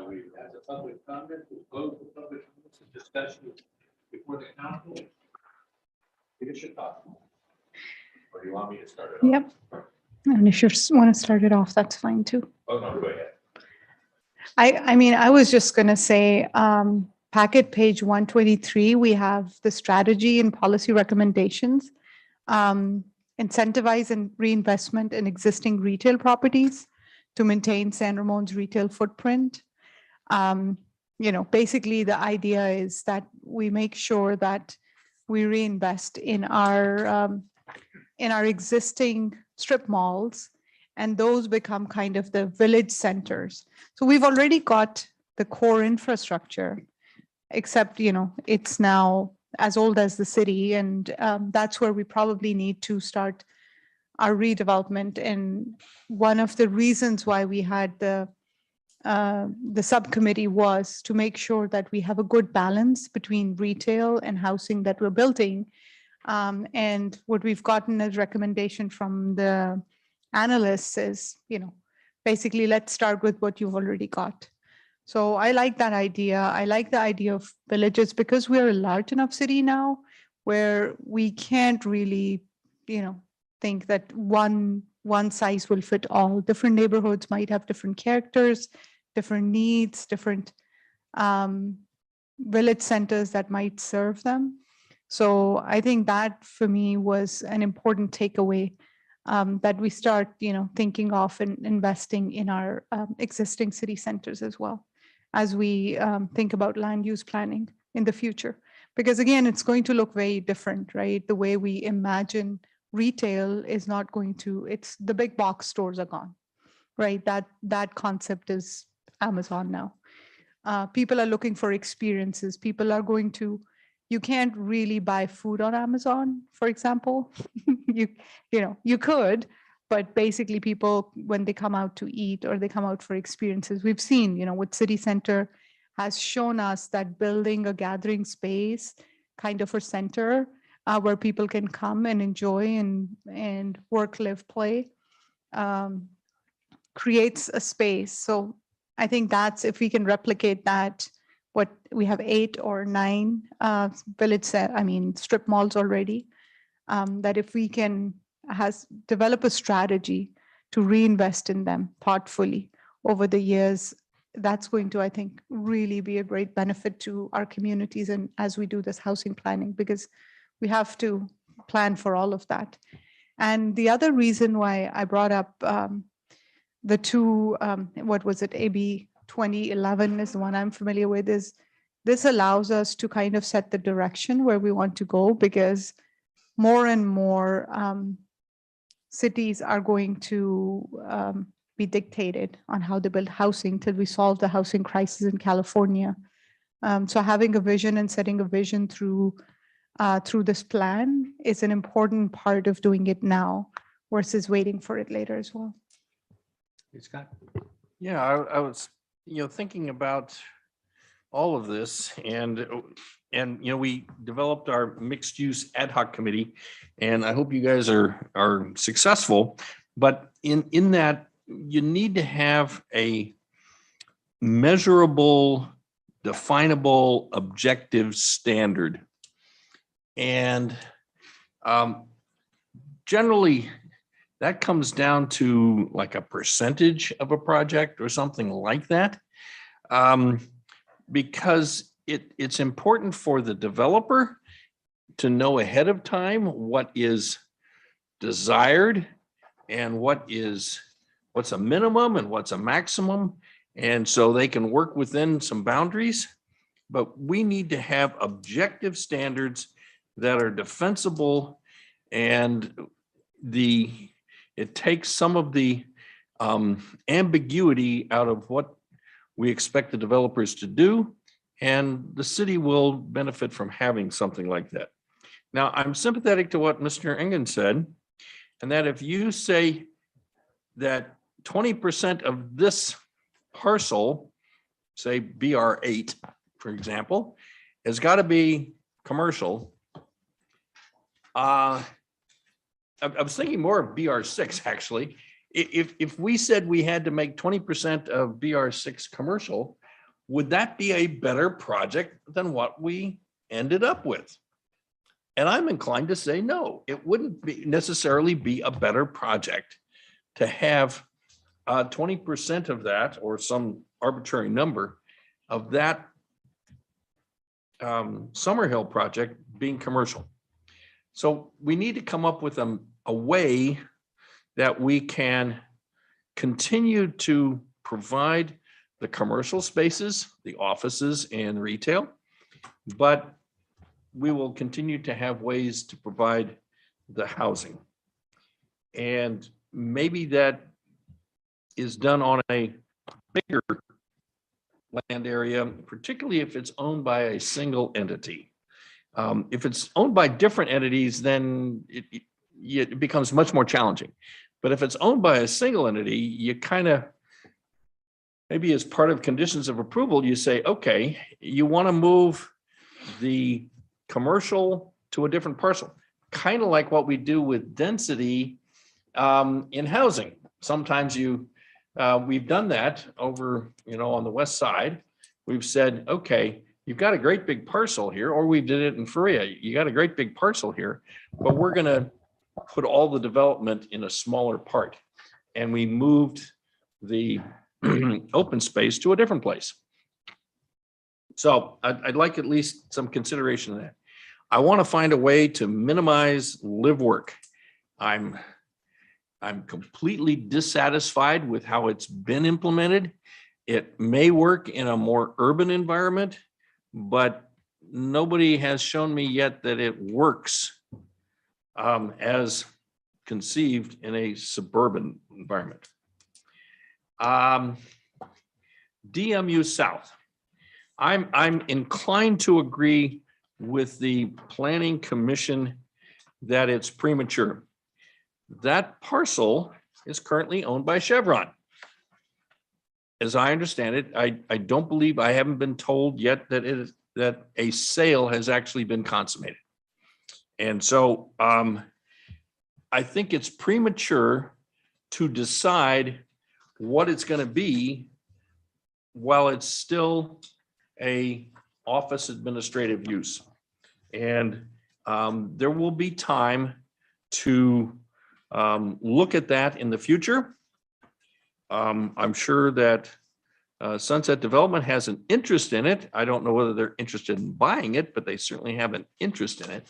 We had the public comment, we closed the public comments and discussion before the council. Give us your thoughts. Or do you want me to start it off? Yep. And if you want to start it off, that's fine too. Oh, no, go ahead. I mean, I was just going to say, packet page 123, we have the strategy and policy recommendations. Incentivize and reinvestment in existing retail properties to maintain San Ramon's retail footprint. Basically the idea is that we make sure that we reinvest in our existing strip malls, and those become kind of the village centers. So we've already got the core infrastructure, except, it's now as old as the city, and that's where we probably need to start our redevelopment. And one of the reasons why we had the subcommittee was to make sure that we have a good balance between retail and housing that we're building. And what we've gotten as recommendation from the analysts is, basically let's start with what you've already got. So I like that idea. I like the idea of villages because we're a large enough city now where we can't really, think that one size will fit all. Different neighborhoods might have different characters, different needs, different village centers that might serve them. So I think that for me was an important takeaway, that we start, thinking of and investing in our existing city centers as well as we think about land use planning in the future. Because again, it's going to look very different, right? The way we imagine retail is not going to, it's the big box stores are gone, right? That concept is Amazon now. People are looking for experiences. People are going to, you can't really buy food on Amazon, for example. You could, but basically people, when they come out to eat or they come out for experiences, we've seen, what City Center has shown us that building a gathering space, kind of a center where people can come and enjoy and work, live, play, creates a space. So I think that's, if we can replicate that, what we have 8 or 9 strip malls already, that if we can develop a strategy to reinvest in them thoughtfully over the years, that's going to, I think, really be a great benefit to our communities. And as we do this housing planning, because we have to plan for all of that. And the other reason why I brought up the two, what was it, AB 2011 is the one I'm familiar with, is this allows us to kind of set the direction where we want to go, because more and more cities are going to be dictated on how they build housing till we solve the housing crisis in California. So having a vision and setting a vision through this plan is an important part of doing it now versus waiting for it later as well. Scott? Yeah, I was, thinking about all of this, and we developed our mixed use ad hoc committee, and I hope you guys are successful. But in that, you need to have a measurable, definable, objective standard. And generally, that comes down to like a percentage of a project or something like that. Because it's important for the developer to know ahead of time what is desired and what's a minimum and what's a maximum. And so they can work within some boundaries, but we need to have objective standards that are defensible, and it takes some of the ambiguity out of what we expect the developers to do, and the city will benefit from having something like that. Now, I'm sympathetic to what Mr. Engen said, and that if you say that 20% of this parcel, say BR8, for example, has got to be commercial. I was thinking more of BR6 actually, if we said we had to make 20% of BR6 commercial, would that be a better project than what we ended up with? And I'm inclined to say no, it wouldn't be necessarily be a better project to have 20% of that or some arbitrary number of that Summerhill project being commercial. So we need to come up with a way that we can continue to provide the commercial spaces, the offices and retail, but we will continue to have ways to provide the housing. And maybe that is done on a bigger land area, particularly if it's owned by a single entity. If it's owned by different entities, then it becomes much more challenging. But if it's owned by a single entity, you kind of, maybe as part of conditions of approval, you say, okay, you want to move the commercial to a different parcel, kind of like what we do with density in housing. Sometimes we've done that over, on the west side. We've said, okay, you've got a great big parcel here, or we did it in Faria. You got a great big parcel here, but we're going to put all the development in a smaller part. And we moved the open space to a different place. So I'd like at least some consideration of that. I want to find a way to minimize live work. I'm completely dissatisfied with how it's been implemented. It may work in a more urban environment, but nobody has shown me yet that it works as conceived in a suburban environment. DMU South. I'm inclined to agree with the Planning Commission that it's premature. That parcel is currently owned by Chevron. As I understand it, I don't believe, I haven't been told yet that that a sale has actually been consummated. And so I think it's premature to decide what it's going to be while it's still a office administrative use. And there will be time to look at that in the future. I'm sure that Sunset Development has an interest in it. I don't know whether they're interested in buying it, but they certainly have an interest in it.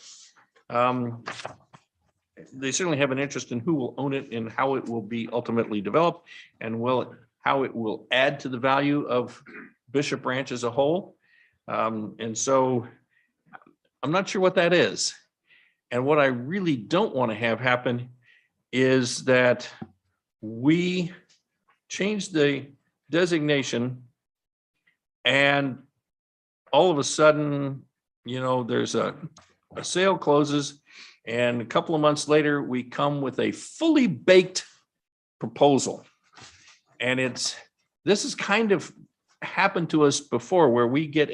They certainly have an interest in who will own it and how it will be ultimately developed, and how it will add to the value of Bishop Ranch as a whole. And so I'm not sure what that is. And what I really don't want to have happen is that we change the designation and all of a sudden, there's a sale closes, and a couple of months later, we come with a fully baked proposal. And this has kind of happened to us before, where we get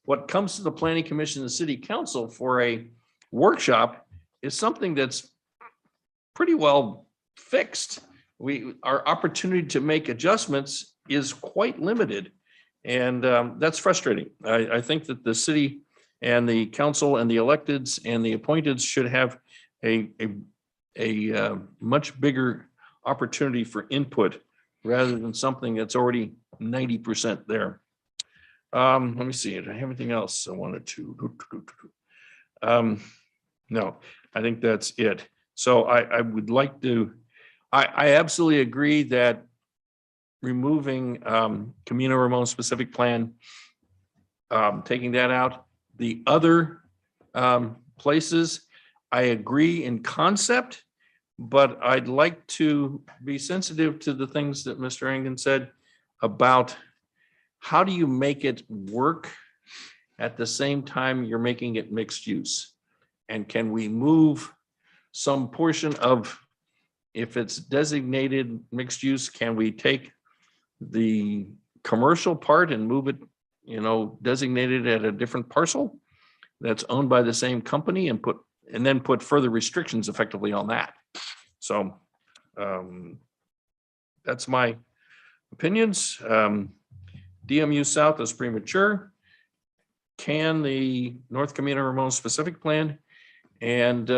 what comes to the Planning Commission and the City Council for a workshop is something that's pretty well fixed. Our opportunity to make adjustments is quite limited, and that's frustrating. I think that the city and the council and the electeds and the appointeds should have a much bigger opportunity for input rather than something that's already 90% there. Let me see. Do I have anything else I wanted to? No, I think that's it. So I would like to, I absolutely agree that removing Camino Ramon specific plan, taking that out. The other places, I agree in concept, but I'd like to be sensitive to the things that Mr. Engen said about how do you make it work at the same time you're making it mixed use? And can we move some portion of, if it's designated mixed use, can we take the commercial part and move it, designated at a different parcel that's owned by the same company, and then put further restrictions effectively on that? So that's my opinions. DMU South is premature. Can the North Camino Ramon specific plan and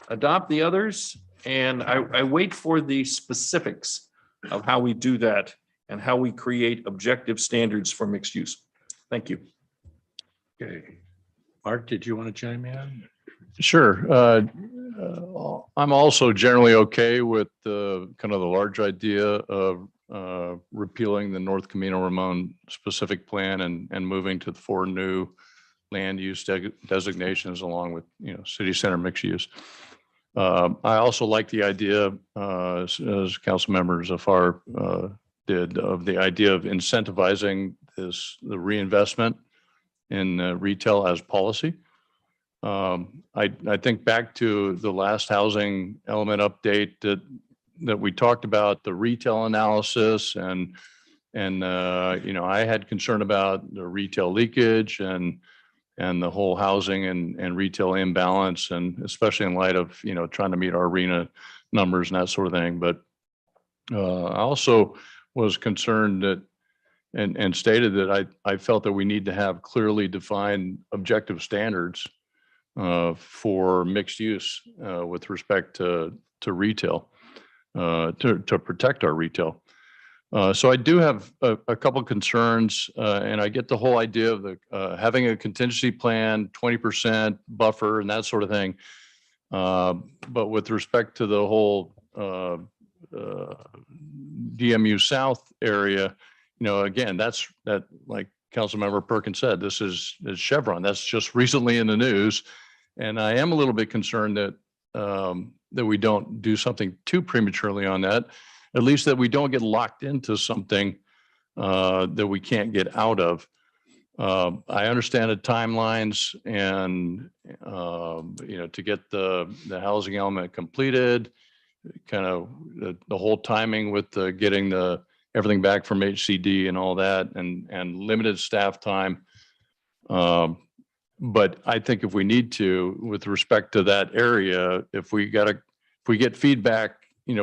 adopt the others? And I wait for the specifics of how we do that and how we create objective standards for mixed use. Thank you. Okay. Mark, did you want to chime in? Sure. I'm also generally okay with the kind of the large idea of repealing the North Camino Ramon specific plan and moving to the 4 new land use designations along with, city center mixed use. I also like the idea, as council member Zafar did, of the idea of incentivizing the reinvestment in retail as policy. I think back to the last housing element update that we talked about the retail analysis and I had concern about the retail leakage and the whole housing and retail imbalance, and especially in light of trying to meet our arena numbers and that sort of thing. But I also was concerned that and stated that I felt that we need to have clearly defined objective standards for mixed use with respect to retail to protect our retail. So I do have a couple concerns, and I get the whole idea of the having a contingency plan, 20% buffer, and that sort of thing. But with respect to the whole DMU South area, again, that like Councilmember Perkins said, this is Chevron. That's just recently in the news, and I am a little bit concerned that that we don't do something too prematurely on that. At least that we don't get locked into something that we can't get out of. I understand the timelines and, to get the housing element completed, kind of the whole timing with getting everything back from HCD and all that and limited staff time. But I think if we need to, with respect to that area, if we get feedback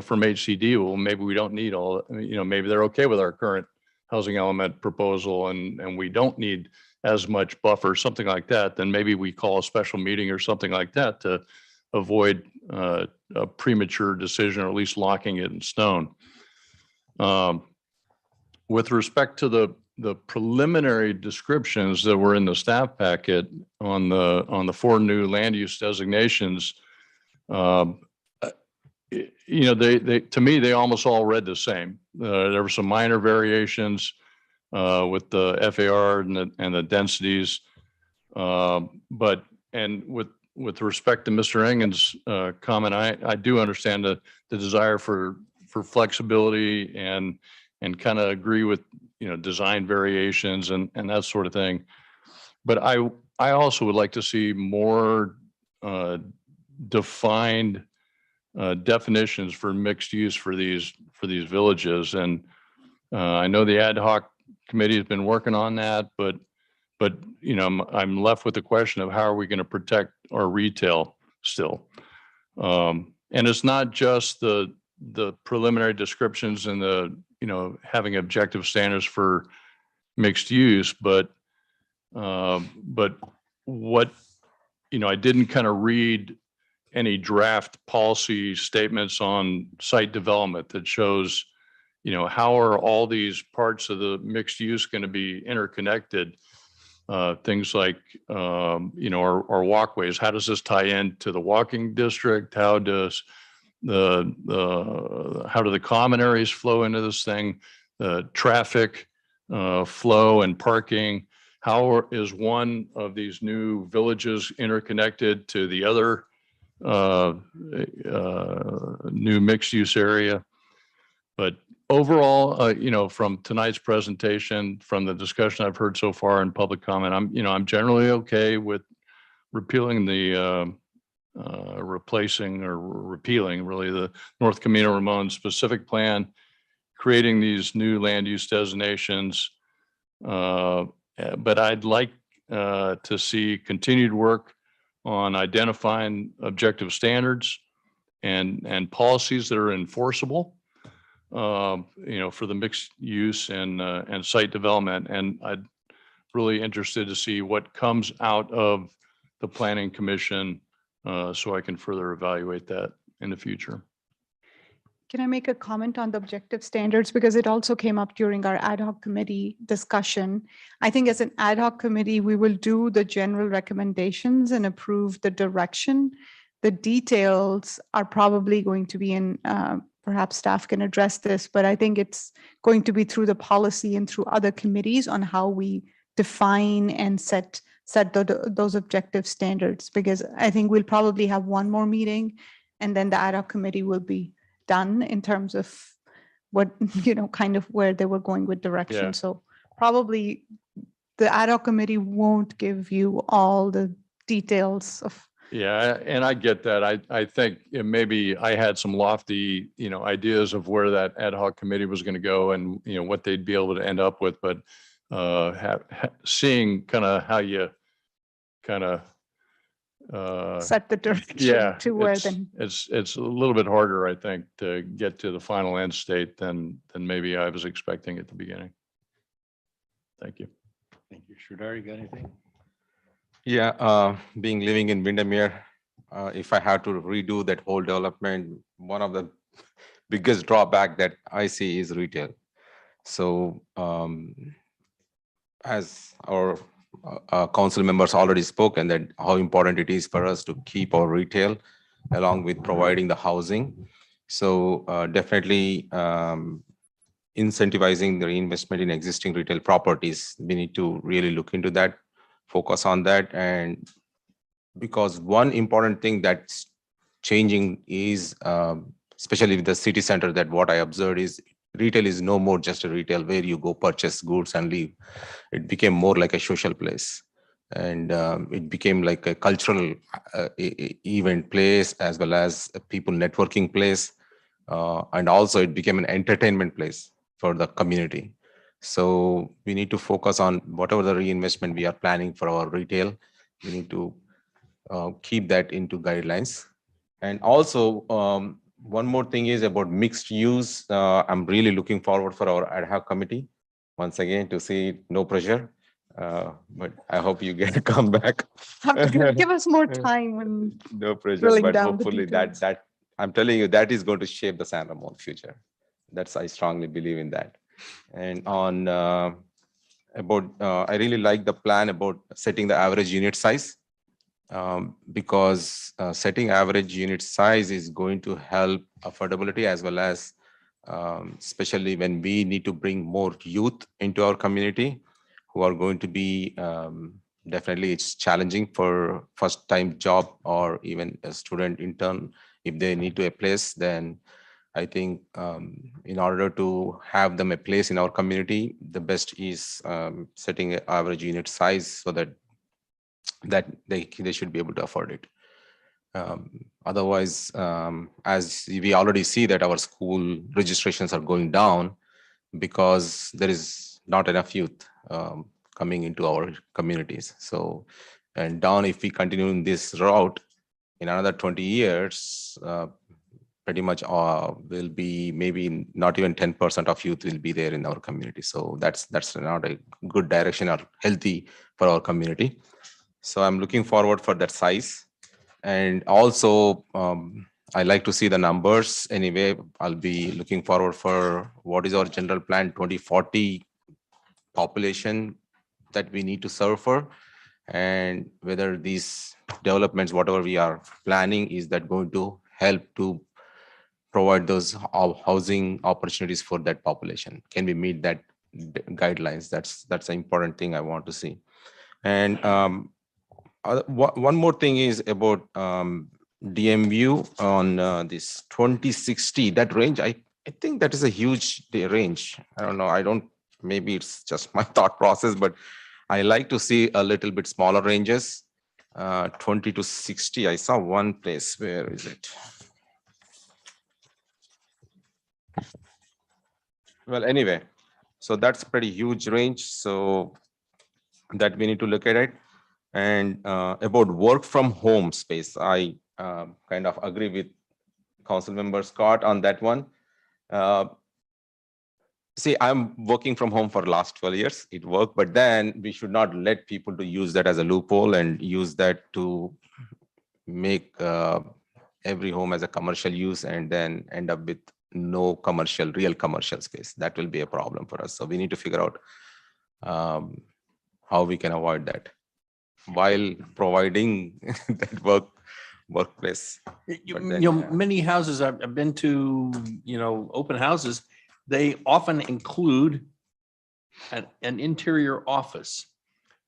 from HCD, well, maybe we don't need all, maybe they're okay with our current housing element proposal and we don't need as much buffer, something like that, then maybe we call a special meeting or something like that to avoid a premature decision, or at least locking it in stone. With respect to the preliminary descriptions that were in the staff packet on the 4 new land use designations, they to me, they almost all read the same. There were some minor variations with the FAR and the densities. But with respect to Mr. Engen's comment, I do understand the desire for flexibility and kind of agree with, design variations and that sort of thing. But I also would like to see more defined definitions for mixed use for these villages. And I know the ad hoc committee has been working on that, but I'm left with the question of how are we going to protect our retail still? And it's not just the preliminary descriptions and the having objective standards for mixed use, but what I didn't kind of read any draft policy statements on site development that shows, how are all these parts of the mixed use going to be interconnected? Things like, our walkways. How does this tie into the walking district? How does how do the common areas flow into this thing? Traffic flow and parking. How is one of these new villages interconnected to the other new mixed use area? But overall, from tonight's presentation, from the discussion I've heard so far in public comment, I'm generally okay with repealing the replacing or repealing really the North Camino Ramon specific plan, creating these new land use designations. But I'd like to see continued work on identifying objective standards and policies that are enforceable. for the mixed use and site development. And I'd really interested to see what comes out of the planning commission so I can further evaluate that in the future. Can I make a comment on the objective standards? Because it also came up during our ad hoc committee discussion. I think as an ad hoc committee, we will do the general recommendations and approve the direction. The details are probably going to be in, perhaps staff can address this, but I think it's going to be through the policy and through other committees on how we define and set those objective standards. Because I think we'll probably have one more meeting and then the ad hoc committee will be done in terms of what, kind of where they were going with direction. Yeah. So probably the ad hoc committee won't give you all the details of. Yeah, and I get that. I think maybe I had some lofty, ideas of where that ad hoc committee was going to go and, what they'd be able to end up with, but seeing kind of how you kind of set the direction to where then. It's a little bit harder, I think, to get to the final end state than maybe I was expecting at the beginning. Thank you. Thank you. Sridhar, you got anything? Yeah, living in Windermere, if I have to redo that whole development, one of the biggest drawback that I see is retail. So as our council members already spoken, that how important it is for us to keep our retail along with providing the housing. So definitely incentivizing the reinvestment in existing retail properties. We need to really look into that, focus on that. And because one important thing that's changing is, especially with the city center, that what I observed is retail is no more just a retail where you go purchase goods and leave. It became more like a social place. And it became like a cultural event place as well as a people networking place. And also it became an entertainment place for the community. So we need to focus on whatever the reinvestment we are planning for our retail. We need to keep that into guidelines. And also, one more thing is about mixed use. I'm really looking forward for our ad hoc committee once again to see, no pressure, but I hope you get to come back. Give us more time when no pressure, drilling but down the hopefully details. that I'm telling you, that is going to shape the San Ramon future. I strongly believe in that. And on I really like the plan about setting the average unit size. Because setting average unit size is going to help affordability as well as especially when we need to bring more youth into our community who are going to be definitely it's challenging for first time job or even a student intern. If they need to a place, then I think in order to have them a place in our community, the best is setting an average unit size so that they should be able to afford it. Otherwise, as we already see that our school registrations are going down because there is not enough youth coming into our communities. So, and down if we continue in this route, in another 20 years, pretty much will be maybe not even 10% of youth will be there in our community. So that's not a good direction or healthy for our community. So I'm looking forward for that size. And also, I like to see the numbers. Anyway, I'll be looking forward for what is our general plan 2040 population that we need to serve for. And whether these developments, whatever we are planning, is that going to help to provide those housing opportunities for that population? Can we meet that guidelines? That's an important thing I want to see. And one more thing is about DMU on this 2060, that range. I think that is a huge range. I don't know. Maybe it's just my thought process, but I like to see a little bit smaller ranges. 20 to 60. I saw one place. Where is it? Well, anyway, so that's a pretty huge range. So that we need to look at it. And about work from home space, I kind of agree with Council Member Scott on that one. See, I'm working from home for the last 12 years. It worked, but then we should not let people to use that as a loophole and use that to make every home as a commercial use and then end up with no real commercial space. That will be a problem for us. So we need to figure out how we can avoid that while providing that workplace. But then, Many houses I've been to, open houses, they often include an interior office,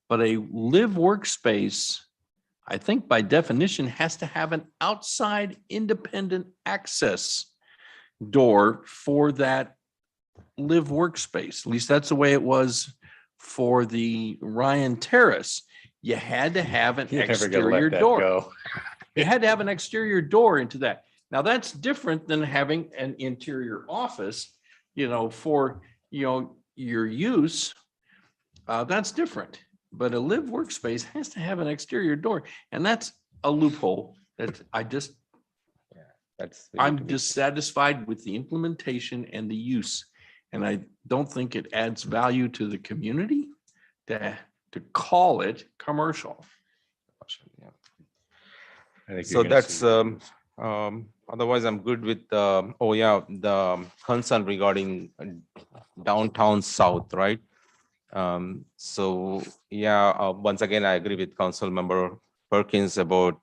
but a live workspace, I think by definition, has to have an outside independent access door for that live workspace. At least that's the way it was for the Ryan Terrace. You had to have an You're never gonna let exterior that door. go. You had to have an exterior door into that. Now, that's different than having an interior office, for, your use. That's different. But a live workspace has to have an exterior door. And that's a loophole that I'm dissatisfied with the implementation and the use. And I don't think it adds value to the community to call it commercial. so that's otherwise I'm good with the concern regarding downtown south, right? Once again, I agree with Council Member Perkins about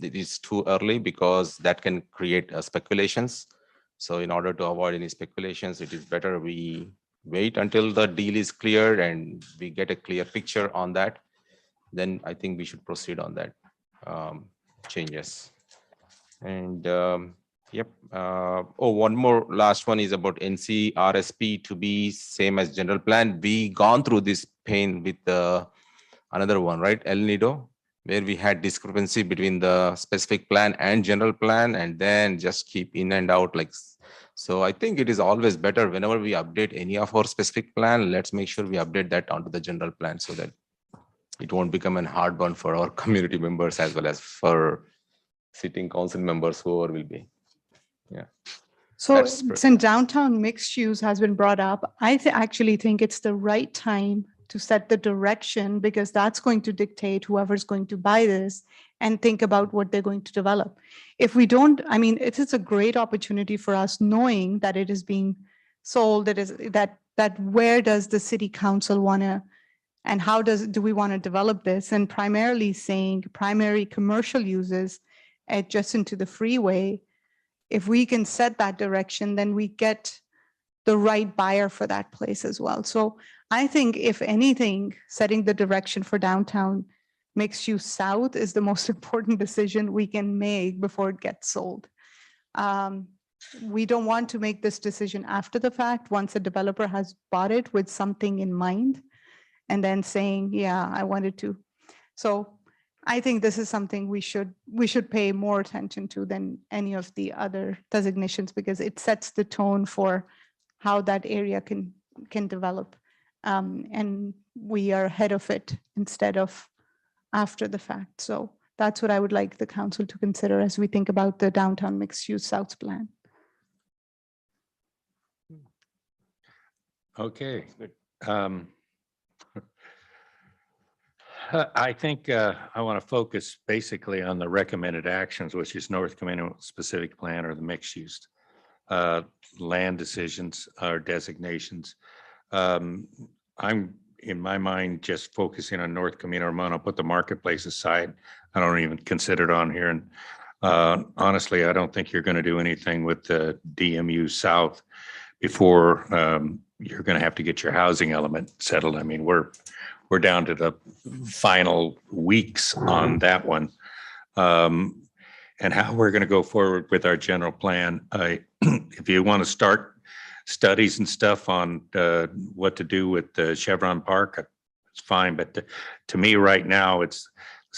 it is too early because that can create speculations. So in order to avoid any speculations, it is better we wait until the deal is cleared and we get a clear picture on that. Then I think we should proceed on that changes. And one more last one is about NCRSP to be same as general plan. We gone through this pain with another one, right? El Nido, where we had discrepancy between the specific plan and general plan, and then just keep in and out like. So I think it is always better whenever we update any of our specific plan, let's make sure we update that onto the general plan so that it won't become a hard one for our community members as well as for sitting council members, whoever will be. Yeah. So since downtown mixed use has been brought up, I actually think it's the right time to set the direction because that's going to dictate whoever's going to buy this and think about what they're going to develop. If we don't, it is a great opportunity for us knowing that it is being sold, that where does the city council want to, and how do we want to develop this? And primarily saying primary commercial uses adjacent to the freeway. If we can set that direction, then we get the right buyer for that place as well. So I think if anything, setting the direction for downtown mixed use south is the most important decision we can make before it gets sold. We don't want to make this decision after the fact, once a developer has bought it with something in mind and then saying, yeah, I wanted to. So I think this is something we should pay more attention to than any of the other designations because it sets the tone for how that area can develop. And we are ahead of it instead of after the fact. So that's what I would like the council to consider as we think about the downtown mixed use south plan. Okay. I think I want to focus basically on the recommended actions, which is North Camino specific plan or the mixed use land decisions or designations. I'm in my mind just focusing on North Camino. I'm going to put the marketplace aside. I don't even consider it on here. And honestly, I don't think you're going to do anything with the DMU South before you're going to have to get your housing element settled. I mean, we're down to the final weeks on that one. And how we're going to go forward with our general plan. If you want to start studies and stuff on what to do with the Chevron Park, it's fine. But to me right now, let's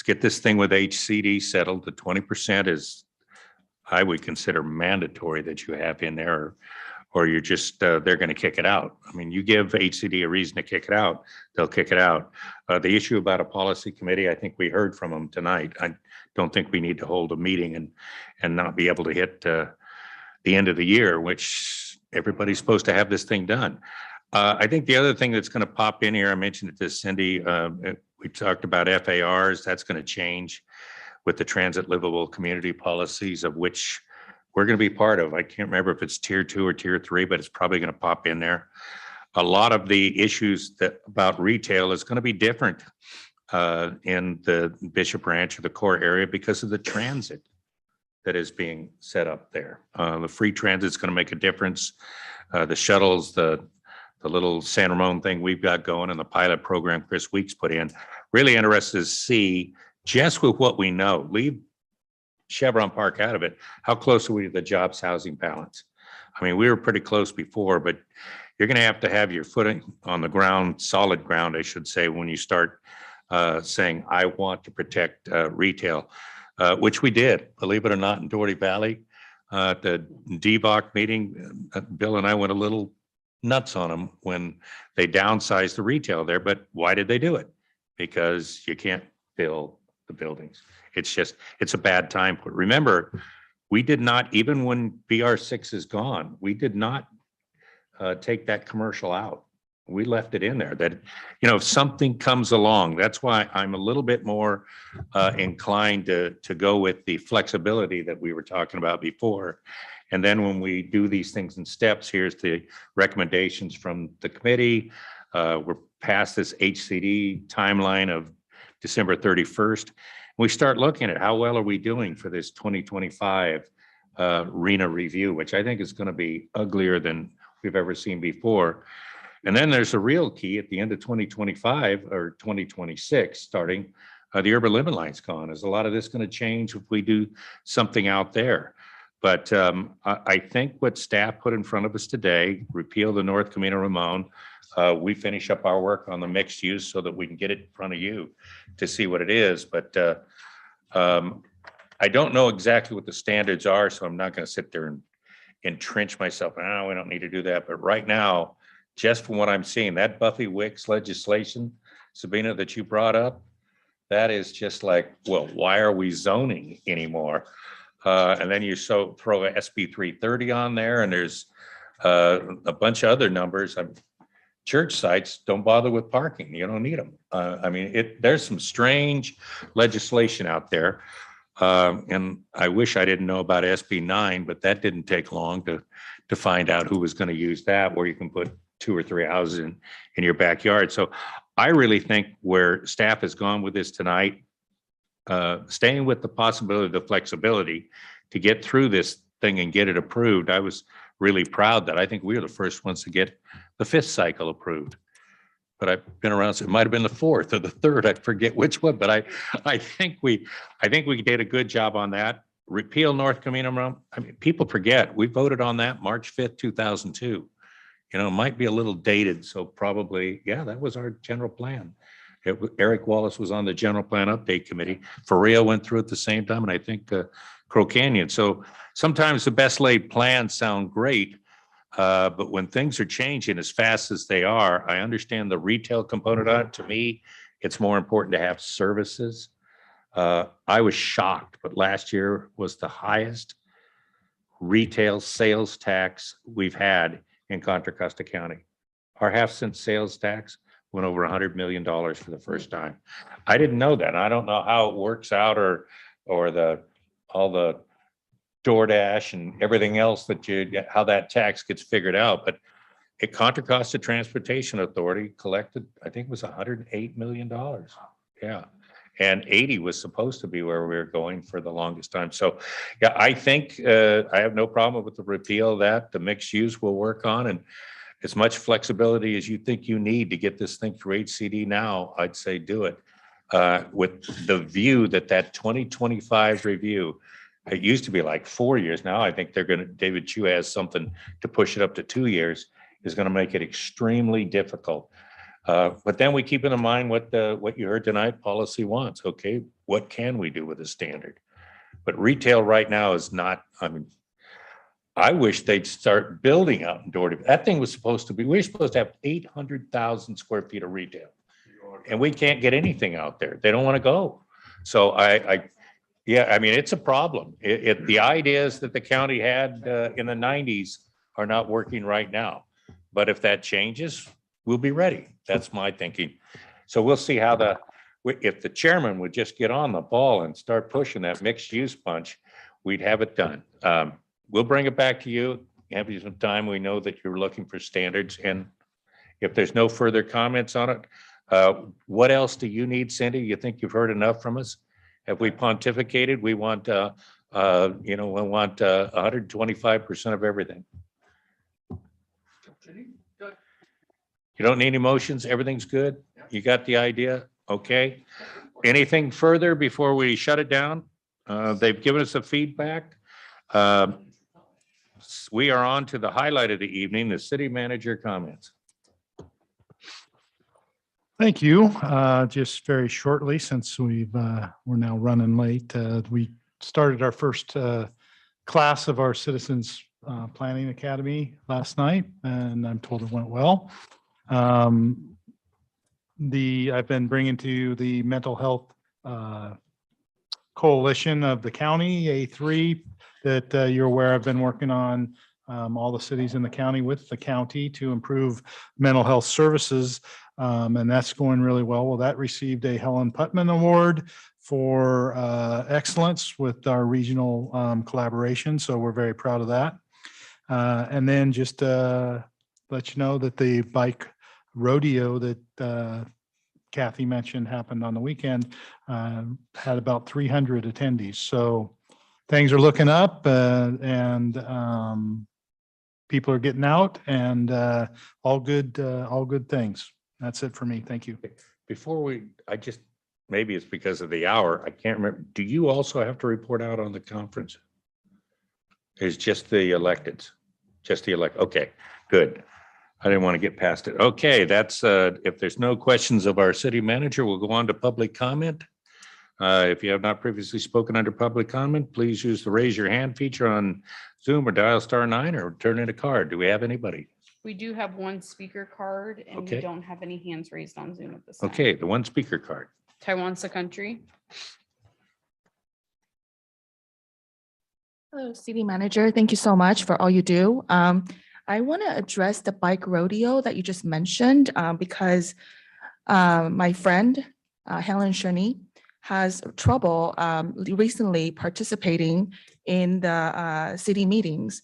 get this thing with HCD settled. The 20% is, I would consider mandatory that you have in there, or you're just, they're going to kick it out. I mean, you give HCD a reason to kick it out, they'll kick it out. The issue about a policy committee, I think we heard from them tonight. I don't think we need to hold a meeting and not be able to hit the end of the year, which everybody's supposed to have this thing done. I think the other thing that's going to pop in here, I mentioned it to Cindy, we talked about FARs. That's going to change with the transit livable community policies, of which we're going to be part of. I can't remember if it's tier 2 or tier 3, but it's probably going to pop in there. A lot of the issues about retail is going to be different in the Bishop Ranch or the core area because of the transit that is being set up there. The free transit is going to make a difference. The shuttles, the little San Ramon thing we've got going, and the pilot program Chris Weeks put in, really interested to see, just with what we know, leave Chevron Park out of it, how close are we to the jobs housing balance? I mean, we were pretty close before, but you're going to have your footing on the ground, solid ground, I should say, when you start saying, I want to protect retail, which we did, believe it or not, in Doherty Valley. At the DVOC meeting, Bill and I went a little nuts on them when they downsized the retail there. But why did they do it? Because you can't fill the buildings. It's a bad time. But remember, we did not, even when BR6 is gone, we did not take that commercial out. We left it in there that, if something comes along, that's why I'm a little bit more inclined to go with the flexibility that we were talking about before. And then when we do these things in steps, here's the recommendations from the committee. We're past this HCD timeline of December 31st. We start looking at how well are we doing for this 2025 RENA review, which I think is going to be uglier than we've ever seen before. And then there's a real key at the end of 2025 or 2026 starting, the urban limit line's gone. Is a lot of this going to change if we do something out there? But I think what staff put in front of us today, repeal the North Camino Ramon, we finish up our work on the mixed use so that we can get it in front of you to see what it is. But I don't know exactly what the standards are, so I'm not going to sit there and entrench myself. No, we don't need to do that. But right now, just from what I'm seeing, that Buffy Wicks legislation, Sabina, that you brought up, that is just like, well, why are we zoning anymore? And then you throw a SB 330 on there, and there's a bunch of other numbers. Church sites, don't bother with parking. You don't need them. I mean, there's some strange legislation out there. And I wish I didn't know about SB 9, but that didn't take long to find out who was going to use that, where you can put 2 or 3 houses in your backyard. So I really think where staff has gone with this tonight, staying with the possibility of the flexibility to get through this thing and get it approved. I was really proud that I think we were the first ones to get the 5th cycle approved. But I've been around, so it might have been the 4th or the 3rd. I forget which one, but I think we did a good job on that. Repeal North Camino. I mean, people forget we voted on that March 5th, 2002. It might be a little dated, so probably, yeah, that was our general plan. Eric Wallace was on the general plan update committee. Faria went through at the same time, and I think Crow Canyon. So sometimes the best laid plans sound great, but when things are changing as fast as they are, I understand the retail component on it. To me, it's more important to have services. I was shocked, but last year was the highest retail sales tax we've had in Contra Costa County. Our half-cent sales tax went over $100 million for the first time. I didn't know that. I don't know how it works out or all the DoorDash and everything else how that tax gets figured out. But Contra Costa Transportation Authority collected, I think it was $108 million. Yeah. And 80 was supposed to be where we were going for the longest time. So yeah, I think I have no problem with the repeal of that. The mixed use will work on, and as much flexibility as you think you need to get this thing through HCD now, I'd say do it with the view that 2025 review, it used to be like 4 years. Now I think David Chu has something to push it up to 2 years, is going to make it extremely difficult. But then we keep in mind what you heard tonight, policy wants. Okay, what can we do with a standard? But retail right now is not, I wish they'd start building out in Doherty. That thing was supposed to be, we were supposed to have 800,000 square feet of retail. And we can't get anything out there. They don't want to go. So it's a problem. The ideas that the county had in the 90s are not working right now. But if that changes, we'll be ready. That's my thinking. So we'll see how if the chairman would just get on the ball and start pushing that mixed use punch, we'd have it done. We'll bring it back to you. Have you some time. We know that you're looking for standards. And if there's no further comments on it, what else do you need, Cindy? You think you've heard enough from us? Have we pontificated? We want, we want 125% of everything. You don't need any motions? Everything's good? You got the idea? Okay. Anything further before we shut it down? They've given us a feedback. We are on to the highlight of the evening, the city manager comments. Thank you. Just very shortly, since we're now running late, we started our first class of our Citizens Planning Academy last night, and I'm told it went well. I've been bringing to the mental health coalition of the county, A3, that you're aware I've been working on all the cities in the county with the county to improve mental health services. And that's going really well. Well, that received a Helen Putman Award for excellence with our regional collaboration. So we're very proud of that. And then just let you know that the bike rodeo that Kathy mentioned happened on the weekend, had about 300 attendees. So things are looking up, and people are getting out, and all good things. That's it for me. Thank you. Before maybe it's because of the hour. I can't remember. Do you also have to report out on the conference? It's just the electeds, Okay, good. I didn't want to get past it. Okay, that's, if there's no questions of our city manager, we'll go on to public comment. If you have not previously spoken under public comment, please use the raise your hand feature on Zoom or dial *9 or turn in a card. Do we have anybody? We do have one speaker card and Okay. we don't have any hands raised on Zoom at this time. Okay, the one speaker card. Taiwan's a country. Hello, City Manager. Thank you so much for all you do. I want to address the bike rodeo that you just mentioned because my friend, Helen Sherney, has trouble recently participating in the city meetings.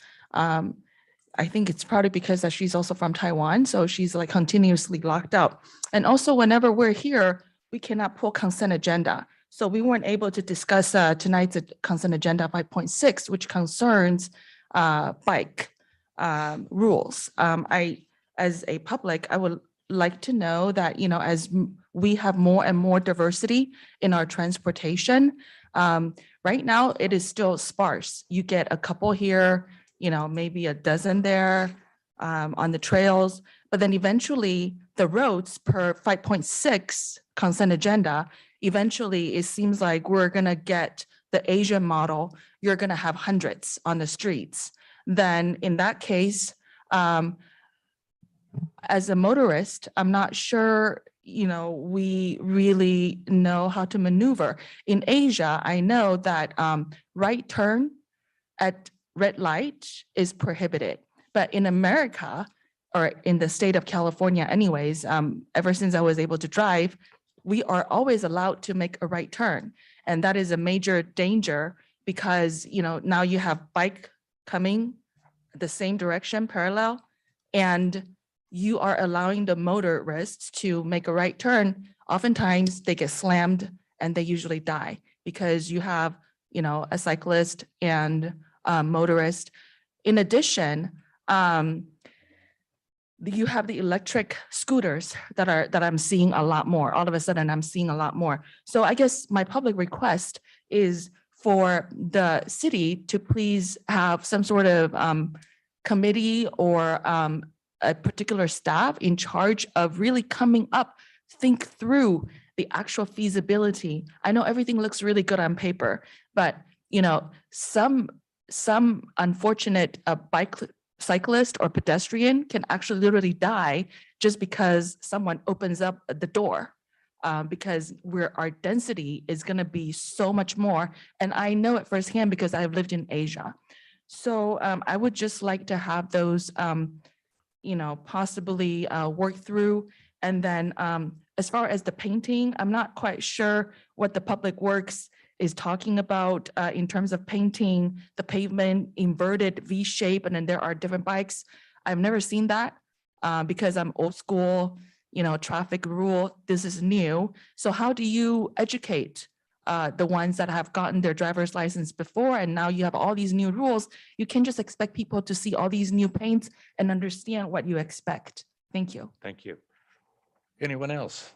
I think it's probably because that she's also from Taiwan, so she's like continuously locked out. And also whenever we're here, we cannot pull consent agenda. So we weren't able to discuss tonight's consent agenda 5.6, which concerns bike rules. As a public, I would like to know that, as we have more and more diversity in our transportation, right now it is still sparse. You get a couple here, maybe a dozen there on the trails, but then eventually the roads per 5.6 consent agenda, eventually it seems like we're gonna get the Asian model. You're gonna have hundreds on the streets. Then in that case, as a motorist, I'm not sure, we really know how to maneuver. In Asia, I know that right turn at red light is prohibited. But in America, or in the state of California anyways, ever since I was able to drive, we are always allowed to make a right turn. And that is a major danger because, now you have bike coming the same direction, parallel, and you are allowing the motorists to make a right turn. Oftentimes they get slammed and they usually die because you have, a cyclist and a motorist. In addition, you have the electric scooters that I'm seeing a lot more. All of a sudden, I'm seeing a lot more. So I guess my public request is for the city to please have some sort of committee or a particular staff in charge of really coming up, think through the actual feasibility. I know everything looks really good on paper, but some unfortunate bike cyclist or pedestrian can actually literally die just because someone opens up the door, because our density is going to be so much more. And I know it firsthand because I've lived in Asia. So I would just like to have those, possibly work through. And then as far as the painting, I'm not quite sure what the Public Works is talking about in terms of painting the pavement inverted V shape, and then there are different bikes. I've never seen that because I'm old school, traffic rule. This is new. So how do you educate the ones that have gotten their driver's license before, and now you have all these new rules? You can't just expect people to see all these new paints and understand what you expect. Thank you. Thank you. Anyone else?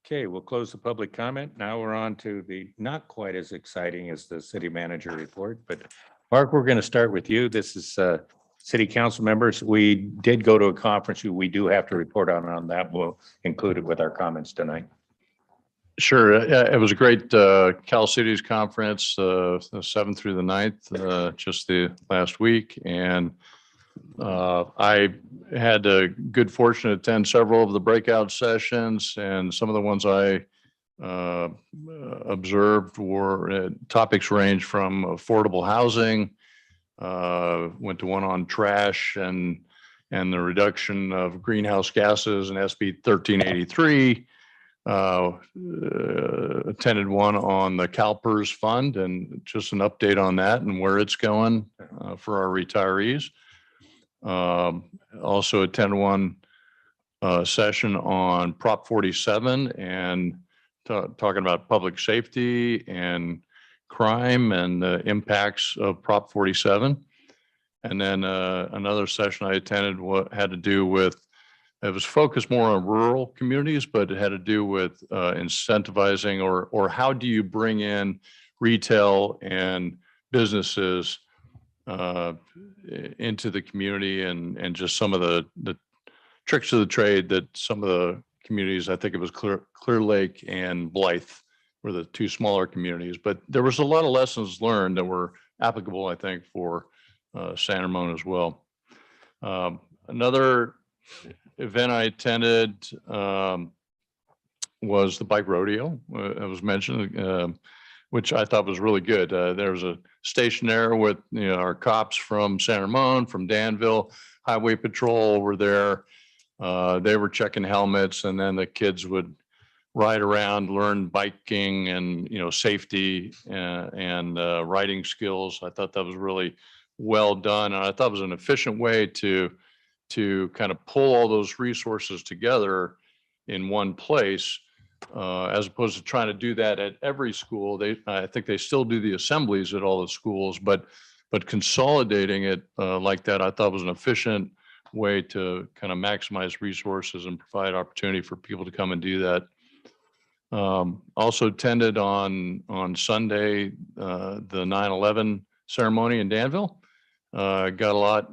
Okay, we'll close the public comment. Now we're on to the not quite as exciting as the city manager report, but Mark, we're going to start with you. This is city council members. We did go to a conference. We do have to report on that. We'll include it with our comments tonight. Sure. It was a great Cal Cities conference, the 7th through the 9th, just the last week. And I had a good fortune to attend several of the breakout sessions, and some of the ones I observed were topics range from affordable housing, went to one on trash and the reduction of greenhouse gases and SB 1383. Attended one on the CalPERS fund and just an update on that and where it's going for our retirees. Also attended one session on Prop 47 and talking about public safety and crime and the impacts of Prop 47. And then another session I attended had to do with, it was focused more on rural communities, but it had to do with incentivizing or how do you bring in retail and businesses into the community and just some of the tricks of the trade that some of the communities, I think it was Clear Lake and Blythe were the two smaller communities, but there was a lot of lessons learned that were applicable, I think, for San Ramon as well. Another event I attended was the bike rodeo. It was mentioned, which I thought was really good. There was a station there with our cops from San Ramon, from Danville, Highway Patrol were there. They were checking helmets, and then the kids would ride around, learn biking and safety and riding skills. I thought that was really well done, and I thought it was an efficient way to kind of pull all those resources together in one place, as opposed to trying to do that at every school. I think they still do the assemblies at all the schools, but consolidating it like that, I thought was an efficient way to kind of maximize resources and provide opportunity for people to come and do that. Also attended on Sunday the 9/11 ceremony in Danville. Got a lot.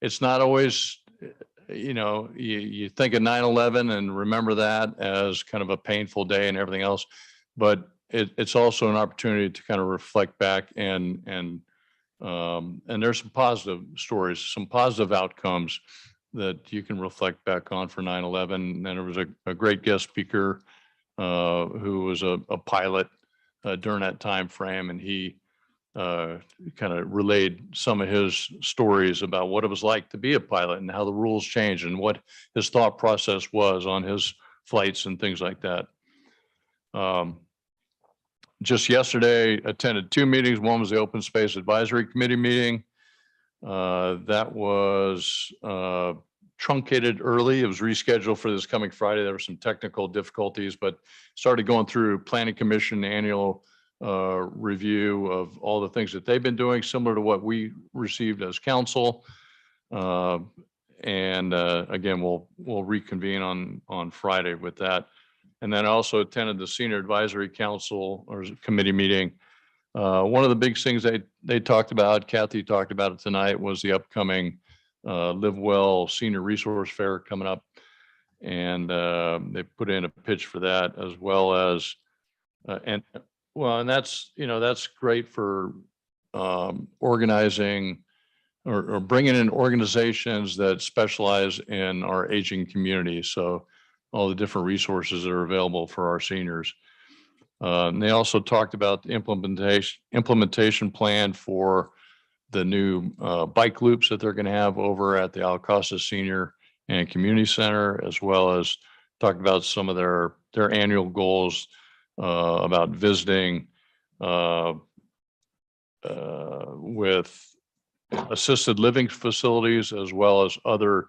It's not always, you think of 9/11 and remember that as kind of a painful day and everything else, but it's also an opportunity to kind of reflect back and there's some positive stories, some positive outcomes that you can reflect back on for 9/11. And there was a great guest speaker who was a pilot during that time frame, and he kind of relayed some of his stories about what it was like to be a pilot and how the rules changed and what his thought process was on his flights and things like that. Just yesterday, attended two meetings. One was the Open Space Advisory Committee meeting. That was truncated early. It was rescheduled for this coming Friday. There were some technical difficulties, but started going through Planning Commission annual review of all the things that they've been doing, similar to what we received as council. And again, we'll reconvene on Friday with that. And then I also attended the Senior Advisory Council or committee meeting. One of the big things they talked about, Kathy talked about it tonight, was the upcoming Live Well Senior Resource Fair coming up. And they put in a pitch for that, as well as, and that's, that's great for organizing or bringing in organizations that specialize in our aging community. So all the different resources that are available for our seniors. And they also talked about the implementation plan for the new bike loops that they're going to have over at the Alcosta Senior and Community Center, as well as talked about some of their annual goals about visiting with assisted living facilities, as well as other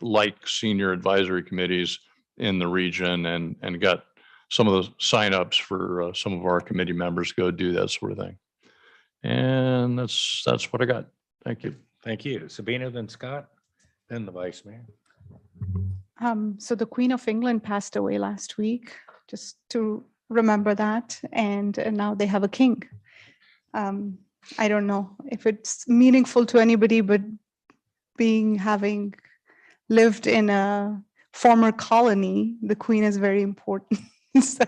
like senior advisory committees in the region, and got some of the signups for some of our committee members to go do that sort of thing. And that's what I got. Thank you. Thank you. Sabina, then Scott, then the Vice Mayor. So the Queen of England passed away last week, just to remember that. And now they have a king. I don't know if it's meaningful to anybody, but having lived in a former colony, the Queen is very important. So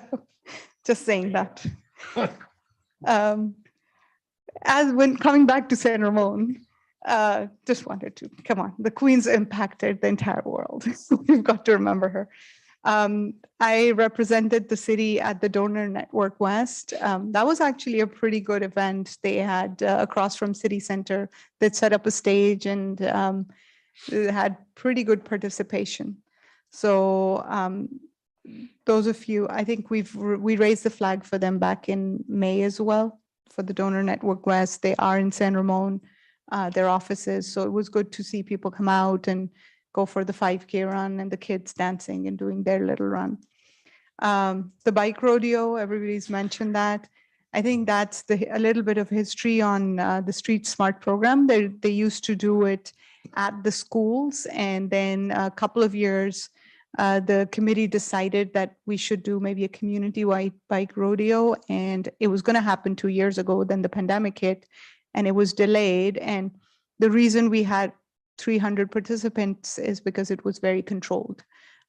just saying that. As when coming back to San Ramon, just wanted to, come on, the Queen's impacted the entire world. We've got to remember her. I represented the city at the Donor Network West. That was actually a pretty good event. They had across from City Center, they'd set up a stage and it had pretty good participation. So those of you, I think we raised the flag for them back in May as well for the Donor Network West. They are in San Ramon, their offices. So it was good to see people come out and go for the 5K run and the kids dancing and doing their little run. The bike rodeo, everybody's mentioned that. I think that's a little bit of history on the Street Smart program. They used to do it at the schools, and then a couple of years, the committee decided that we should do maybe a community-wide bike rodeo, and it was going to happen 2 years ago. Then the pandemic hit, and it was delayed. And the reason we had 300 participants is because it was very controlled.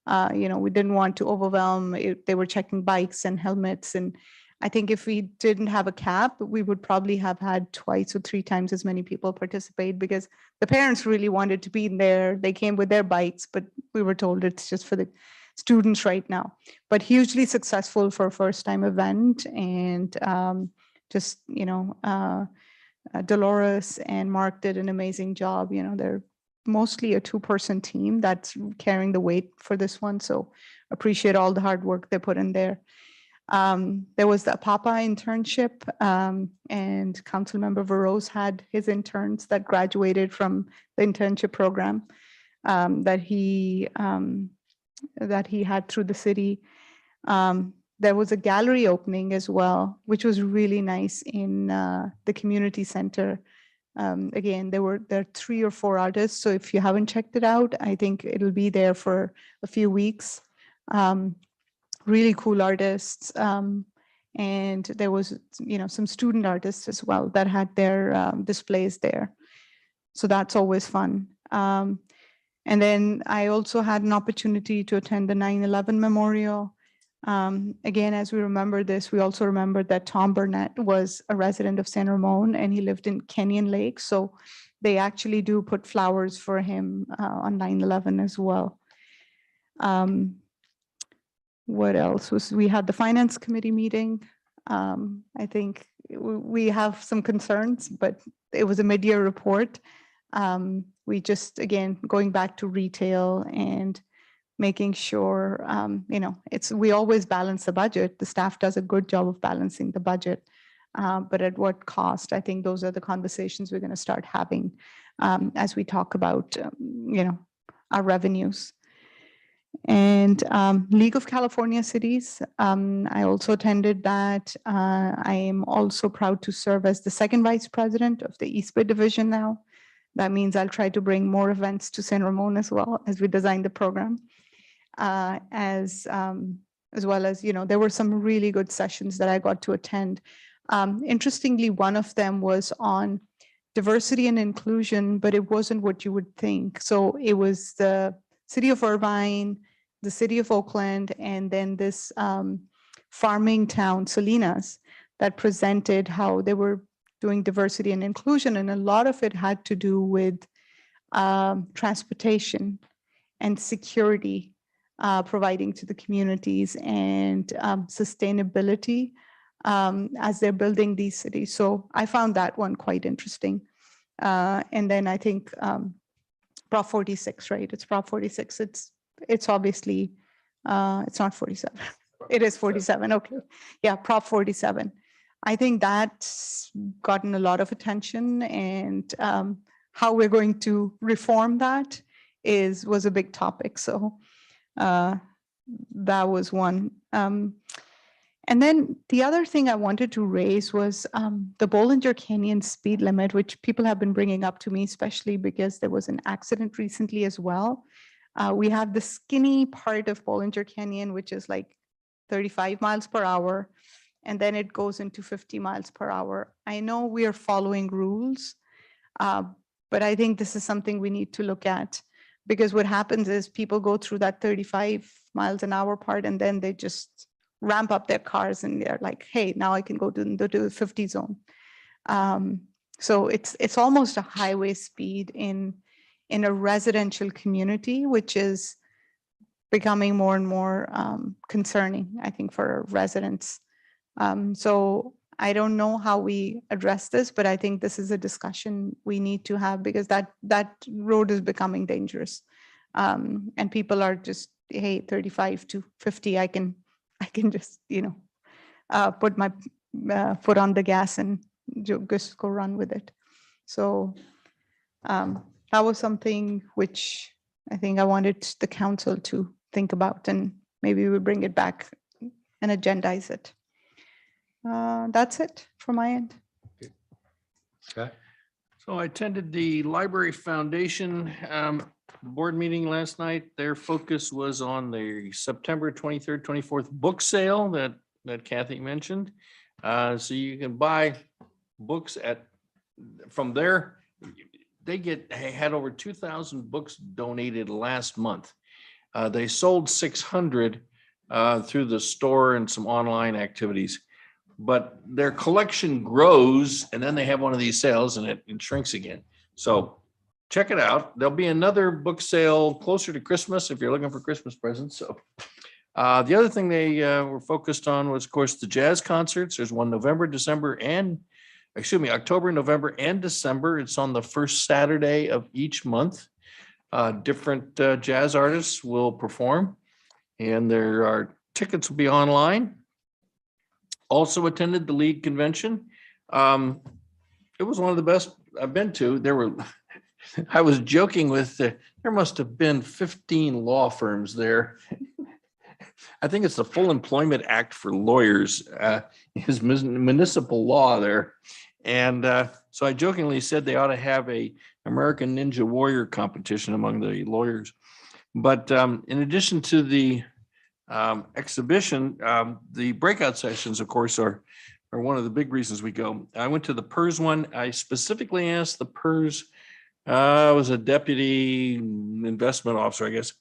We didn't want to overwhelm. They were checking bikes and helmets. And I think if we didn't have a cap, we would probably have had 2 or 3 times as many people participate, because the parents really wanted to be in there. They came with their bikes, but we were told it's just for the students right now. But hugely successful for a first-time event. And Dolores and Mark did an amazing job. They're mostly a 2-person team that's carrying the weight for this one. So appreciate all the hard work they put in there. There was the Papa internship, and Councilmember Veros had his interns that graduated from the internship program that he had through the city. There was a gallery opening as well, which was really nice in the community center. Again, there are 3 or 4 artists. So if you haven't checked it out, I think it'll be there for a few weeks. Really cool artists. And there was, some student artists as well that had their displays there. So that's always fun. And then I also had an opportunity to attend the 9/11 memorial. Again, as we remember this, we also remember that Tom Burnett was a resident of San Ramon and he lived in Kenyon Lake. So they actually do put flowers for him on 9/11 as well. What else we had the finance committee meeting. I think we have some concerns, but it was a mid-year report. We just, again, going back to retail and making sure, we always balance the budget. The staff does a good job of balancing the budget, but at what cost? I think those are the conversations we're going to start having as we talk about, our revenues. And League of California Cities, I also attended that. I am also proud to serve as the 2nd vice president of the East Bay division now. That means I'll try to bring more events to San Ramon as well as we design the program. As well as, there were some really good sessions that I got to attend. Interestingly, one of them was on diversity and inclusion, but it wasn't what you would think. So it was the City of Irvine, the City of Oakland, and then this farming town, Salinas, that presented how they were doing diversity and inclusion. And a lot of it had to do with transportation and security providing to the communities and sustainability as they're building these cities. So I found that one quite interesting. And then I think Prop 46, right? It's Prop 46. It's obviously, it's not 47. It is 47. Okay. Yeah, Prop 47. I think that's gotten a lot of attention, and how we're going to reform that was a big topic. So that was one. And then the other thing I wanted to raise was the Bollinger Canyon speed limit, which people have been bringing up to me, especially because there was an accident recently as well. We have the skinny part of Bollinger Canyon, which is like 35 miles per hour, and then it goes into 50 miles per hour. I know we are following rules, but I think this is something we need to look at, because what happens is people go through that 35 miles an hour part, and then they just ramp up their cars and they're like, hey, now I can go to the 50 zone. So it's almost a highway speed in a residential community, which is becoming more and more concerning, I think, for residents. So I don't know how we address this, but I think this is a discussion we need to have, because that road is becoming dangerous. And people are just, hey, 35 to 50, I can just, put my foot on the gas and just go run with it. So that was something which I think I wanted the council to think about, and maybe we bring it back and agendize it. That's it from my end. Okay. So I attended the Library Foundation board meeting last night. Their focus was on the September 23rd, 24th book sale that Kathy mentioned. So you can buy books from there. They had over 2,000 books donated last month. They sold 600 through the store and some online activities, but their collection grows, and then they have one of these sales and it shrinks again. So check it out. There'll be another book sale closer to Christmas if you're looking for Christmas presents. So the other thing they were focused on was, of course, the jazz concerts. There's one October, November, and December. It's on the first Saturday of each month. Different jazz artists will perform, and tickets will be online. Also attended the League convention. It was one of the best I've been to. I was joking with, there must have been 15 law firms there. I think it's the Full Employment Act for lawyers, is municipal law there. And so I jokingly said they ought to have a American Ninja Warrior competition among the lawyers. But in addition to the exhibition, the breakout sessions, of course, are one of the big reasons we go. I went to the PERS one. I specifically asked the PERS, I was a deputy investment officer, I guess.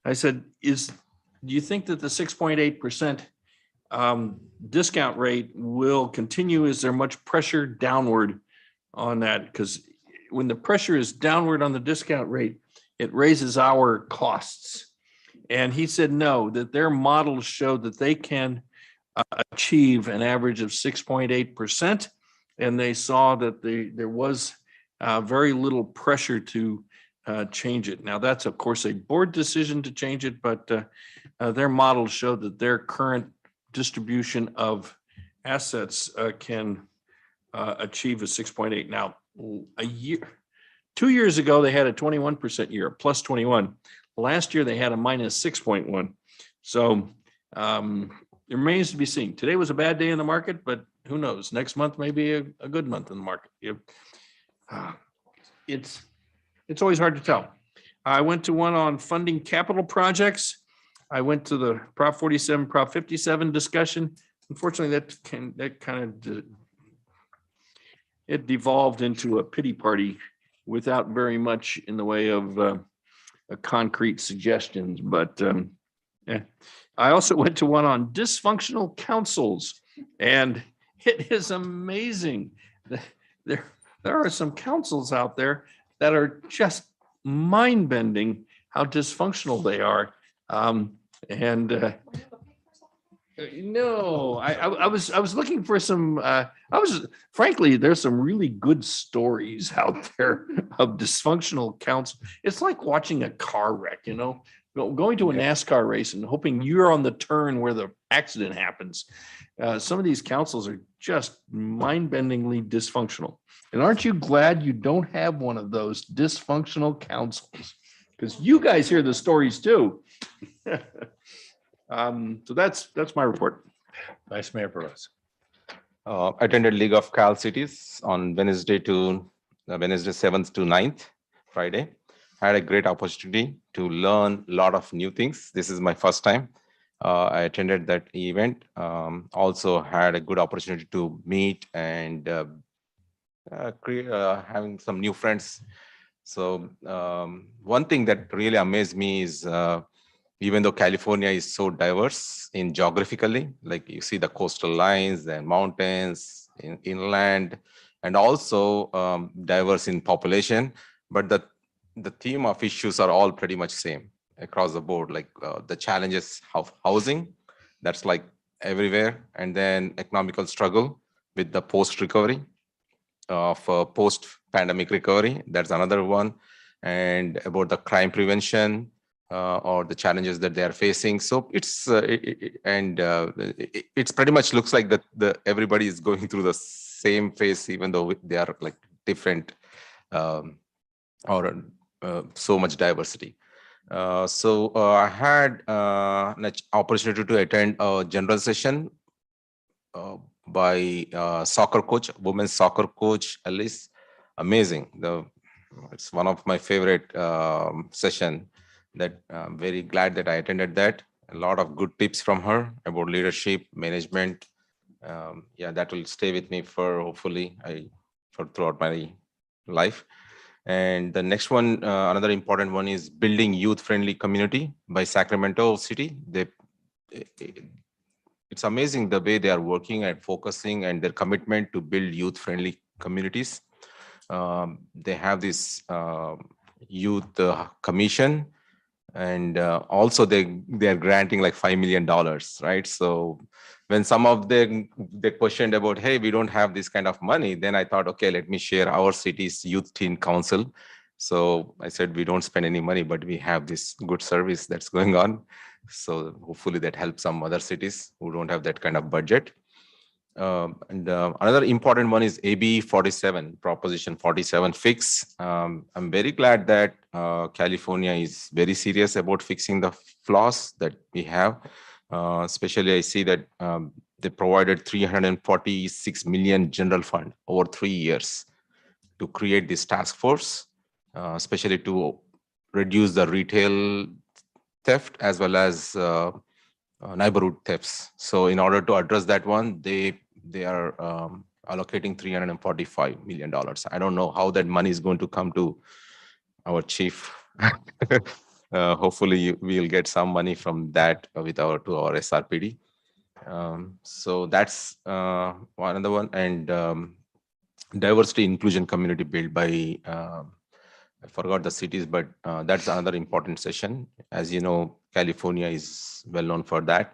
I said, do you think that the 6.8% discount rate will continue? Is there much pressure downward on that? Because when the pressure is downward on the discount rate, it raises our costs. And he said no, that their models showed that they can achieve an average of 6.8%. And they saw that there was very little pressure to change it. Now, that's, of course, a board decision to change it, but their models showed that their current distribution of assets can achieve a 6.8. Now, 2 years ago, they had a 21% year, plus 21. Last year, they had a minus 6.1. So it remains to be seen. Today was a bad day in the market, but who knows? Next month may be a good month in the market. It's always hard to tell. I went to one on funding capital projects. I went to the Prop 47, Prop 57 discussion. Unfortunately, it devolved into a pity party without very much in the way of concrete suggestions. But I also went to one on dysfunctional councils, and it is amazing. There are some councils out there that are just mind-bending how dysfunctional they are. No, I was looking for some, frankly, there's some really good stories out there of dysfunctional council. It's like watching a car wreck, going to a NASCAR race and hoping you're on the turn where the accident happens. Some of these councils are just mind-bendingly dysfunctional. And aren't you glad you don't have one of those dysfunctional councils? Because you guys hear the stories too. So that's my report. Vice Mayor Burrows. Attended League of Cal Cities on Wednesday 7th to 9th, Friday. Had a great opportunity to learn a lot of new things. This is my first time. I attended that event. Also had a good opportunity to meet and having some new friends. So one thing that really amazed me is even though California is so diverse in geographically, like you see the coastal lines and mountains, inland, and also diverse in population, but the theme of issues are all pretty much same across the board, like the challenges of housing, that's like everywhere, and then economical struggle with the post-recovery of post-pandemic recovery, that's another one, and about the crime prevention, or the challenges that they are facing. So it's it's pretty much looks like that everybody is going through the same phase, even though they are like different or so much diversity. So I had an opportunity to attend a general session by soccer coach, women's soccer coach Alice. Amazing. It's one of my favorite session. That I'm very glad that I attended that. A lot of good tips from her about leadership, management. Yeah, that will stay with me for hopefully for throughout my life. And the next one, another important one is building youth-friendly community by Sacramento City. It's amazing the way they are working and focusing and their commitment to build youth-friendly communities. They have this youth commission. And also they are granting like $5 million, right? So when some of them they questioned about, hey, we don't have this kind of money, then I thought, okay, let me share our city's youth teen council. So I said, we don't spend any money, but we have this good service that's going on. So hopefully that helps some other cities who don't have that kind of budget. Another important one is AB 47, Proposition 47 fix. I'm very glad that California is very serious about fixing the flaws that we have. Especially I see that they provided $346 million general fund over 3 years to create this task force, especially to reduce the retail theft as well as neighborhood thefts. So in order to address that one, they are allocating $345 million. I don't know how that money is going to come to our chief. Hopefully we'll get some money from that with our SRPD. So that's another one. And diversity inclusion community built by, I forgot the cities, but that's another important session. As you know, California is well known for that.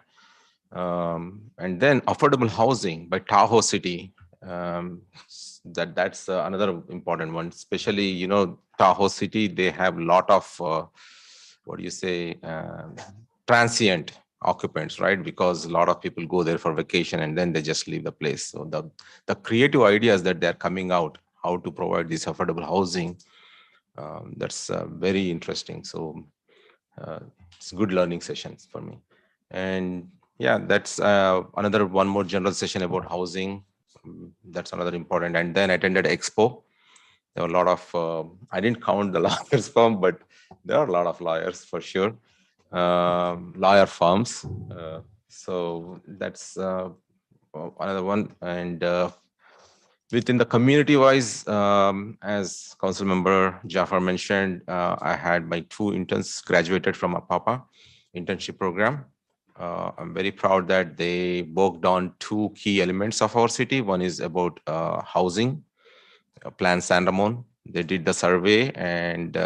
And then affordable housing by Tahoe City. That's another important one, especially, Tahoe City, they have a lot of, transient occupants, right? Because a lot of people go there for vacation and then they just leave the place. So the creative ideas that they're coming out, how to provide this affordable housing, that's very interesting. So it's good learning sessions for me. And yeah, that's one more general session about housing. That's another important. And then I attended Expo. There were a lot of, I didn't count the lawyers firm, but there are a lot of lawyers for sure. Lawyer firms. So that's another one. And within the community wise, as Council Member Jafar mentioned, I had my 2 interns graduated from APAPA internship program. I'm very proud that they worked on 2 key elements of our city. One is about housing, Plan San Ramon. They did the survey, and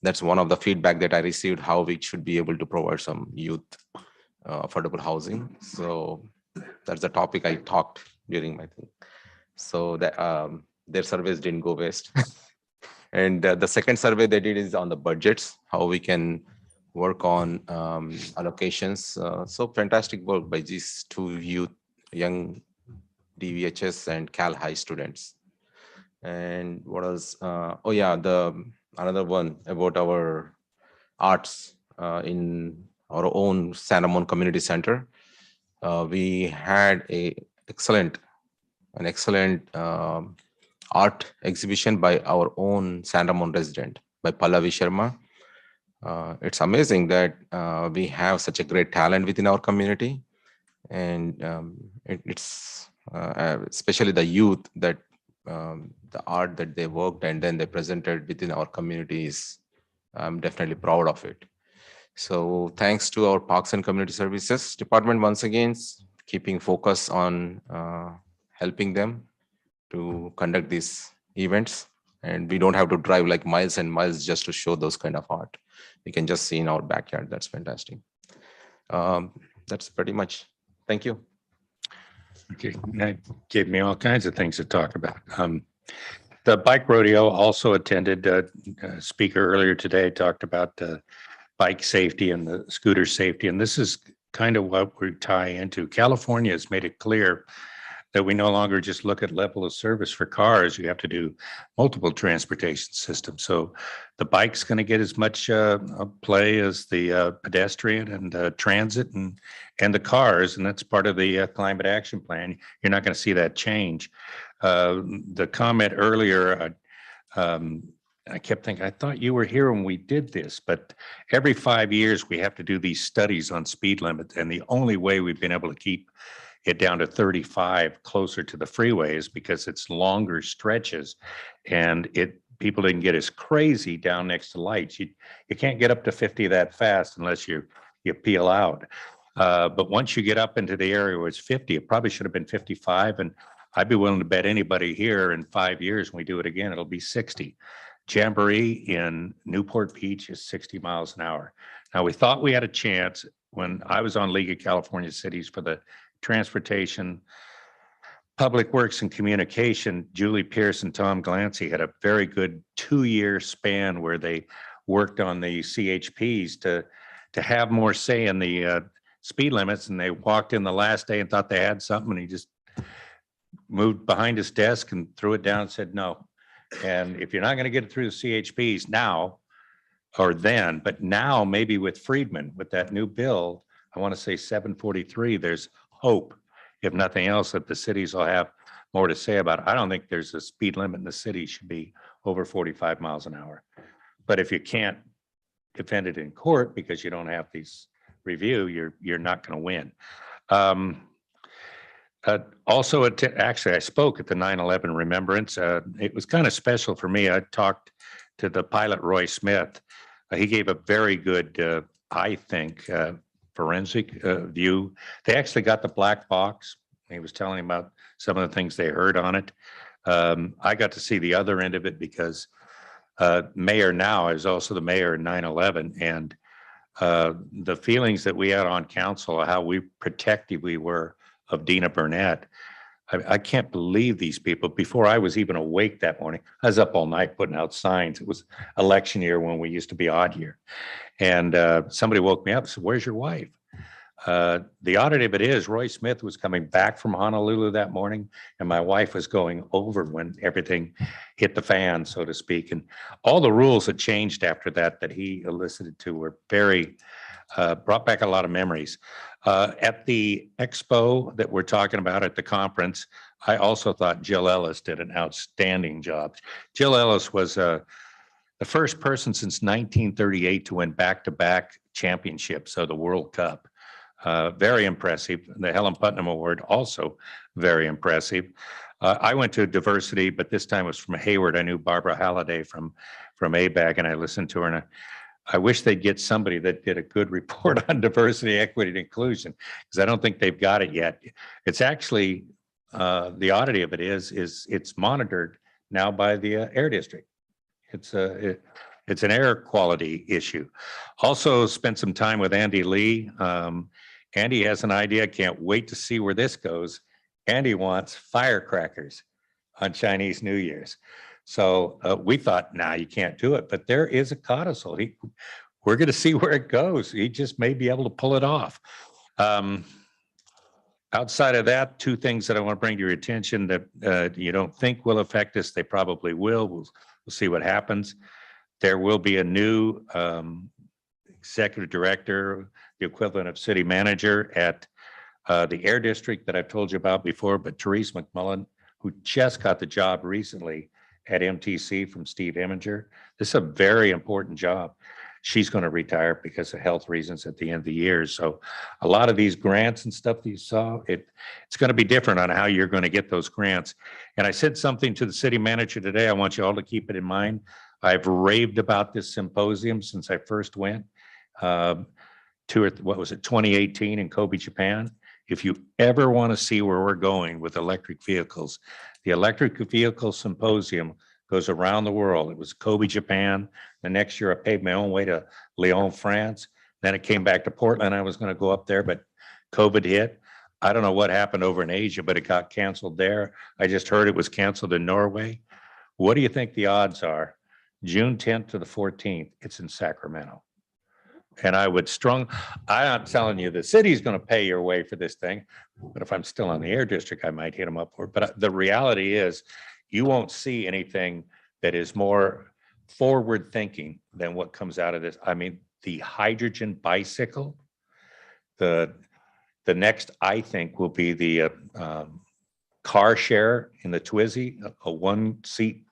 that's one of the feedback that I received, how we should be able to provide some youth affordable housing. So that's the topic I talked during my thing. So that their surveys didn't go waste. And the second survey they did is on the budgets, how we can work on allocations. So fantastic work by these two young DVHS and Cal High students. And what else? Oh yeah, another one about our arts in our own San Ramon Community Center. We had an excellent art exhibition by our own San Ramon resident, by Pallavi Sharma. It's amazing that we have such a great talent within our community, and it's especially the youth that the art that they worked and then they presented within our communities. I'm definitely proud of it. So thanks to our Parks and Community Services Department once again, keeping focus on helping them to conduct these events. And we don't have to drive like miles and miles just to show those kind of art. We can just see in our backyard. That's fantastic. That's pretty much. Thank you. Okay, that gave me all kinds of things to talk about. The bike rodeo also attended. A speaker earlier today talked about bike safety and the scooter safety, and this is kind of what we tie into. California has made it clear that we no longer just look at level of service for cars. You have to do multiple transportation systems. So the bike's going to get as much play as the pedestrian and transit and the cars, and that's part of the climate action plan. You're not going to see that change. The comment earlier, I kept thinking, I thought you were here when we did this, but every 5 years we have to do these studies on speed limits, and the only way we've been able to keep it down to 35 closer to the freeway is because it's longer stretches, and people didn't get as crazy down next to lights. You can't get up to 50 that fast unless you peel out. But once you get up into the area where it's 50, it probably should have been 55. And I'd be willing to bet anybody here in 5 years, when we do it again, it'll be 60. Jamboree in Newport Beach is 60 miles an hour. Now, we thought we had a chance when I was on League of California Cities for the Transportation, Public Works and Communication. Julie Pierce and Tom Glancy had a very good 2-year span where they worked on the CHPs to have more say in the speed limits, and they walked in the last day and thought they had something, and he just moved behind his desk and threw it down and said no. And if you're not going to get it through the CHPs now or then, but now maybe with Friedman, with that new bill, I want to say 743, there's hope, if nothing else, that the cities will have more to say about it. I don't think there's a speed limit in the city should be over 45 miles an hour. But if you can't defend it in court because you don't have these review, you're not going to win. Also, actually, I spoke at the 9/11 Remembrance. It was kind of special for me. I talked to the pilot, Roy Smith. He gave a very good, I think, forensic view. They actually got the black box. He was telling about some of the things they heard on it. I got to see the other end of it because Mayor now is also the mayor in 9/11, and the feelings that we had on council, how protective we were of Dina Burnett. I can't believe these people. Before I was even awake that morning, I was up all night putting out signs. It was election year when we used to be odd year. And somebody woke me up and said, "Where's your wife?" The oddity of it is Roy Smith was coming back from Honolulu that morning, and my wife was going over when everything hit the fan, so to speak. And all the rules that changed after that he elicited to were very, brought back a lot of memories. At the expo that we're talking about at the conference, I also thought Jill Ellis did an outstanding job. Jill Ellis was the first person since 1938 to win back-to-back championships, so the World Cup. Very impressive. The Helen Putnam Award, also very impressive. I went to diversity, but this time it was from Hayward. I knew Barbara Halliday from ABAG, and I listened to her, and I wish they'd get somebody that did a good report on diversity, equity, and inclusion, because I don't think they've got it yet. It's actually, the oddity of it is it's monitored now by the Air District. It's an air quality issue. Also spent some time with Andy Lee Andy has an idea. Can't wait to see where this goes. Andy wants firecrackers on Chinese New Year's. So we thought, nah, you can't do it. But there is a codicil. We're going to see where it goes. He just may be able to pull it off. Outside of that, two things that I want to bring to your attention that you don't think will affect us, they probably will. We'll see what happens. There will be a new executive director, the equivalent of city manager at the Air District that I've told you about before, but Therese McMullen, who just got the job recently at MTC from Steve Eminger. This is a very important job. She's going to retire because of health reasons at the end of the year. So a lot of these grants and stuff that you saw, it's going to be different on how you're going to get those grants. And I said something to the city manager today. I want you all to keep it in mind. I've raved about this symposium since I first went to, what was it, 2018 in Kobe, Japan. If you ever want to see where we're going with electric vehicles, the Electric Vehicle Symposium goes around the world. It was Kobe, Japan. The next year I paid my own way to Lyon, France. Then it came back to Portland. I was going to go up there, but COVID hit. I don't know what happened over in Asia, but it got canceled there. I just heard it was canceled in Norway. What do you think the odds are? June 10th to the 14th, it's in Sacramento. And I'm not telling you the city's going to pay your way for this thing, but if I'm still on the Air District, I might hit them up for it. But the reality is you won't see anything that is more forward thinking than what comes out of this. I mean, the hydrogen bicycle, the next, I think, will be the car share in the Twizy, a one-seat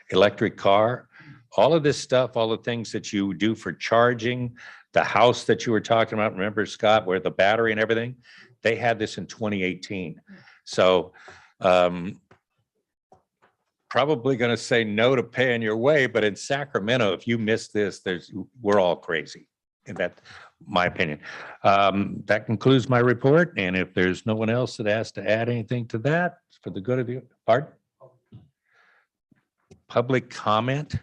electric car. All of this stuff, all the things that you do for charging, the house that you were talking about, remember, Scott, where the battery and everything, they had this in 2018. So probably going to say no to paying your way, but in Sacramento, if you miss this, we're all crazy. And that's my opinion. That concludes my report. And if there's no one else that has to add anything to that, for the good of the part. Public comment.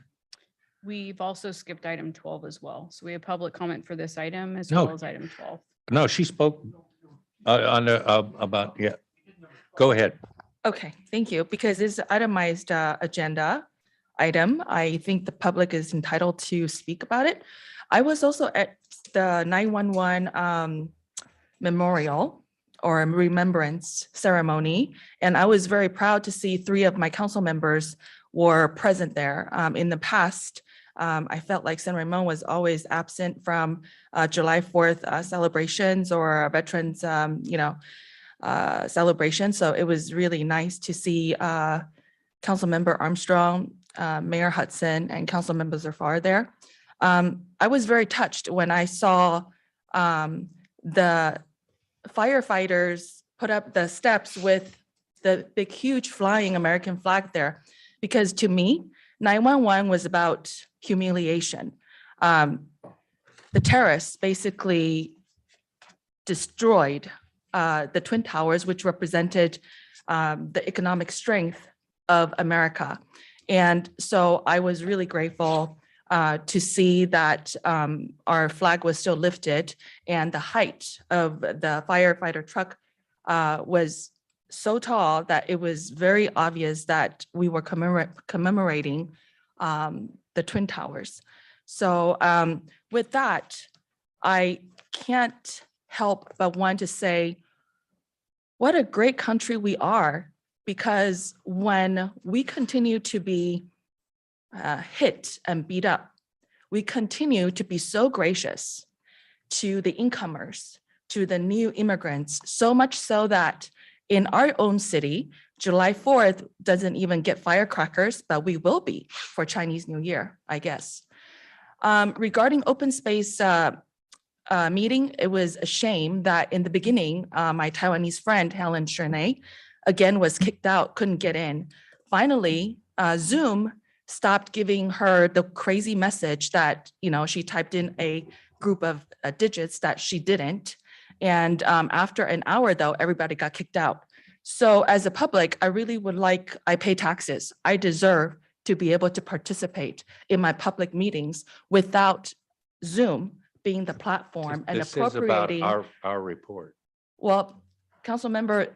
We've also skipped item 12 as well. So we have public comment for this item as No. well as item 12. No, she spoke on the, about, yeah. Go ahead. Okay, thank you. Because it's an itemized agenda item, I think the public is entitled to speak about it. I was also at the 9/11 memorial or remembrance ceremony, and I was very proud to see 3 of my council members were present there. In the past, I felt like San Ramon was always absent from July 4th celebrations or veterans, celebration. So it was really nice to see Councilmember Armstrong, Mayor Hudson, and Councilmember Zafar there. I was very touched when I saw the firefighters put up the steps with the big, huge flying American flag there, because to me, 9/11 was about humiliation. The terrorists basically destroyed the Twin Towers, which represented the economic strength of America. And so I was really grateful to see that our flag was still lifted, and the height of the firefighter truck was so tall that it was very obvious that we were commemorating the Twin Towers. So with that, I can't help but want to say, what a great country we are, because when we continue to be hit and beat up, we continue to be so gracious to the incomers, to the new immigrants, so much so that in our own city, July 4th doesn't even get firecrackers, but we will be for Chinese New Year, I guess. Regarding open space meeting, it was a shame that in the beginning, my Taiwanese friend, Helen Shernay, again was kicked out, couldn't get in. Finally, Zoom stopped giving her the crazy message that, she typed in a group of digits that she didn't. And after an hour though, everybody got kicked out. So as a public, I really would like, I pay taxes. I deserve to be able to participate in my public meetings without Zoom being the platform and This is about appropriating. our report. Well, Councilmember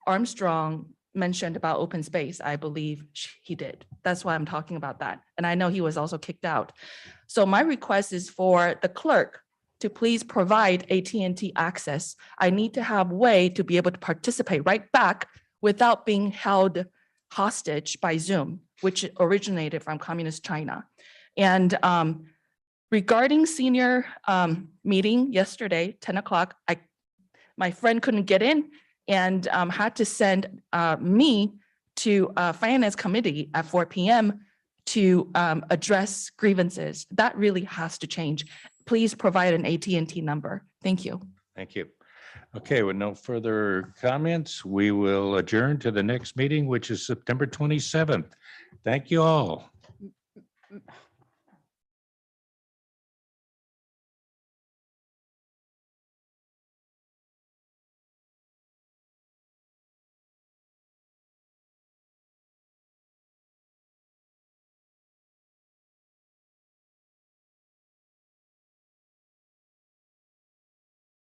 Armstrong mentioned about open space. I believe he did. That's why I'm talking about that. And I know he was also kicked out. So my request is for the clerk to please provide AT&T access. I need to have way to be able to participate right back without being held hostage by Zoom, which originated from Communist China. And regarding senior meeting yesterday, 10 o'clock, my friend couldn't get in and had to send me to Finance Committee at 4 p.m. to address grievances. That really has to change. Please provide an AT&T number. Thank you. Thank you. Okay, with no further comments, we will adjourn to the next meeting, which is September 27th. Thank you all.